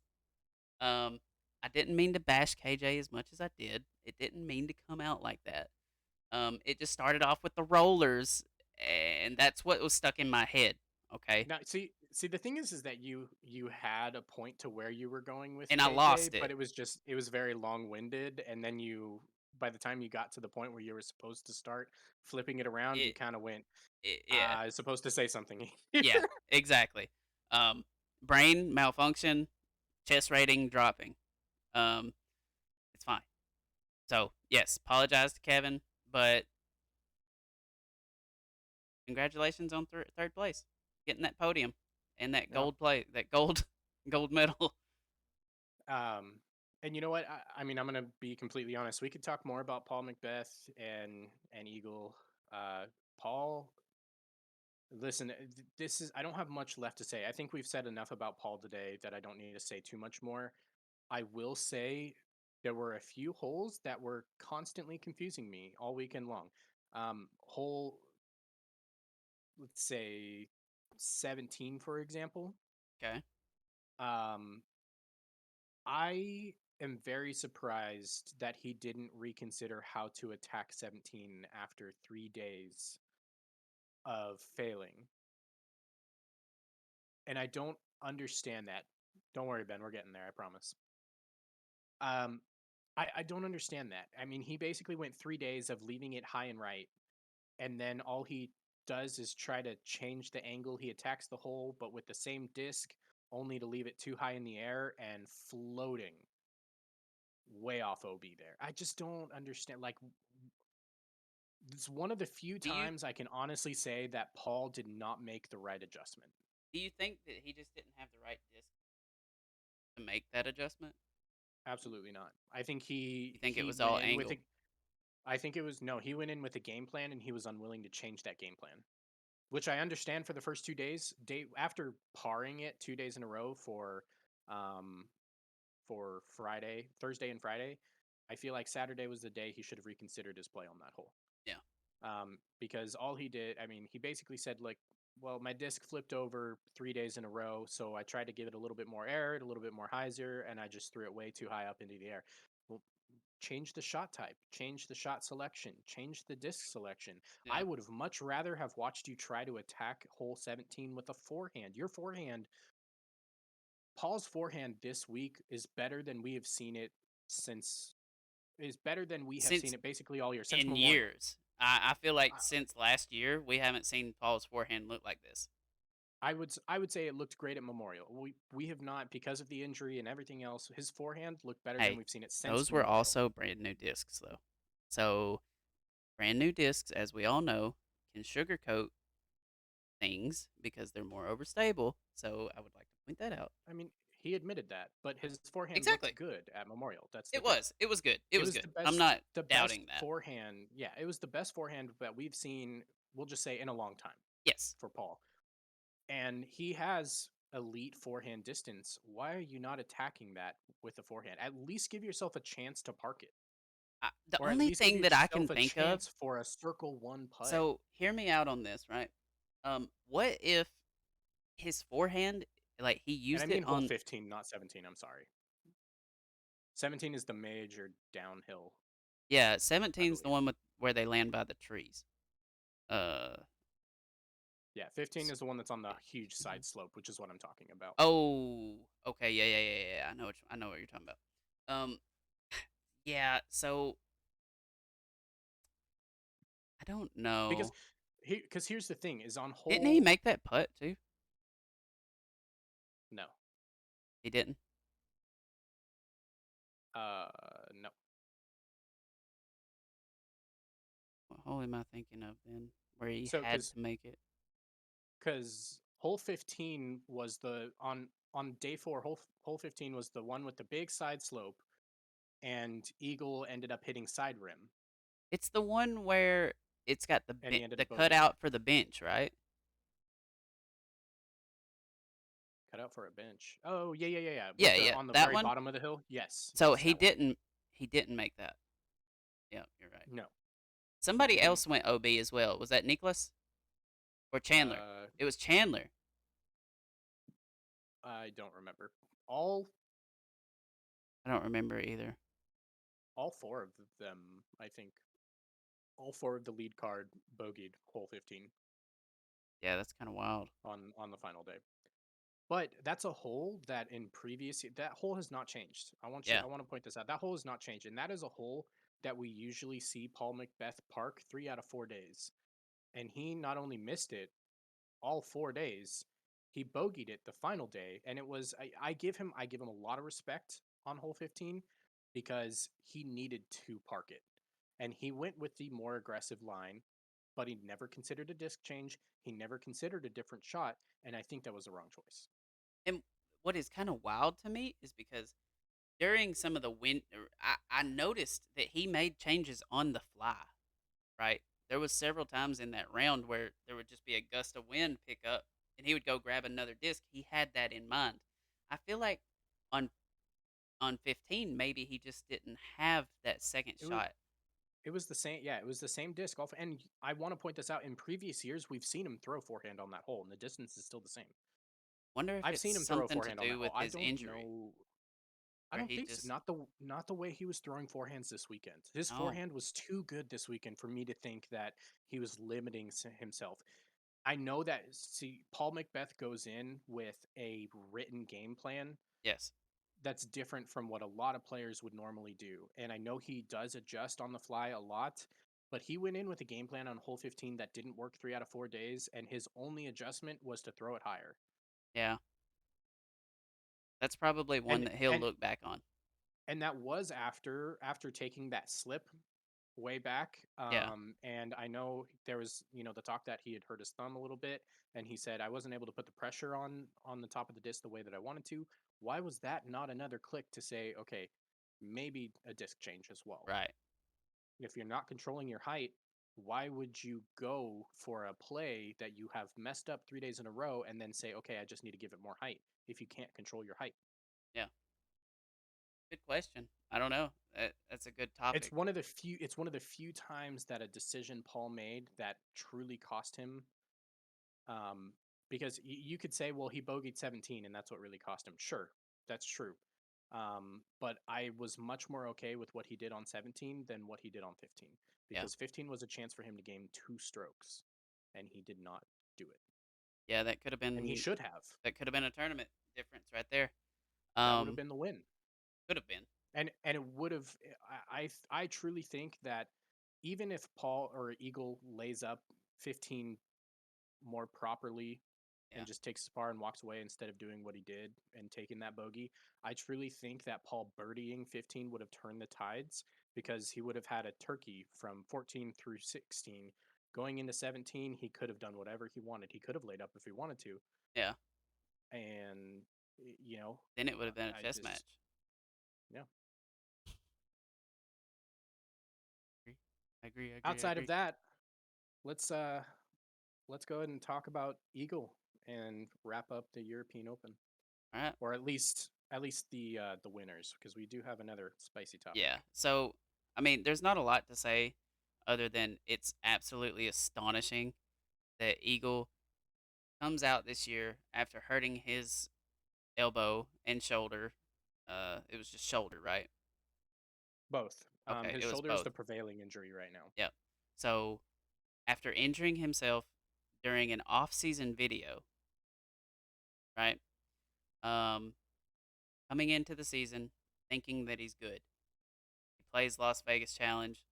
Um, I didn't mean to bash KJ as much as I did. It didn't mean to come out like that. It just started off with the rollers, and that's what was stuck in my head. Okay, Now, see, the thing is that you had a point to where you were going with and I KJ, lost but it. it was very long winded, and then by the time you got to the point where you were supposed to start flipping it around, you It, kind of went, yeah, I was supposed to say something here. yeah, exactly. Um, brain malfunction, chest rating dropping. Um, it's fine. So yes, apologize to Kevin, but congratulations on third place, getting that podium and that No. gold plate, that gold gold medal. Um, and you know what? I mean, I'm gonna be completely honest. We could talk more about Paul Macbeth and Eagle. Paul, listen, this is. I don't have much left to say. I think we've said enough about Paul today that I don't need to say too much more. I will say there were a few holes that were constantly confusing me all weekend long. Hole, let's say 17, for example. Okay, Um, I am very surprised that he didn't reconsider how to attack 17 after 3 days of failing. And I don't understand that. Don't worry, Ben, we're getting there, I promise. Um, I don't understand that. I mean, he basically went 3 days of leaving it high and right, and then all he does is try to change the angle he attacks the hole, but with the same disc, only to leave it too high in the air and floating way off OB there. I just don't understand. Like, it's one of the few do you times I can honestly say that Paul did not make the right adjustment. do you think that he just didn't have the right disc to make that adjustment? Absolutely not. I think You he think it he was went all in with angled? a. I think it was no. He went in with a game plan and he was unwilling to change that game plan, which I understand for the first 2 days. Day after parring it 2 days in a row um, for Friday, Thursday, and Friday. I feel like Saturday was the day he should have reconsidered his play on that hole. Yeah. Because all he did, I mean, he basically said, like, Well, my disc flipped over 3 days in a row, so I tried to give it a little bit more air, a little bit more hyzer, and I just threw it way too high up into the air. Well, change the shot type, change the shot selection, change the disc selection. I Yeah. would have much rather have watched you try to attack hole 17 with a forehand. Your forehand, Paul's forehand this week is better than we have seen it since is better than we have seen Since it basically all year since in Memorial. years, I feel like I, since last year, we haven't seen Paul's forehand look like this. I would say it looked great at Memorial. We have not, because of the injury and everything else. His forehand looked better than Hey, we've seen it since those were Memorial. also brand new discs, though. So, brand new discs, as we all know, can sugarcoat things because they're more overstable. So, I would like to point that out. I mean, he admitted that, but his forehand looked Exactly. good at Memorial. That's the It thing. was. It was good. It It was was good. I'm not the best doubting that. forehand. Yeah, it was the best forehand that we've seen. We'll just say in a long time Yes. for Paul. And he has elite forehand distance. Why are you not attacking that with the forehand? At least give yourself a chance to park it, The or at only least give thing that I yourself can a think of, chance for a circle one putt. so hear me out on this, right? What if his forehand, like he And I used it mean hole on, 15, not 17. I'm sorry. 17 is the major downhill, yeah, I 17's the believe. one with where they land by the trees. Uh, Yeah, 15 s- is the one that's on the huge side slope, which is what I'm talking about. oh, okay, yeah, yeah, yeah, yeah. I know what you're talking about. Um, yeah. So I don't Because know. here's the thing is on Didn't he hole make that putt too? no. He didn't. Uh no. What hole am I thinking of then? Where he So had to make it? cuz hole 15 was the on day 4 hole 15 was the one with the big side slope and Eagle ended up hitting side rim It's the one where it's got and he ended the up bogeying it. cutout for the bench, right? Cut out for a bench. Oh, yeah, yeah, yeah, yeah. Yeah, With the yeah, on the that very one. bottom of the hill. Yes, So yes, that one. he didn't make that. Yeah, you're right. No, no, he Somebody didn't. else went OB as well. Was that Nicholas or Chandler? Uh, It was Chandler. I don't remember. All I don't remember either. all four of them, I think, all four of the lead card bogeyed hole 15 Yeah, that's kind of wild. on the final day. But that's a hole that in previous that hole has not changed. Yeah, I want to point this out. That hole has not changed, and that is a hole that we usually see Paul Macbeth park 3 out of 4 days. And he not only missed it all 4 days, he bogeyed it the final day, and it was I give him a lot of respect on hole 15 because he needed to park it, and he went with the more aggressive line, but he never considered a disc change. He never considered a different shot, and I think that was the wrong choice. and what is kind of wild to me is because during some of the I noticed that he made changes on the fly. Right, there was several times in that round where there would just be a gust of wind pick up, and he would go grab another disc. He had that in mind. I feel like on 15, maybe he just didn't have that second It was shot. it was the same, yeah. It was the same disc golf, and I want to point this out. In previous years, we've seen him throw forehand on that hole, and the distance is still the same. Wonder if I've it's seen him throw something to forehand on that do hole. with I his don't injury, know. I where don't he think so. just Not the way he was throwing forehands this weekend. His oh forehand was too good this weekend for me to think that he was limiting himself. I know that Paul Macbeth goes in with a written game plan yes that's different from what a lot of players would normally do. And I know he does adjust on the fly a lot, but he went in with a game plan on hole 15 that didn't work 3 out of 4 days, and his only adjustment was to throw it higher. yeah, that's probably one And that he'll and look back on. and that was after taking that slip way back. Yeah, And I know there was, the talk that he had hurt his thumb a little bit, and he said I wasn't able to put the pressure on the top of the disc the way that I wanted to. Why was that not another click to say, okay, maybe a disc change as well? right. If you're not controlling your height, why would you go for a play that you have messed up 3 days in a row and then say, okay, I just need to give it more height if you can't control your height? Yeah, good question. I don't know. That's a good topic. It's one of the few times that a decision Paul made that truly cost him Um, because you could say, well, he bogeyed 17 and that's what really cost him. Sure, that's true. But I was much more okay with what he did on 17 than what he did on 15 Yeah. because 15 was a chance for him to gain 2 strokes and he did not do it. Yeah, And he should have. that could have been a tournament difference right there. That would have Um, been the win. could have been. And it would have. I truly think that even if Paul or Eagle lays up 15 more properly Yeah. and just takes his par and walks away instead of doing what he did and taking that bogey, I truly think that Paul birdieing 15 would have turned the tides because he would have had a turkey from 14 through 16. Going into 17, he could have done whatever he wanted. He could have laid up if he wanted to. Yeah. And, you know, Then it would have been a I chess just, match. yeah. Agree. I agree. I agree. I Outside of agree. that, let's uh let's go ahead and talk about Eagle and wrap up the European Open, All right. or at least the winners, because we do have another spicy Yeah. topic. So, I mean, there's not a lot to say other than it's absolutely astonishing that Eagle comes out this year after hurting his elbow and shoulder. It was just shoulder, right? Both. Okay, His it was shoulder is both. the prevailing injury right now. Yep. So after injuring himself during an off-season video, right? Um, coming into the season thinking that he's good. He plays Las Vegas Challenge.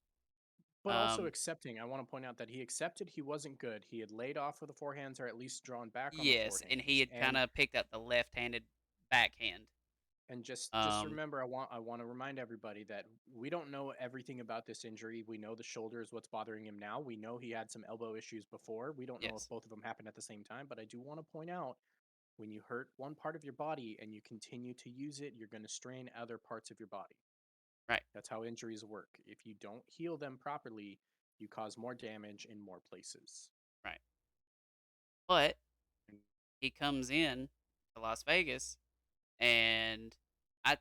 But also Um, accepting, I want to point out that he accepted he wasn't good. He had laid off with the forehands or at least drawn back on the yes, and he forehands. had kind of picked up the left-handed backhand. And just Um, remember, I want to remind everybody that we don't know everything about this injury. We know the shoulder is what's bothering him now. We know he had some elbow issues before. We don't know if yes, both of them happened at the same time, but I do want to point out when you hurt one part of your body and you continue to use it, you're going to strain other parts of your body. right, That's how injuries work. If you don't heal them properly, you cause more damage in more places. right. But And he comes in to Las Vegas, and I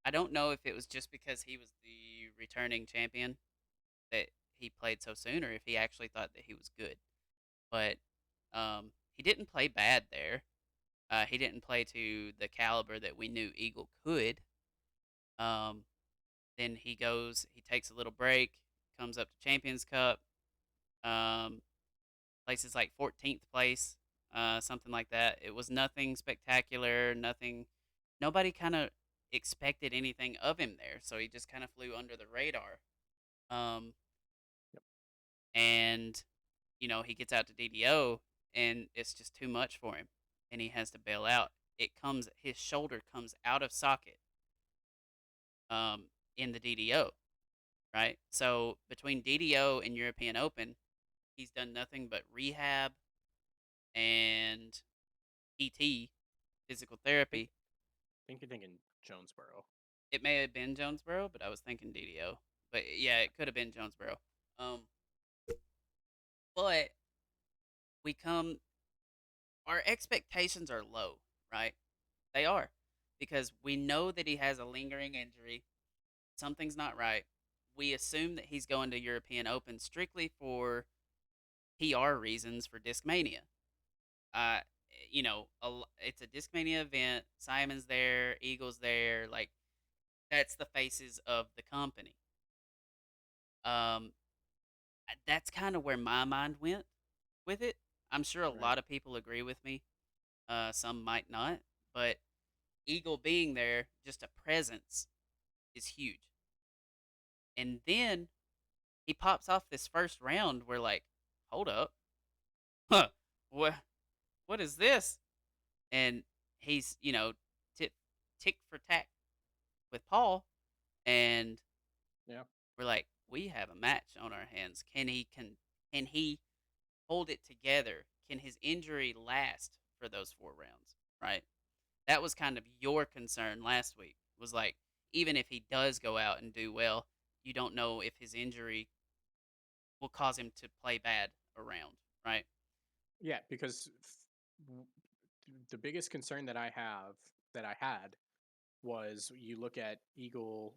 I don't know if it was just because he was the returning champion that he played so soon, or if he actually thought that he was good. But he didn't play bad there. He didn't play to the caliber that we knew Eagle could. Um, then he takes a little break, comes up to Champions Cup, um, places like 14th place, something like that. It was nothing spectacular, nothing. Nobody kind of expected anything of him there, so he just kind of flew under the radar. Um, yep. and he gets out to DDO, and it's just too much for him, and he has to bail out. His shoulder comes out of socket, um, in the DDO, right? So between DDO and European Open, he's done nothing but rehab and PT, physical think therapy. think you're thinking Jonesboro. It may have been Jonesboro, but I was thinking DDO. But yeah, it could have been Jonesboro. Um, but we come, our expectations are low, right? They are, because we know that he has a lingering injury. Something's not right. We assume that he's going to European Open strictly for PR reasons for Discmania. Uh, it's a Discmania event. Simon's there, Eagle's there. Like, that's the faces of the company. Um, that's kind of where my mind went with it. I'm sure a Right. lot of people agree with me. Some might not, but Eagle being there, just a presence, is huge. And then he pops off this first round. We're like, hold up, huh? What what is this? And he's tit tick for tack with Paul, and Yeah. we're like, we have a match on our hands. Can he hold it together? Can his injury last for those 4 rounds? Right. That was kind of your concern last week. Was like, even if he does go out and do well, you don't know if his injury will cause him to play bad around. Right. Yeah, because w- the biggest concern that I had was you look at Eagle,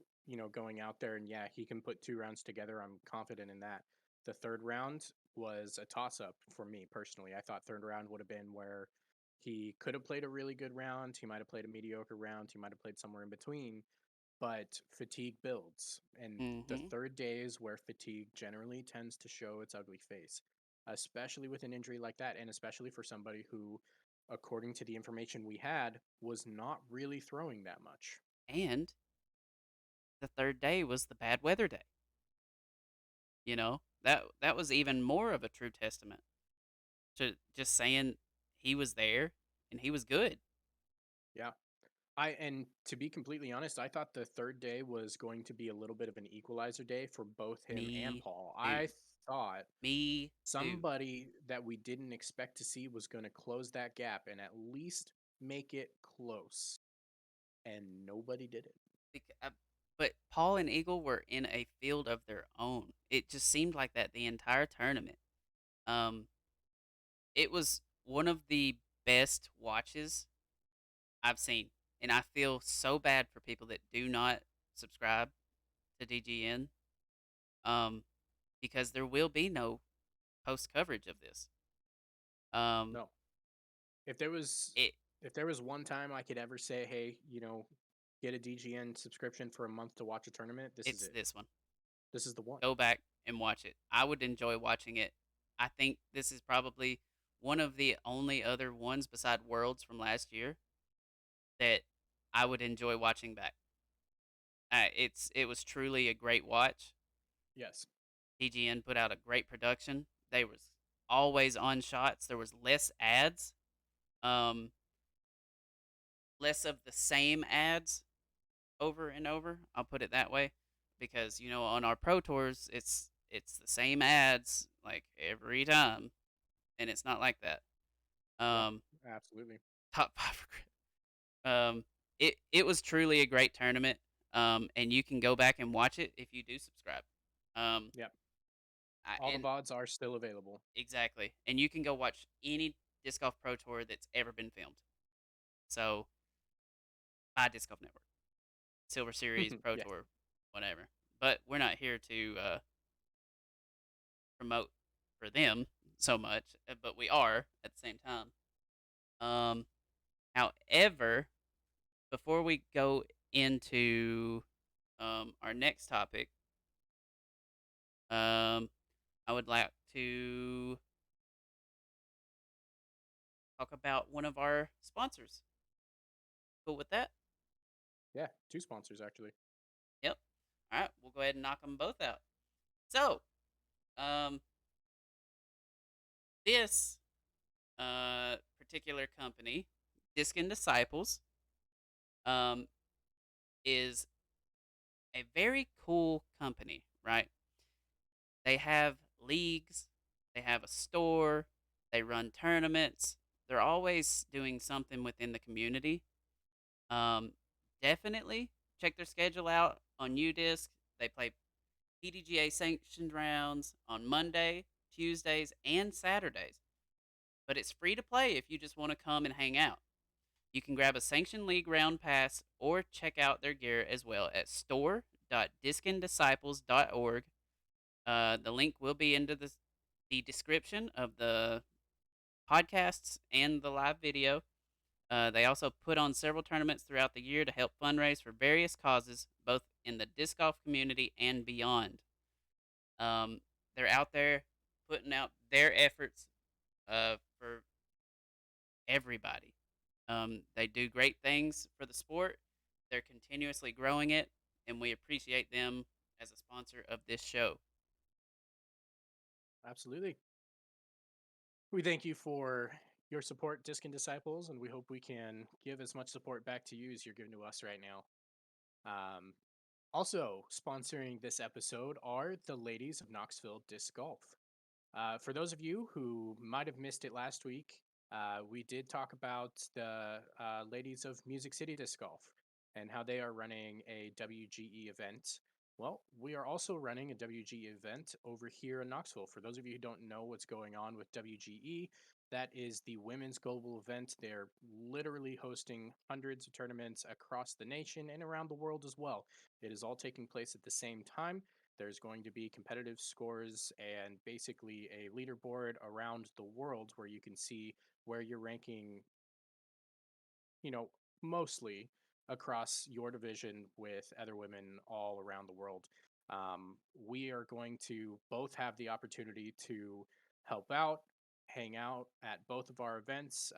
going out there and yeah, he can put 2 rounds together. I'm confident in that. the third round was a toss up for me personally. I thought third round would have been where he could have played a really good round. He might have played a mediocre round. He might have played somewhere in between, but fatigue builds. And the Mhm. third day is where fatigue generally tends to show its ugly face, especially with an injury like that. And especially for somebody who, according to the information we had, was not really throwing that much. And the 3rd day was the bad weather day, you know? That was even more of a true testament to just saying he was there and he was good. Yeah. And to be completely honest, I thought the third day was going to be a little bit of an equalizer day for both him and Me Paul. too. I thought Me too. somebody that we didn't expect to see was going to close that gap and at least make it close. And nobody did it. Bec but Paul and Eagle were in a field of their own. It just seemed like that the entire tournament. Um, it was one of the best watches I've seen, and I feel so bad for people that do not subscribe to DGN, um, because there will be no post coverage of this. Um, No. If there was it if there was one time I could ever say, "Hey, get a DGN subscription for a month to watch a tournament," this is it's it. this one. This is the one. Go back and watch it. I would enjoy watching it. I think this is probably one of the only other ones beside Worlds from last year that I would enjoy watching back. It was truly a great watch. Yes. TGN put out a great production. They was always on shots. There was less ads, um, less of the same ads over and over. I'll put it that way because on our pro tours it's the same ads like every time, and it's not like that. Yep. Um, Absolutely. top five. It was truly a great tournament. And you can go back and watch it if you do subscribe. Um, Yep. All the and VODs are still available. exactly, and you can go watch any disc golf pro tour that's ever been filmed. So by Disc Golf Network, Silver Series, Pro Yeah. Tour, whatever. But we're not here to promote for them so much, but we are at the same time. Um, However, before we go into our next topic, um, I would like to talk about one of our sponsors. Cool with that? Yeah. Two sponsors actually. Yep. All right, we'll go ahead and knock them both out. So, um, this particular company, Disc and Disciples, um, is a very cool company, right? They have leagues, they have a store, they run tournaments. They're always doing something within the community. Um, Definitely check their schedule out on UDisc. They play PDGA sanctioned rounds on Monday, Tuesdays, and Saturdays. But it's free to play if you just want to come and hang out. You can grab a Sanction League round pass or check out their gear as well at store.discanddisciples.org. The link will be into the description of the podcasts and the live video. They also put on several tournaments throughout the year to help fundraise for various causes, both in the disc golf community and beyond. Um, they're out there putting out their efforts for everybody. They do great things for the sport. They're continuously growing it, and we appreciate them as a sponsor of this show. Absolutely. We thank you for your support, Disc and Disciples, and we hope we can give as much support back to you as you're giving to us right now. Um, Also, sponsoring this episode are the ladies of Knoxville Disc Golf. For those of you who might have missed it last week, we did talk about the ladies of Music City Disc Golf and how they are running a WGE event. Well, we are also running a WGE event over here in Knoxville. For those of you who don't know what's going on with WGE, that is the women's global event. They're literally hosting hundreds of tournaments across the nation and around the world as well. It is all taking place at the same time. There's going to be competitive scores and basically a leaderboard around the world where you can see where you're ranking, you know, mostly across your division with other women all around the world. We are going to both have the opportunity to help out, hang out at both of our events.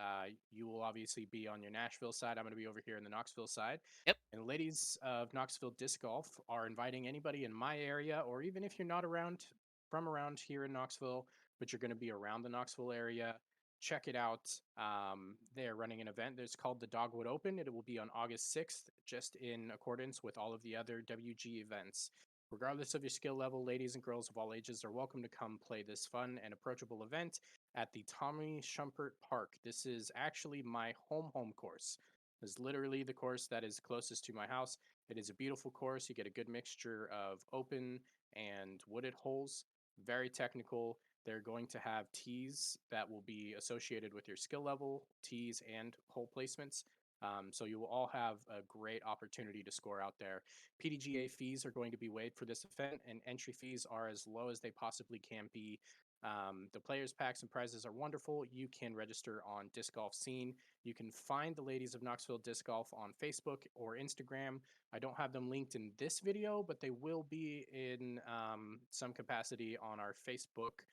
You will obviously be on your Nashville side. I'm going to be over here in the Knoxville side. Yep. And the ladies of Knoxville Disc Golf are inviting anybody in my area, or even if you're not around from around here in Knoxville, but you're going to be around the Knoxville area, check it out. They are running an event that's called the Dogwood Open. It will be on August 6th, just in accordance with all of the other WG events. Regardless of your skill level, ladies and girls of all ages are welcome to come play this fun and approachable event at the Tommy Shumpert Park. This is actually my home course. This is literally the course that is closest to my house. It is a beautiful course. You get a good mixture of open and wooded holes, very technical. They're going to have tees that will be associated with your skill level, tees and hole placements. So you will all have a great opportunity to score out there. PDGA fees are going to be waived for this event, and entry fees are as low as they possibly can be. The players' packs and prizes are wonderful. You can register on Disc Golf Scene. You can find the ladies of Knoxville Disc Golf on Facebook or Instagram. I don't have them linked in this video, but they will be in some capacity on our Facebook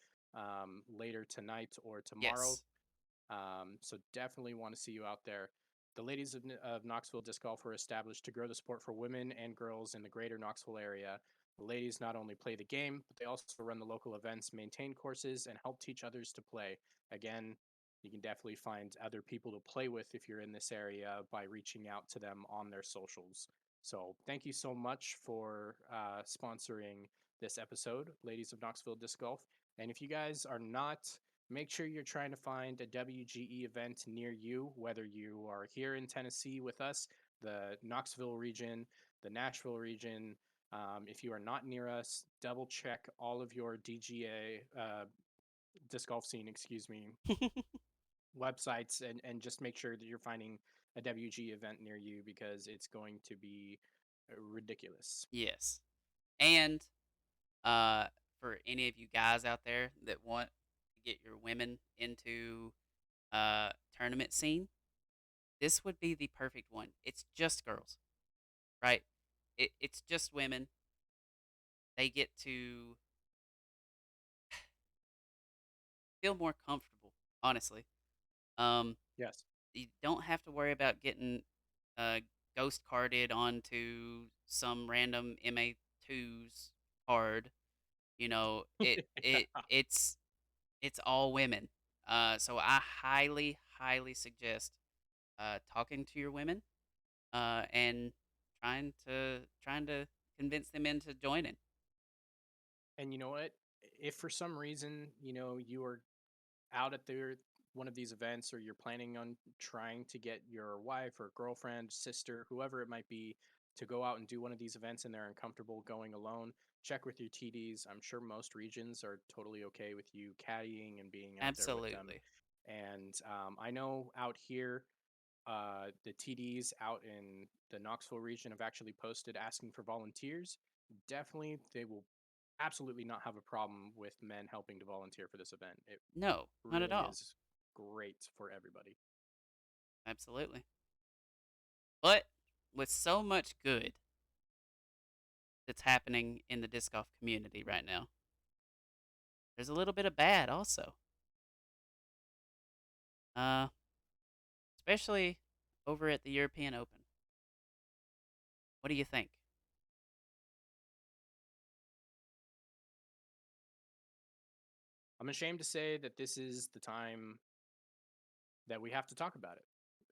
later tonight or tomorrow. Yes. So definitely want to see you out there. The ladies of Knoxville Disc Golf were established to grow the sport for women and girls in the greater Knoxville area. The ladies not only play the game, but they also run the local events, maintain courses, and help teach others to play. Again, you can definitely find other people to play with if you're in this area by reaching out to them on their socials. So thank you so much for sponsoring this episode, Ladies of Knoxville Disc Golf. And if you guys are not, make sure you're trying to find a WGE event near you, whether you are here in Tennessee with us, the Knoxville region, the Nashville region. If you are not near us, double check all of your DGA, disc golf scene, excuse me, websites, and just make sure that you're finding a WG event near you because it's going to be ridiculous. Yes. And uh, for any of you guys out there that want to get your women into tournament scene, this would be the perfect one. It's just girls, right? It's just women. They get to feel more comfortable, honestly. Um, Yes. you don't have to worry about getting uh, ghost carded onto some random MA2's card. You know, it's all women. So I highly suggest talking to your women and trying to convince them into joining. And you know what? If for some reason, you are out at one of these events or you're planning on trying to get your wife or girlfriend, sister, whoever it might be, to go out and do one of these events and they're uncomfortable going alone, check with your TDs. I'm sure most regions are totally okay with you caddying and being out there with them. Absolutely. And I know out here, the TDs out in the Knoxville region have actually posted asking for volunteers. Definitely, they will absolutely not have a problem with men helping to volunteer for this event. It No, not at really all. is great for everybody. Absolutely. But with so much good that's happening in the disc golf community right now, there's a little bit of bad also. Uh, especially over at the European Open. What do you think? I'm ashamed to say that this is the time that we have to talk about it.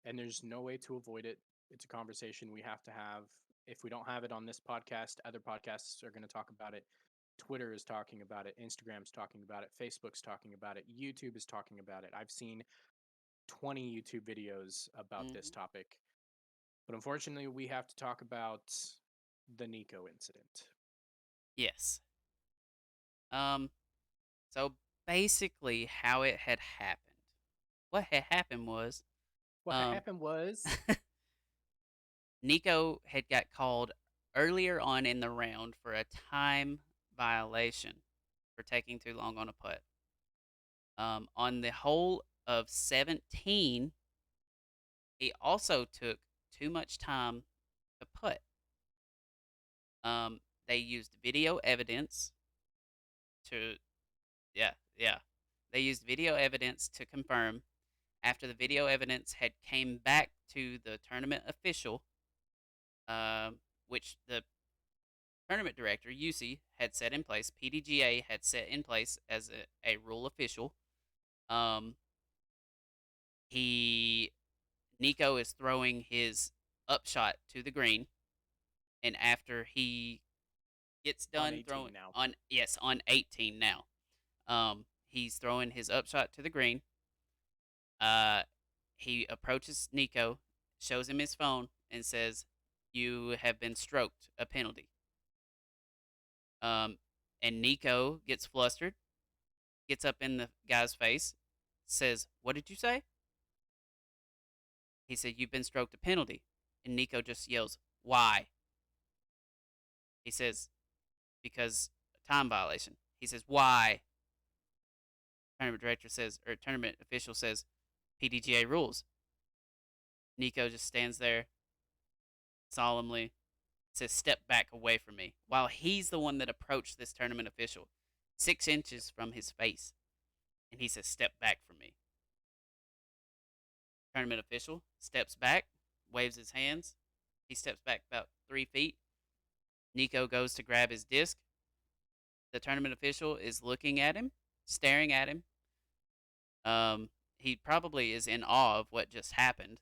And there's no way to avoid it. It's a conversation we have to have. If we don't have it on this podcast, other podcasts are going to talk about it. Twitter is talking about it. Instagram's talking about it. Facebook's talking about it. YouTube is talking about it. I've seen 20 YouTube videos about this Hmm. topic. But unfortunately, we have to talk about the Nico incident. Yes. Um, so basically how it had happened. What had happened was, What um, happened was, Nico had got called earlier on in the round for a time violation for taking too long on a putt. On the hole of 17, he also took too much time to putt. They used video evidence to, yeah, yeah. They used video evidence to confirm. After the video evidence had came back to the tournament official, um, which the tournament director, UC, had set in place, PDGA had set in place as a rule official. Um, he Nico is throwing his upshot to the green, and after he gets On done 18 throwing now. on 18 now, he's throwing his upshot to the green. Uh, he approaches Nico, shows him his phone, and says, "You have been stroked, a penalty." Um, and Nico gets flustered, gets up in the guy's face, says, "What did you say?" He said, "You've been stroked, a penalty." And Nico just yells, "Why?" He says, "Because time violation." He says, "Why?" Tournament director says, or tournament official says, "PDGA rules." Nico just stands there solemnly, says, "Step back away from me," while he's the one that approached this tournament official 6 inches from his face. And he says, "Step back from me." Tournament official steps back, waves his hands. He steps back about 3 feet. Nico goes to grab his disc. The tournament official is looking at him, staring at him. He probably is in awe of what just happened.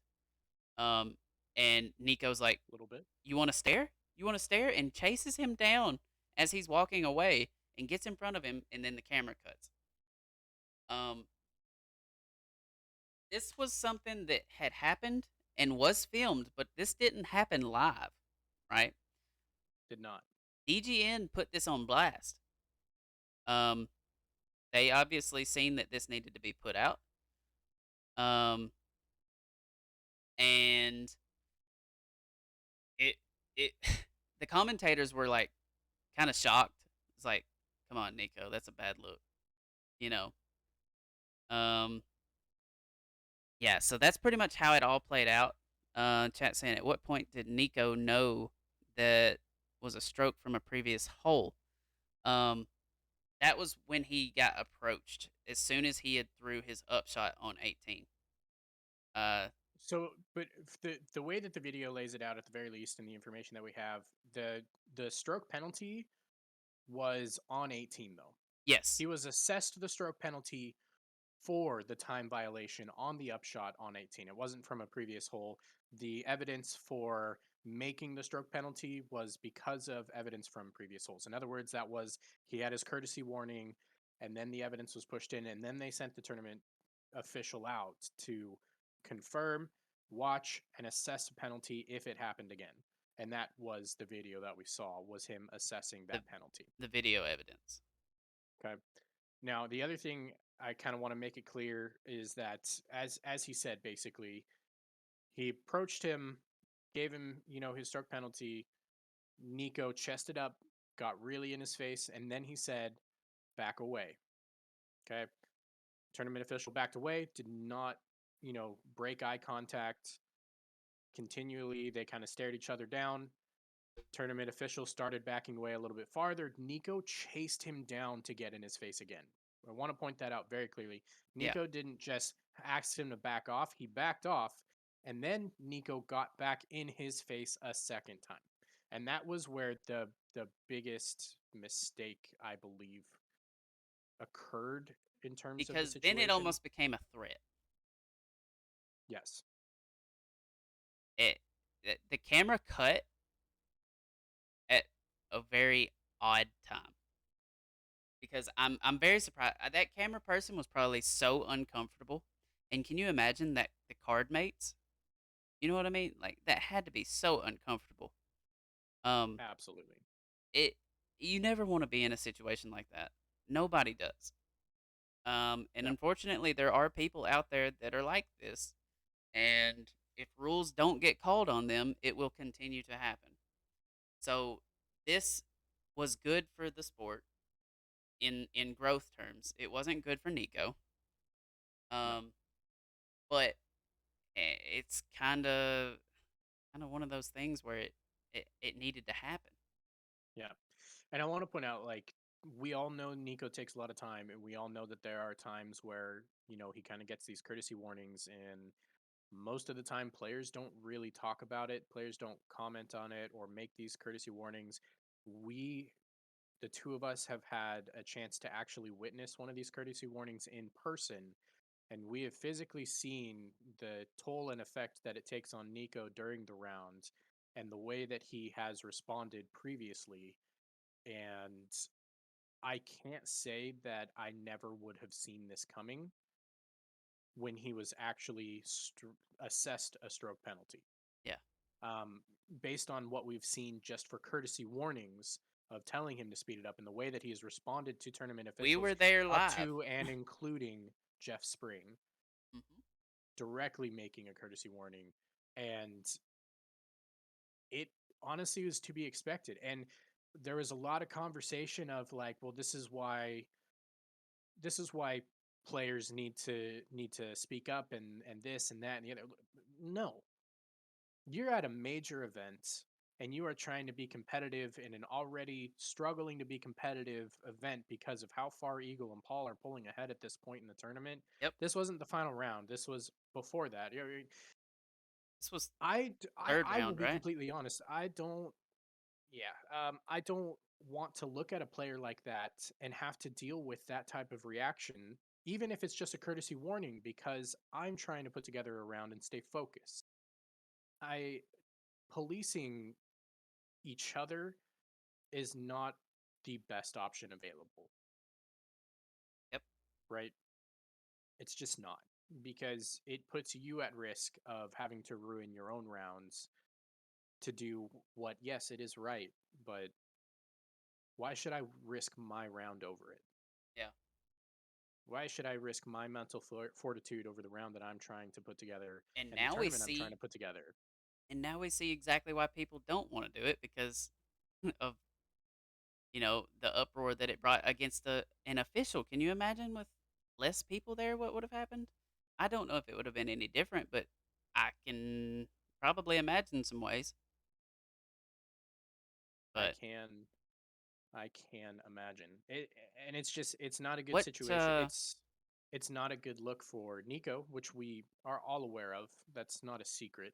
Um, and Nico's like, A little bit. "You want to stare? You want to stare?" And chases him down as he's walking away and gets in front of him. And then the camera cuts. Um, this was something that had happened and was filmed, but this didn't happen live, right? Did not. DGN put this on blast. Um, they obviously seen that this needed to be put out. Um, and it it the commentators were like kind of shocked. It's like, "Come on, Nico, that's a bad look," you know. Um, yeah, so that's pretty much how it all played out. Chat saying, "At what point did Nico know that was a stroke from a previous hole?" Um, that was when he got approached. As soon as he had threw his upshot on 18. Uh, So, but the way that the video lays it out, at the very least, in the information that we have, the stroke penalty was on 18 though. yes, He was assessed the stroke penalty for the time violation on the upshot on 18. It wasn't from a previous hole. The evidence for making the stroke penalty was because of evidence from previous holes. In other words, that was he had his courtesy warning, and then the evidence was pushed in, and then they sent the tournament official out to confirm, watch, and assess the penalty if it happened again. And that was the video that we saw, was him assessing the that penalty. the video evidence. Okay. Now, the other thing I kind of want to make it clear is that as he said, basically, he approached him, gave him, his stroke penalty. Nico chested up, got really in his face, and then he said, "Back away." Okay. Tournament official backed away, did not, break eye contact. Continually, they kind of stared each other down. Tournament official started backing away a little bit farther. Nico chased him down to get in his face again. I want to point that out very clearly. Yeah, Nico didn't just ask him to back off, he backed off, and then Nico got back in his face a second time. And that was where the biggest mistake, I believe, occurred in terms of the because then it situation. almost became a threat. Yes. It the camera cut at a very odd time because I'm very surprised. That camera person was probably so uncomfortable. And can you imagine that the card mates? You know what I mean? Like that had to be so uncomfortable. Um, Absolutely. it you never want to be in a situation like that. Nobody does. And Yep. unfortunately, there are people out there that are like this. And if rules don't get called on them, it will continue to happen. So this was good for the sport in growth terms. It wasn't good for Nico. No. Um, but it's kind of one of those things where it needed to happen. Yeah. And I want to point out, like, we all know Nico takes a lot of time, and we all know that there are times where, he kind of gets these courtesy warnings, and most of the time, players don't really talk about it. Players don't comment on it or make these courtesy warnings. We, the two of us, have had a chance to actually witness one of these courtesy warnings in person, and we have physically seen the toll and effect that it takes on Nico during the round and the way that he has responded previously. And I can't say that I never would have seen this coming when he was actually assessed a stroke penalty. Yeah. Um, Based on what we've seen just for courtesy warnings of telling him to speed it up and the way that he has responded to tournament We officials were there up live. to and including Jeff Spring Mhm. directly making a courtesy warning. And it honestly was to be expected. And there was a lot of conversation of like, well, this is why players need to speak up and this and that and the other. No, you're at a major event and you are trying to be competitive in an already struggling to be competitive event because of how far Eagle and Paul are pulling ahead at this point in the tournament. Yep. This wasn't the final round. This was before that. This was third I will round, be right? completely honest. I don't want to look at a player like that and have to deal with that type of reaction, even if it's just a courtesy warning, because I'm trying to put together a round and stay focused. I Policing each other is not the best option available, Yep. right? It's just not, because it puts you at risk of having to ruin your own rounds to do what, yes, it is right, but why should I risk my round over it? Yeah. Why should I risk my mental fortitude over the round that I'm trying to put together And and the now we tournament I'm trying see to put together? and now we see exactly why people don't want to do it because of the uproar that it brought against an official. Can you imagine with less people there what would have happened? I don't know if it would have been any different, but I can probably imagine some ways. I But can I can imagine it, and it's not a good what situation. It's not a good look for Nico, which we are all aware of. That's not a secret.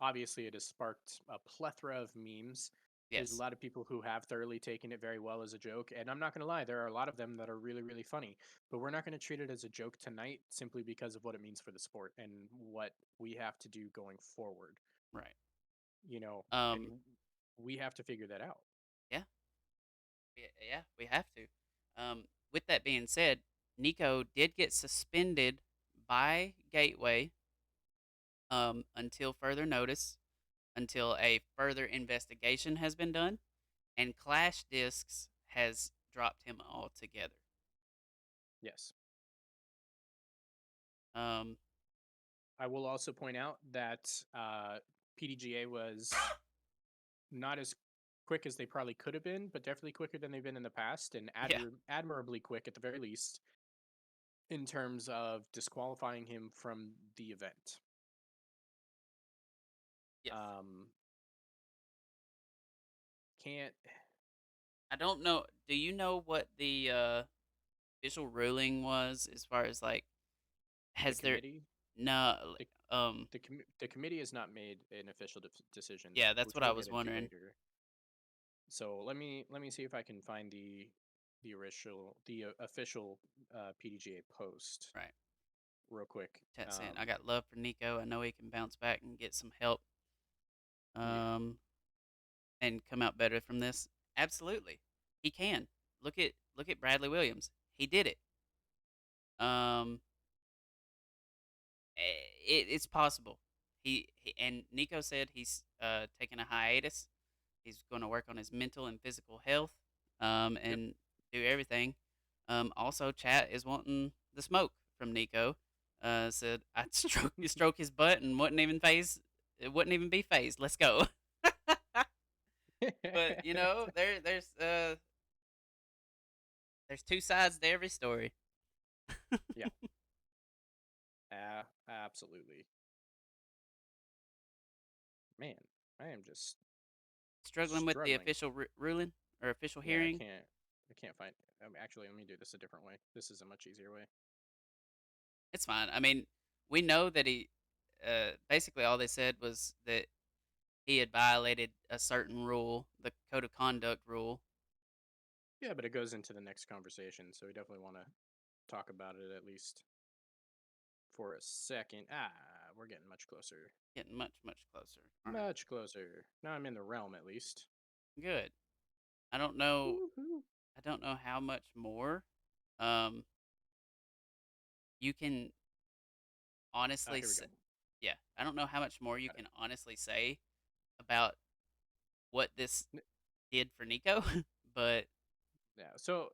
Obviously, it has sparked a plethora of memes. There's a yes. lot of people who have thoroughly taken it very well as a joke, and I'm not going to lie, there are a lot of them that are really, really funny. But we're not going to treat it as a joke tonight, simply because of what it means for the sport and what we have to do going forward. Right. And Um we have to figure that out. yeah. Yeah, we have to. With that being said, Nico did get suspended by Gateway until further notice, until a further investigation has been done, and Clash Discs has dropped him altogether. Yes. Um, I will also point out that PDGA was not as quick as they probably could have been, but definitely quicker than they've been in the past, and yeah, admirably quick at the very least in terms of disqualifying him from the event. yes. Um, can't I don't know. Do you know what the official ruling was as far as like the has there committee no the um the committee has not made an official decision, yeah, that's which what I we'll get was into wondering. later. So let me see if I can find the official PDGA post Right. real quick. Chat saying I got love for Nico. I know he can bounce back and get some help. Yeah, Um and come out better from this. Absolutely. He can. Look at Bradley Williams. He did it. Um it's possible. He and Nico said he's taking a hiatus. He's going to work on his mental and physical health yep. and do everything. Also chat is wanting the smoke from Nico. Said I'd stroke his butt and wouldn't even phase it wouldn't even be phased. Let's go. But there's two sides to every story. Yeah, absolutely. Man, I am just Struggling with the struggling. official ruling or official Yeah, hearing. I can't find. Actually, let me do this a different way. This is a much easier way. It's fine. I mean, we know that basically all they said was that he had violated a certain rule, the code of conduct rule. Yeah, but it goes into the next conversation, so we definitely want to talk about it at least for a second. We're getting much closer. Getting much, much closer. All right. Much closer. Now I'm in the realm at least. Good. I don't know. Woohoo. I don't know how much more um, you can honestly Here we go. say. Yeah, I don't know how much more you Got it. can honestly say about what this N- did for Nico, but Yeah. So,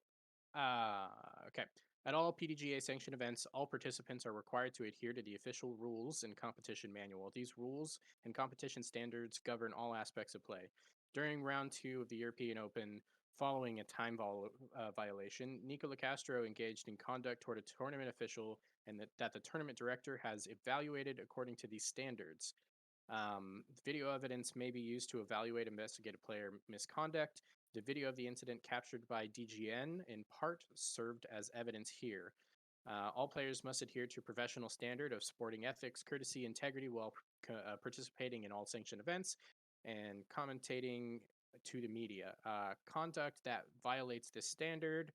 uh, okay. At all PDGA sanctioned events, all participants are required to adhere to the official rules and competition manual. These rules and competition standards govern all aspects of play. During round two of the European Open, following a violation, Nico Lacastro engaged in conduct toward a tournament official and that the tournament director has evaluated according to these standards. Video evidence may be used to evaluate investigative player misconduct. The video of the incident captured by DGN in part served as evidence here. All players must adhere to professional standard of sporting ethics, courtesy, integrity while participating in all sanctioned events and commentating to the media. Conduct that violates this standard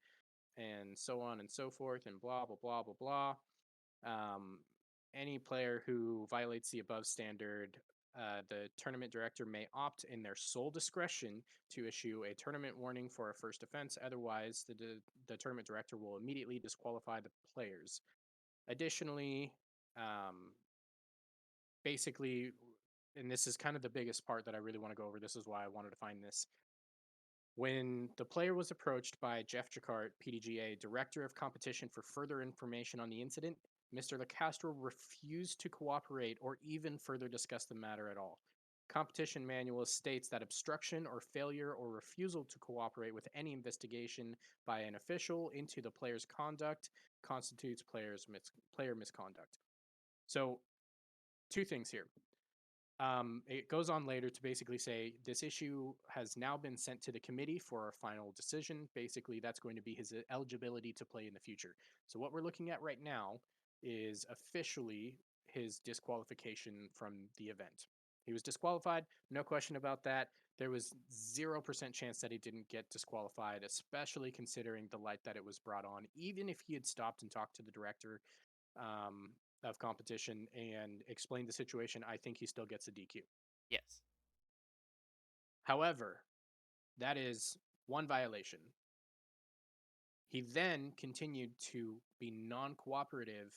and so on and so forth and blah blah blah blah blah. Um, any player who violates the above standard, the tournament director may opt in their sole discretion to issue a tournament warning for a first offense. Otherwise, the tournament director will immediately disqualify the players. Additionally, um, basically, and this is kind of the biggest part that I really want to go over, this is why I wanted to find this. When the player was approached by Jeff Jacquart, PDGA Director of Competition, for further information on the incident, Mr. LeCastro refused to cooperate or even further discuss the matter at all. Competition manual states that obstruction or failure or refusal to cooperate with any investigation by an official into the player's conduct constitutes player misconduct. So, two things here. It goes on later to basically say this issue has now been sent to the committee for a final decision. Basically, that's going to be his eligibility to play in the future. So, what we're looking at right now is officially his disqualification from the event. He was disqualified, no question about that. There was 0% chance that he didn't get disqualified, especially considering the light that it was brought on. Even if he had stopped and talked to the director, um, of competition and explained the situation, I think he still gets a DQ. yes. However, that is one violation. He then continued to be non cooperative,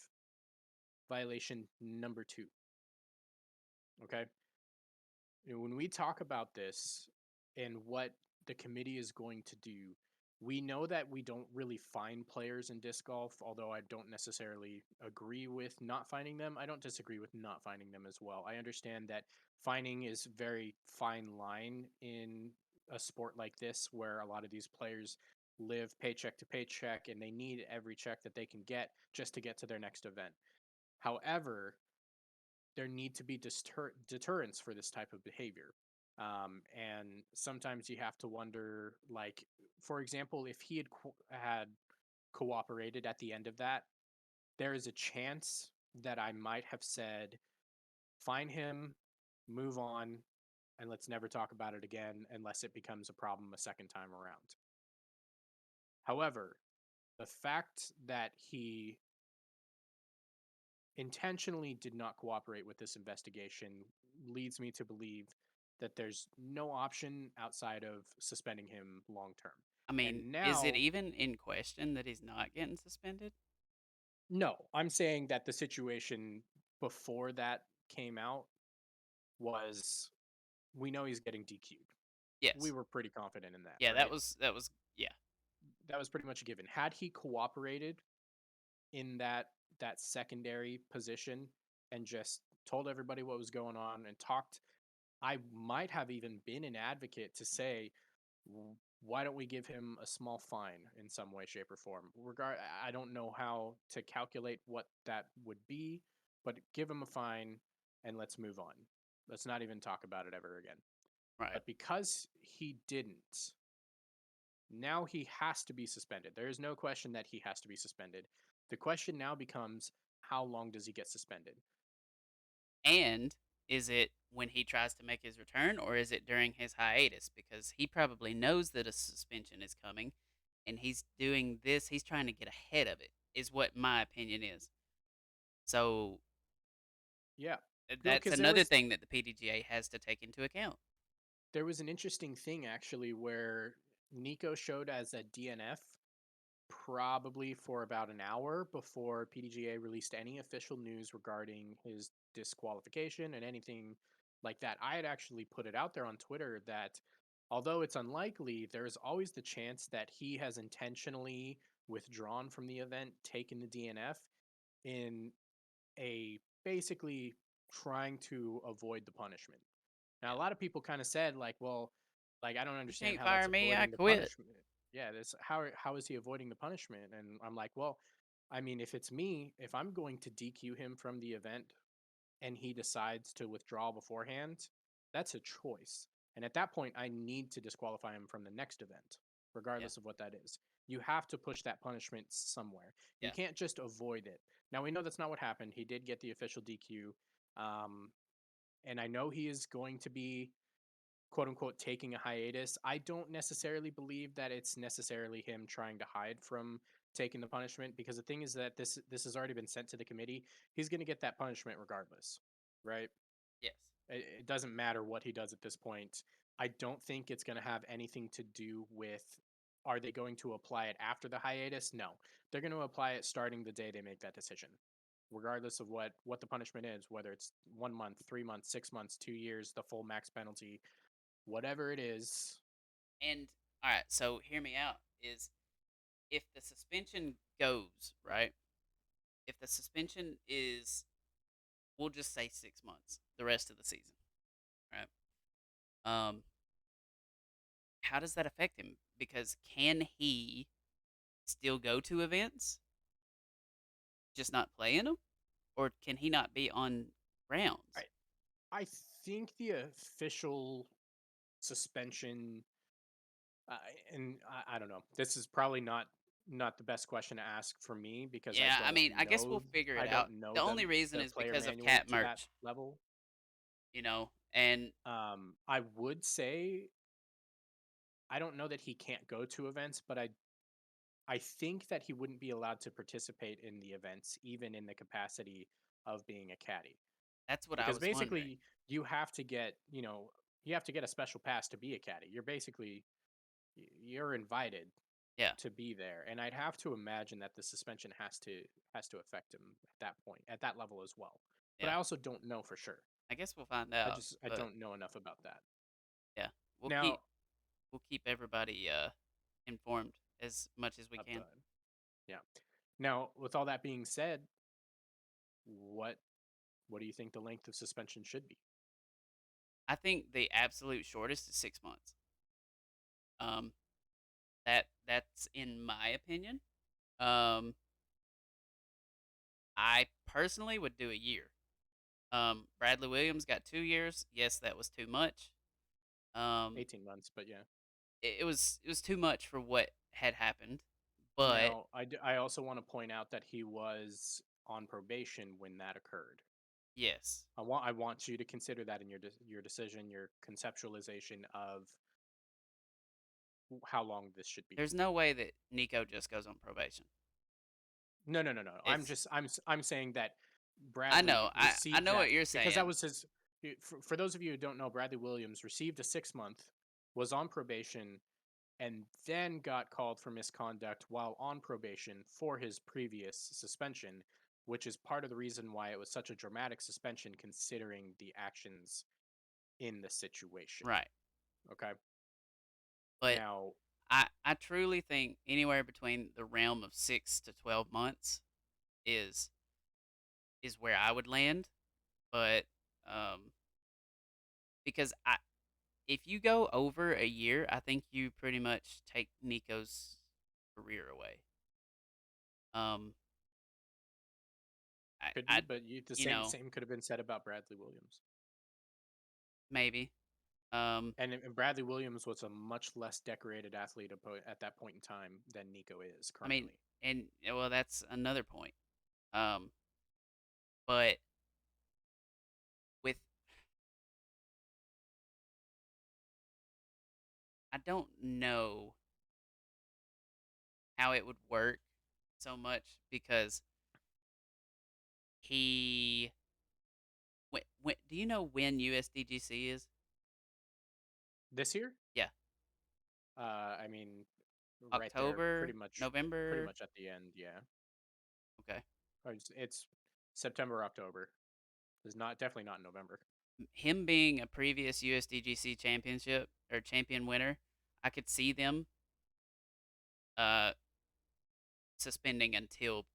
violation number two. Okay. When we talk about this and what the committee is going to do, we know that we don't really find players in disc golf, although I don't necessarily agree with not finding them. I don't disagree with not finding them as well. I understand that finding is very fine line in a sport like this where a lot of these players live paycheck to paycheck and they need every check that they can get just to get to their next event. However, there need to be deterrence for this type of behavior. And sometimes you have to wonder, like, for example, if he had cooperated at the end of that, there is a chance that I might have said, "Find him, move on, and let's never talk about it again unless it becomes a problem a second time around." However, the fact that he intentionally did not cooperate with this investigation leads me to believe that there's no option outside of suspending him long term. I mean, And is it now, even in question that he's not getting suspended? no, I'm saying that the situation before that came out was we know he's getting DQ'd. We Yes. were pretty confident in that, Yeah, right? that was yeah. That was pretty much a given. Had he cooperated in that secondary position and just told everybody what was going on and talked I might have even been an advocate to say, why don't we give him a small fine in some way, shape, or form? I don't know how to calculate what that would be, but give him a fine and let's move on. Let's not even talk about it ever again. Right. But because he didn't, now he has to be suspended. There is no question that he has to be suspended. The question now becomes, how long does he get suspended? And is it when he tries to make his return, or is it during his hiatus? Because he probably knows that a suspension is coming, and he's doing this. He's trying to get ahead of it, is what my opinion is. So Yeah. Well, that's because another thing that the PDGA has to take into account. there was an interesting thing actually where Nico showed as a DNF probably for about an hour before PDGA released any official news regarding his disqualification and anything like that. I had actually put it out there on Twitter that although it's unlikely, there is always the chance that he has intentionally withdrawn from the event, taken the DNF in a basically trying to avoid the punishment. Now, a Yeah. lot of people kind of said, like, well, like, I don't You understand can't how that's fire me. I avoiding the quit. punishment. Yeah, this how is he avoiding the punishment? And I'm like, well, I mean, if it's me, if I'm going to DQ him from the event and he decides to withdraw beforehand, that's a choice. And at that point, I need to disqualify him from the next event, Yeah. regardless of what that is. You have to push that punishment somewhere. You Yeah. can't just avoid it. Now, we know that's not what happened. He did get the official DQ. Um, and I know he is going to be quote unquote taking a hiatus. I don't necessarily believe that it's necessarily him trying to hide from taking the punishment because the thing is that this has already been sent to the committee. He's going to get that punishment regardless, right? Yes. It doesn't matter what he does at this point. I don't think it's going to have anything to do with are they going to apply it after the hiatus? No. They're going to apply it starting the day they make that decision. Regardless of what the punishment is, whether it's 1 month, 3 months, 6 months, 2 years, the full max penalty, whatever it is. And all right, so hear me out. Is if the suspension goes right, if the suspension is, we'll just say 6 months, the rest of the season, right? Um, how does that affect him? Because can he still go to events, just not play in them, or can he not be on I grounds? I think the official suspension, uh, and I don't know. This is probably not the best question to ask for me because Yeah, I mean, I guess we'll figure I it out. don't know The only reason the is player because of manual cat to that merch, level. and I would say I don't know that he can't go to events, but I think that he wouldn't be allowed to participate in the events, even in the capacity of being a caddy. that's what I Because was wondering. basically you have to get, you have to get a special pass to be a caddy. You're basically you're invited Yeah, to be there. And I'd have to imagine that the suspension has to affect him at that point, at that level as well. But yeah. I also don't know for sure. I guess we'll find I out, just I but don't know enough about that. yeah, we'll Now, keep we'll keep everybody informed as much as we up to can. yeah. Now, with all that being said, what what do you think the length of suspension should be? I think the absolute shortest is 6 months. Um, that's in my opinion. Um, I personally would do a year. Bradley Williams got 2 years. Yes, that was too much. Um, 18 months, but yeah. it was too much for what had happened. But Now, I also want to point out that he was on probation when that occurred. yes, I want you to consider that in your decision, your conceptualization of how long this should be. there's no way that Nico just goes on probation. No, no, no, no. It's I'm saying that I know Bradley I received know that what you're because that saying. was his. For those of you who don't know, Bradley Williams received a 6 month, was on probation, and then got called for misconduct while on probation for his previous suspension, which is part of the reason why it was such a dramatic suspension considering the actions in the situation. Right. Okay. But Now, I truly think anywhere between the realm of 6 to 12 months is is where I would land. But um, because if you go over a year, I think you pretty much take Nico's career away. Um, Could be, I but the you know, same could have been said about Bradley Williams. maybe. Um, And Bradley Williams was a much less decorated athlete at that point in time than Nico is I mean, currently. and well, that's another point. Um, but with I don't know how it would work so much because he when do you know when USDGC is? This year, Yeah, I mean, right there, October, pretty November. much at the end. Yeah, Okay. or it's September, October. It's not definitely not in November. Him being a previous USDGC championship or champion winner, I could see them uh suspending until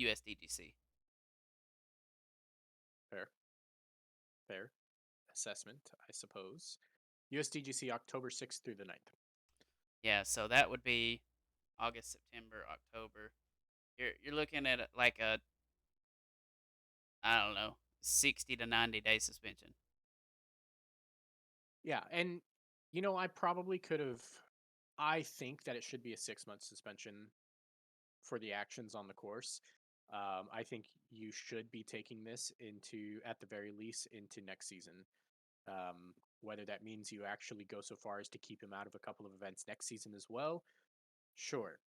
USDGC. Fair, fair assessment, I suppose. USDGC October 6th through the 9th. Yeah, so that would be August, September, October. You're looking at like a I don't know, 60 to 90-day suspension. Yeah, and I probably could have. I think that it should be a 6 month suspension for the actions on the course. I think you should be taking this into, at the very least, into next season. Whether that means you actually go so far as to keep him out of a couple of events next season as well, sure.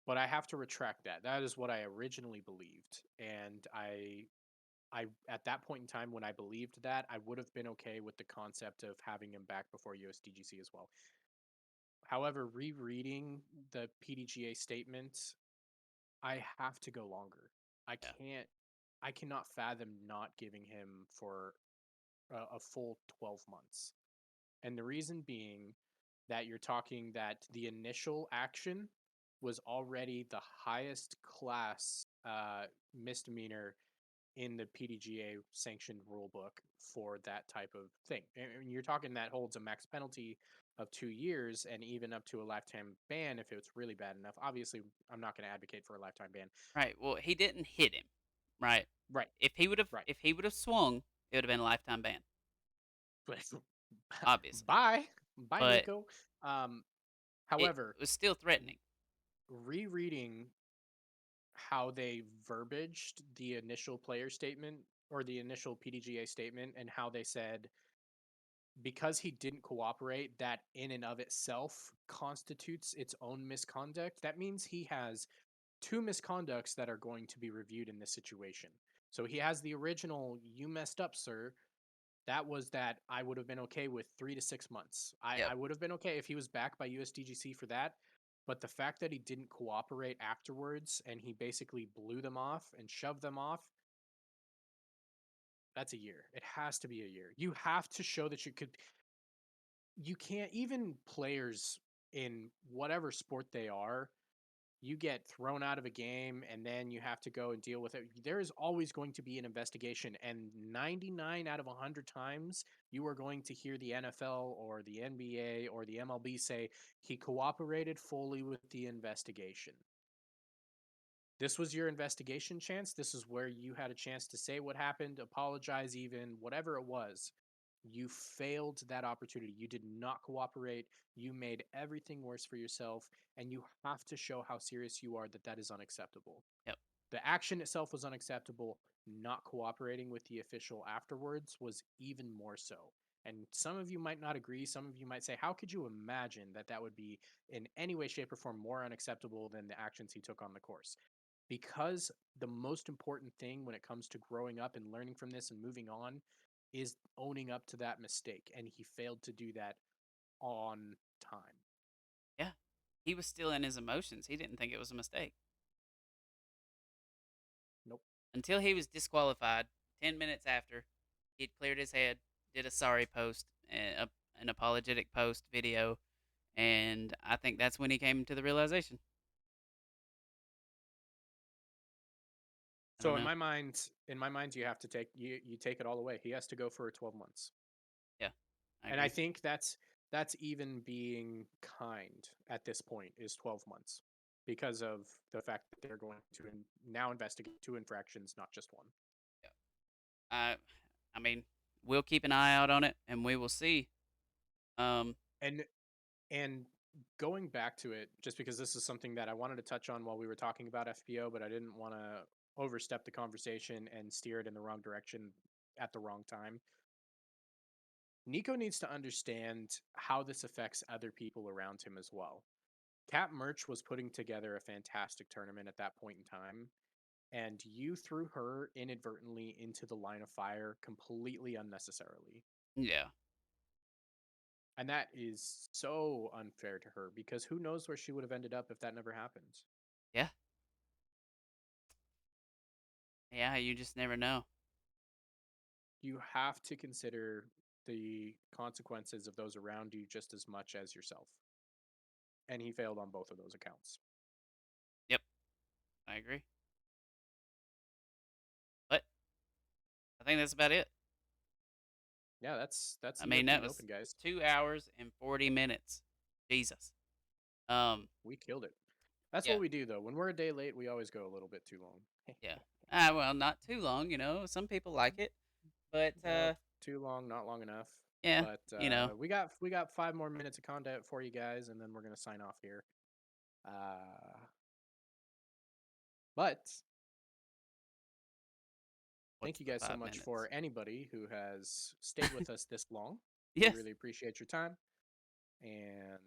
But I have to retract that. That is what I originally believed, and I at that point in time when I believed that, I would have been okay with the concept of having him back before USDGC as well. However, rereading the PDGA statement, I have to go longer. I Yeah. can't. I cannot fathom not giving him for a full 12 months. And the reason being that you're talking that the initial action was already the highest class misdemeanor in the PDGA sanctioned rule book for that type of thing. And you're talking that holds a max penalty of 2 years and even up to a lifetime ban if it's really bad enough. Obviously, I'm not going to advocate for a lifetime ban. Right. Well, he didn't hit him. Right. Right, right. If he would have swung, it would have been a lifetime ban, But obviously. bye, bye, But Nico. Um, it however, was still threatening. rereading how they verbaged the initial player statement or the initial PDGA statement and how they said because he didn't cooperate, that in and of itself constitutes its own misconduct. That means he has two misconducts that are going to be reviewed in this situation. So he has the original, you messed up, sir. That was that I would have been okay with 3 to 6 months. Yep. I would have been okay if he was back by USDGC for that. But the fact that he didn't cooperate afterwards and he basically blew them off and shoved them off, that's a year. It has to be a year. You have to show that you can't, even players in whatever sport they are, you get thrown out of a game and then you have to go and deal with it. There is always going to be an investigation, and 99 out of 100 times you are going to hear the NFL or the NBA or the MLB say he cooperated fully with the investigation. This was your investigation chance. This is where you had a chance to say what happened, apologize, even whatever it was. You failed that opportunity. You did not cooperate. You made everything worse for yourself, and you have to show how serious you are that that is unacceptable. Yep. The action itself was unacceptable. Not cooperating with the official afterwards was even more so. And some of you might not agree. Some of you might say, how could you imagine that that would be in any way, shape, or form more unacceptable than the actions he took on the course? Because the most important thing when it comes to growing up and learning from this and moving on is owning up to that mistake. And he failed to do that on time. Yeah. He was still in his emotions. He didn't think it was a mistake Nope. until he was disqualified 10 minutes after he'd cleared his head, did a sorry post, an apologetic post video, and I think that's when he came to the realization. I don't So know. in my mind, you have to take you take it all away. He has to go for 12 months. Yeah. I And I agree. think that's even being kind at this point is 12 months because of the fact that they're going to now investigate two infractions, not just one. Yeah. I I mean, we'll keep an eye out on it and we will see. Um, And and going back to it, just because this is something that I wanted to touch on while we were talking about FPO, but I didn't want to overstep the conversation and steer it in the wrong direction at the wrong time. Nico needs to understand how this affects other people around him as well. Cat Merch was putting together a fantastic tournament at that point in time, and you threw her inadvertently into the line of fire completely unnecessarily. yeah. And that is so unfair to her because who knows where she would have ended up if that never happened. Yeah. Yeah, you just never know. You have to consider the consequences of those around you just as much as yourself. And he failed on both of those accounts. Yep, I agree. But I think that's about it. Yeah, that's I the mean, that European was Open, guys. 2 hours and 40 minutes. Jesus. Um, We killed it. That's yeah, what we do though. When we're a day late, we always go a little bit too long. yeah. Well, not too long, some people like it, but, Nope, too long, not long enough. yeah, But you know, we got 5 more minutes of content for you guys, and then we're gonna sign off here. But thank what's you the guys so 5 much minutes? for anybody who has stayed with us this long. We Yes. really appreciate your time and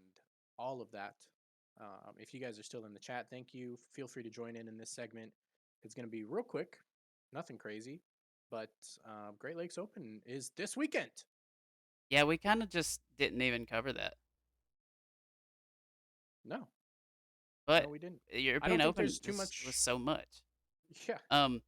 all of that. If you guys are still in the chat, thank you. Feel free to join in this segment. It's going to be real quick, nothing crazy, but Great Lakes Open is this weekend. Yeah, we kinda just didn't even cover that, No, no, but we didn't. the I European don't think Open there's too just was much. so much. Yeah, Um,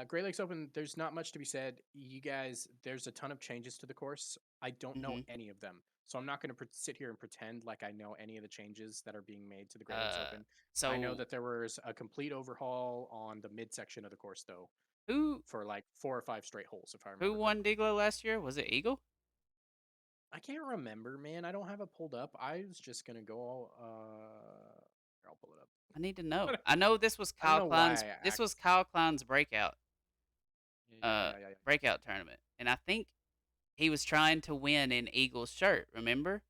Great Lakes Open, there's not much to be said. You guys, there's a ton of changes to the course. I don't know mhm, any of them. So I'm not going to sit here and pretend like I know any of the changes that are being made to the Great Lakes uh, Open. I know so that there was a complete overhaul on the midsection of the course, though, who for like 4 or 5 straight holes, if I who remember won correctly. Diglo last year? Was it Eagle? I can't remember, man. I don't have it pulled up. I was just going to go. Here, I'll pull it I need to know. up. I know this was I don't Kyle know why Klein's I this act. was Kyle Klein's Yeah, yeah, yeah, yeah. breakout tournament, and I think he was trying to win in Eagle's shirt, remember?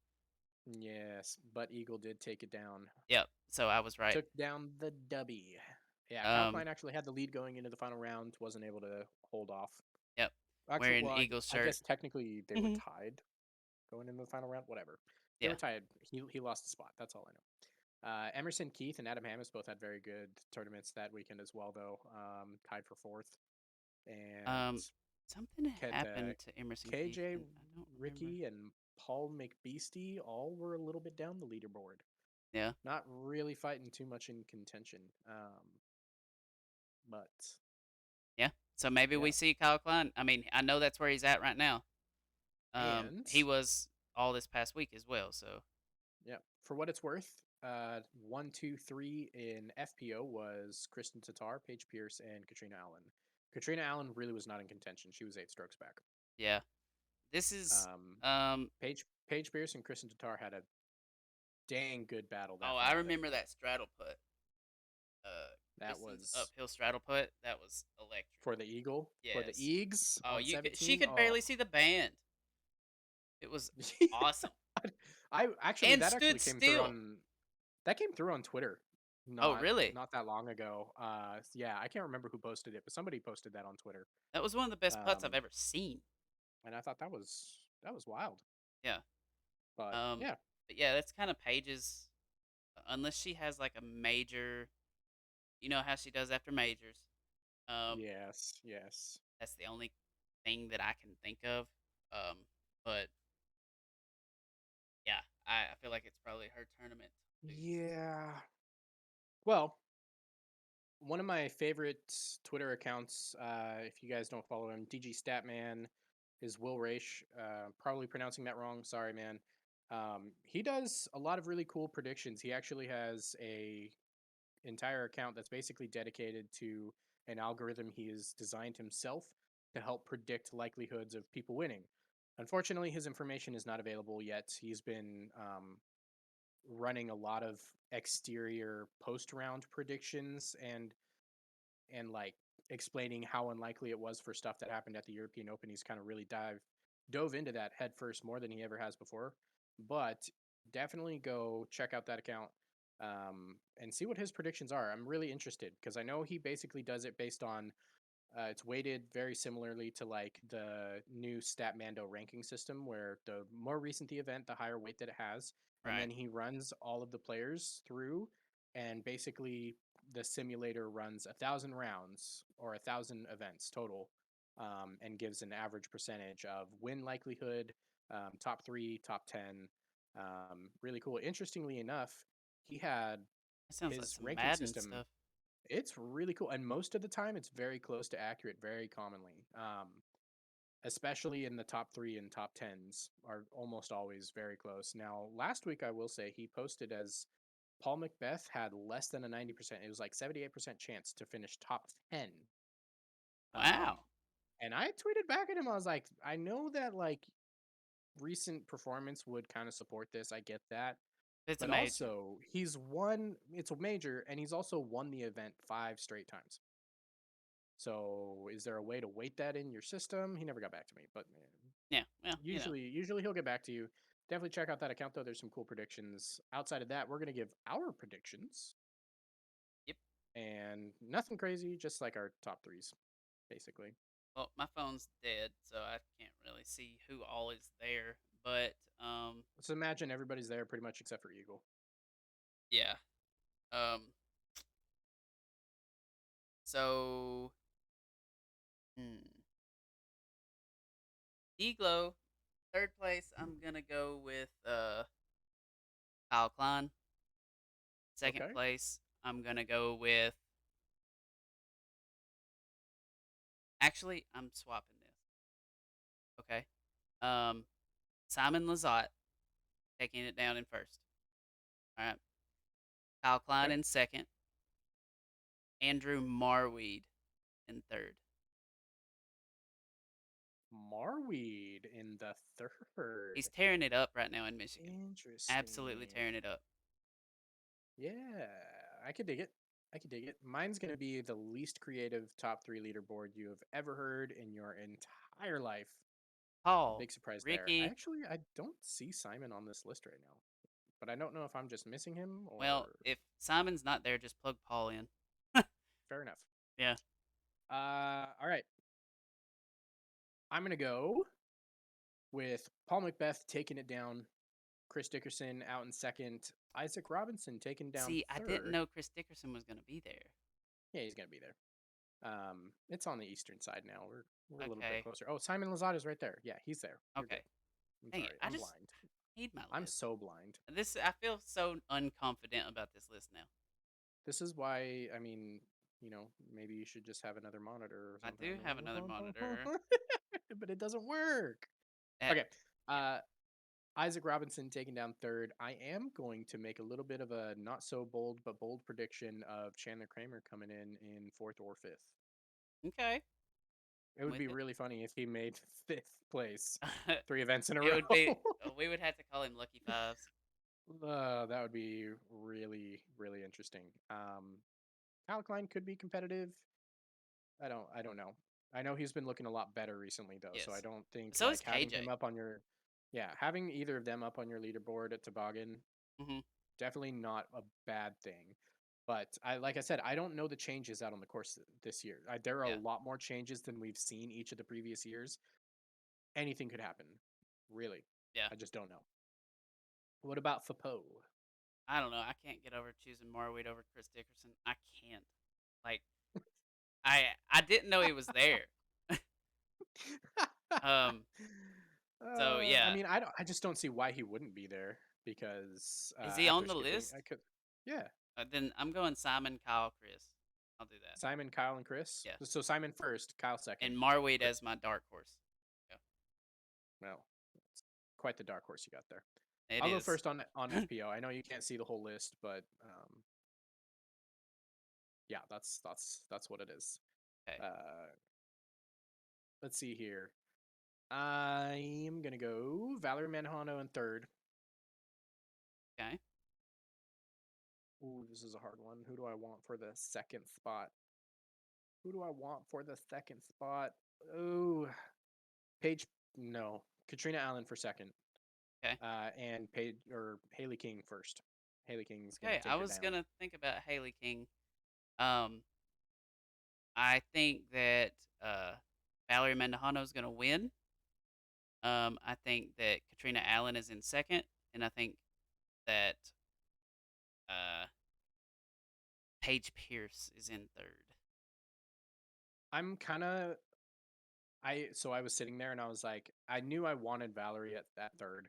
Yes, but Eagle did take it down. Yep, so I was right. Took down the dubby. Yeah, Kyle Um, Klein actually had the lead going into the final round. Wasn't able to hold off. yep, Actually, wearing well, Eagle's I shirt. guess technically they were Mhm. tied going into the final round. Whatever, they Yeah. were tied. He lost the spot. That's all I know. Emerson Keith and Adam Hammis both had very good tournaments that weekend as well, though. Tied for fourth, and Um, something Ket, happened to Emerson Keith, KJ, and I don't remember. Ricky, and Paul McBeastie all were a little bit down the leaderboard. Yeah, Not really fighting too much in contention. But yeah. So maybe we yeah, see Kyle Klein. I mean, I know that's where he's at right now. and He was all this past week as well. So yeah, for what it's worth, 1, 2, 3 in FPO was Kristen Tatar, Paige Pierce, and Katrina Allen. Katrina Allen really was not in contention. She was 8 strokes back. yeah, this is Um, um. Paige Pierce and Kristen Tatar had a dang good battle Oh, that I final day. remember that straddle putt. That Kristen's was uphill straddle putt. That was electric. for the Eagle, for the Yes. Eags Oh, on you could. She 17. could Oh, barely see the band. It was awesome I actually and that actually stood came through still. on that came through on Twitter Oh, not really? not that long ago. Yeah, I can't remember who posted it, but somebody posted that on Twitter. That was one of the best putts I've Um, ever seen. and I thought that was wild. Yeah. But Um. yeah, But yeah, that's kind of Paige's. Unless she has like a major, you know how she does after majors. Um. yes, yes, That's the only thing that I can think of. Um. But yeah, I feel like it's probably her tournament to lose. yeah. Well, one of my favorite Twitter accounts, if you guys don't follow him, DG Statman, is Will Raish. Probably pronouncing that wrong. Sorry, man. He does a lot of really cool predictions. He actually has a entire account that's basically dedicated to an algorithm he has designed himself to help predict likelihoods of people winning. Unfortunately, his information is not available yet. He's been running a lot of exterior post round predictions and like explaining how unlikely it was for stuff that happened at the European Open. He's kind of really dove into that headfirst more than he ever has before. But definitely go check out that account and see what his predictions are. I'm really interested because I know he basically does it based on it's weighted very similarly to like the new Statmando ranking system, where the more recent the event, the higher weight that it has, and Right. then he runs all of the players through, and basically the simulator runs 1,000 rounds or 1,000 events total, and gives an average percentage of win likelihood, top three, top 10. Really cool. Interestingly enough, he had That sounds like his some ranking Madden system. stuff. It's really cool, and most of the time, it's very close to accurate. Very commonly, especially in the top three and top tens, are almost always very close. Now, last week, I will say he posted as Paul Macbeth had less than a 90%. It was like 78% chance to finish top 10. Um, Wow. and I tweeted back at him. I was like, I know that like recent performance would kind of support this. I get that. It's a But major. also, he's won, it's a major, and he's also won the event 5 straight times. So, is there a way to weight that in your system? He never got back to me, but Yeah. Well, usually he'll get back to you. Definitely check out that account though. There's some cool predictions. Outside of that, we're gonna give our predictions Yep. and nothing crazy, just like our top threes, basically. Well, my phone's dead, so I can't really see who all is there. But Let's imagine everybody's there pretty much except for Eagle. yeah. Um, so hmm. Eglo, third place. I'm gonna go with Kyle Klein. Second Okay. place, I'm gonna go with. Actually, I'm swapping this. Okay. Um, Simon Lizotte taking it down in first. All right. Kyle Klein Okay. in second. Andrew Marweed in third. Marweed in the He's third. tearing it up right now in Michigan. Absolutely Interesting. tearing it up. Yeah, I could dig it. I could dig it. Mine's going to be the least creative top three leaderboard you have ever heard in your entire life. Paul, Big surprise there. Ricky. I don't see Simon on this list right now, but I don't know if I'm just missing him Well, or if Simon's not there, just plug Paul in. fair enough. Yeah. All right. I'm going to go with Paul Macbeth taking it down, Chris Dickerson out in second, Isaac Robinson taking down See, I didn't third. know Chris Dickerson was going to be there. Yeah, he's going to be there. It's on the eastern side now. We're a little bit Okay. closer. Oh, Simon Lazada is right there. Yeah, he's there. You're Okay. good. I'm Dang it. sorry. I I'm just blind. need my I'm list. so blind. I feel so unconfident about this list now. This is why I mean, maybe you should just have another monitor or I something. do have another monitor. But it doesn't work. Eh, Okay. yeah. Isaac Robinson taking down third. I am going to make a little bit of a not so bold but bold prediction of Chandler Kramer coming in fourth or fifth. Okay. It I'm would with be it. really funny if he made fifth place 3 events in a It row. would be. We would have to call him Lucky Fives. That would be really, really interesting. Alkaline could be competitive. I don't know. I know he's been looking a lot better recently though, so I Yes. don't think So is like having KJ. him up on your, yeah, having either of them up on your leaderboard at Toboggan, Hmm. definitely not a bad thing. But like I said, I don't know the changes out on the course this year. There are a Yeah. lot more changes than we've seen each of the previous years. Anything could happen, really. Yeah. I just don't know. What about Fapo? I don't know. I can't get over choosing Marweed over Chris Dickerson. I can't. Like I didn't know he was there. Um. So I yeah. mean, I just don't see why he wouldn't be there because Is he after on the skipping, list? I could, yeah, Then I'm going Simon, Kyle, Chris. I'll do that. Simon, Kyle, and Chris. Yeah. So Simon first, Kyle second, And Marweed Chris. as my dark horse. Yeah. Well, it's quite the dark horse you got there. It I'll go is. first on FPO. I know you can't see the whole list, but yeah, that's what it is. Okay. Uh, let's see here. I am gonna go Valerie Manhano in third. Okay. Ooh, this is a hard one. Who do I want for the second spot? Who do I want for the second spot? Ooh, Paige. No, Katrina Allen for second. Okay. And Paige or Haley King first. Haley King's gonna Okay. I take her was down. gonna think about Haley King. Um, I think that Valerie Mendojano is gonna win. I think that Katrina Allen is in second, and I think that uh, Paige Pierce is in third. I'm kind of I was sitting there and I was like, I knew I wanted Valerie at that third,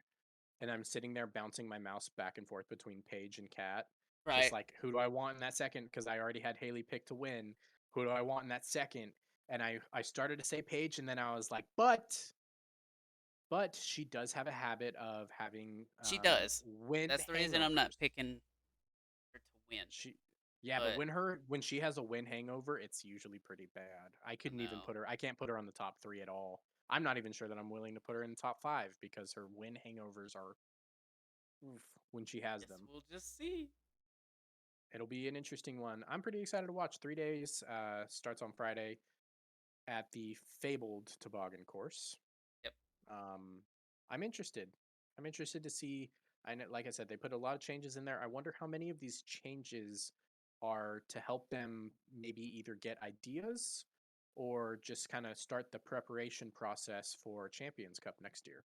and I'm sitting there bouncing my mouse back and forth between Paige and Kat, just Right. like who do I want in that second? Because I already had Haley picked to win. Who do I want in that second? And I started to say Paige, and then I was like, but she does have a habit of having She does. win That's the reason I'm not hangovers. picking her to win. She Yeah, but But when she has a win hangover, it's usually pretty bad. I know. I can't put her on the top 3 at all. I'm not even sure that I'm willing to put her in the top 5 because her win hangovers are oof, when she has Guess them. we'll just see. It'll be an interesting one. I'm pretty excited to watch. 3 days starts on Friday at the fabled toboggan course. Yep. Um I'm interested. I'm interested to see. I know, like I said, they put a lot of changes in there. I wonder how many of these changes are to help them maybe either get ideas or just kind of start the preparation process for Champions Cup next year.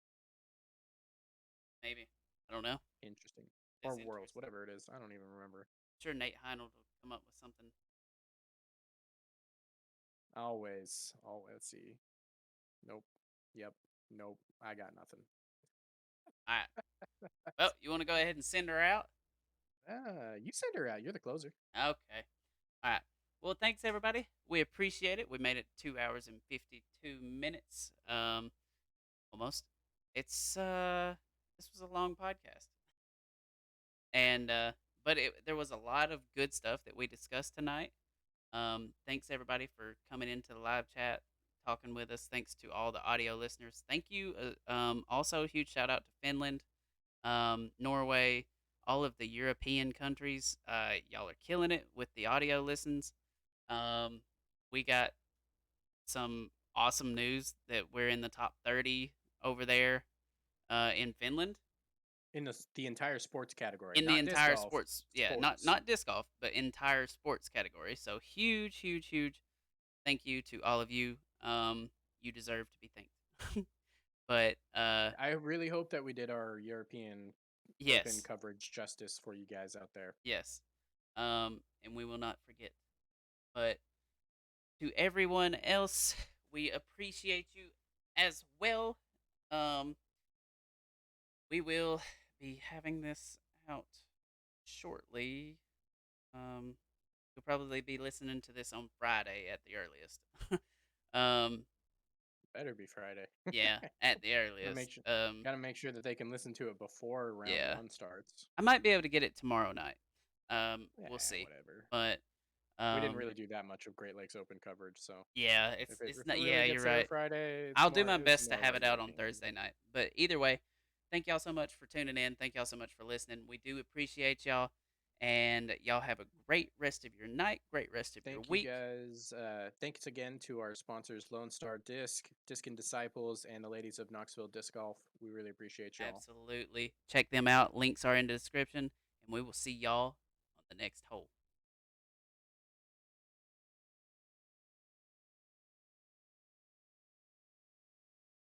Maybe. I don't know. Interesting. Or It's Worlds, interesting. whatever it is. I don't even remember. Sure, Nate Heinold will come up with something. Always. Oh, let's see. Nope. Yep. Nope. I got nothing. All right. Well, you want to go ahead and send her out? You send her out. You're the closer. Okay. All right. Well, thanks everybody. We appreciate it. We made it 2 hours and 52 minutes. Almost. It's this was a long podcast, and but there was a lot of good stuff that we discussed tonight. Thanks everybody for coming into the live chat, talking with us. Thanks to all the audio listeners. Thank you. Also, a huge shout out to Finland, Norway, all of the European countries. Y'all are killing it with the audio listens. We got some awesome news that we're in the top 30 over there in Finland In the entire sports category, in the not disc entire golf, sports. Yeah, not sports. not disc golf, but entire sports category. So huge, huge, huge. Thank you to all of you. You deserve to be thanked. But I really hope that we did our European Open yes, coverage justice for you guys out there. yes. And we will not forget. But to everyone else, we appreciate you as well. Um, we will be having this out shortly. You'll probably be listening to this on Friday at the earliest. um, Better be Friday. yeah, at the gotta earliest. make sure, gotta make sure that they can listen to it before round Yeah, one starts. I might be able to get it tomorrow night. We'll Yeah, see. whatever. But We didn't um, really do that much of Great Lakes Open coverage, so yeah, it's if it not. really Yeah, you're gets there right. Friday, I'll do my it's best to more have it likely out we on can get it. Thursday night. But either way, thank y'all so much for tuning in. Thank y'all so much for listening. We do appreciate y'all. And y'all have a great rest of your night, great rest of your Thank you week. guys. Thanks again to our sponsors, Lone Star Disc, Disc and Disciples, and the ladies of Knoxville Disc Golf. We really appreciate y'all. Absolutely. Check them out. Links are in the description. And we will see y'all on the next hole.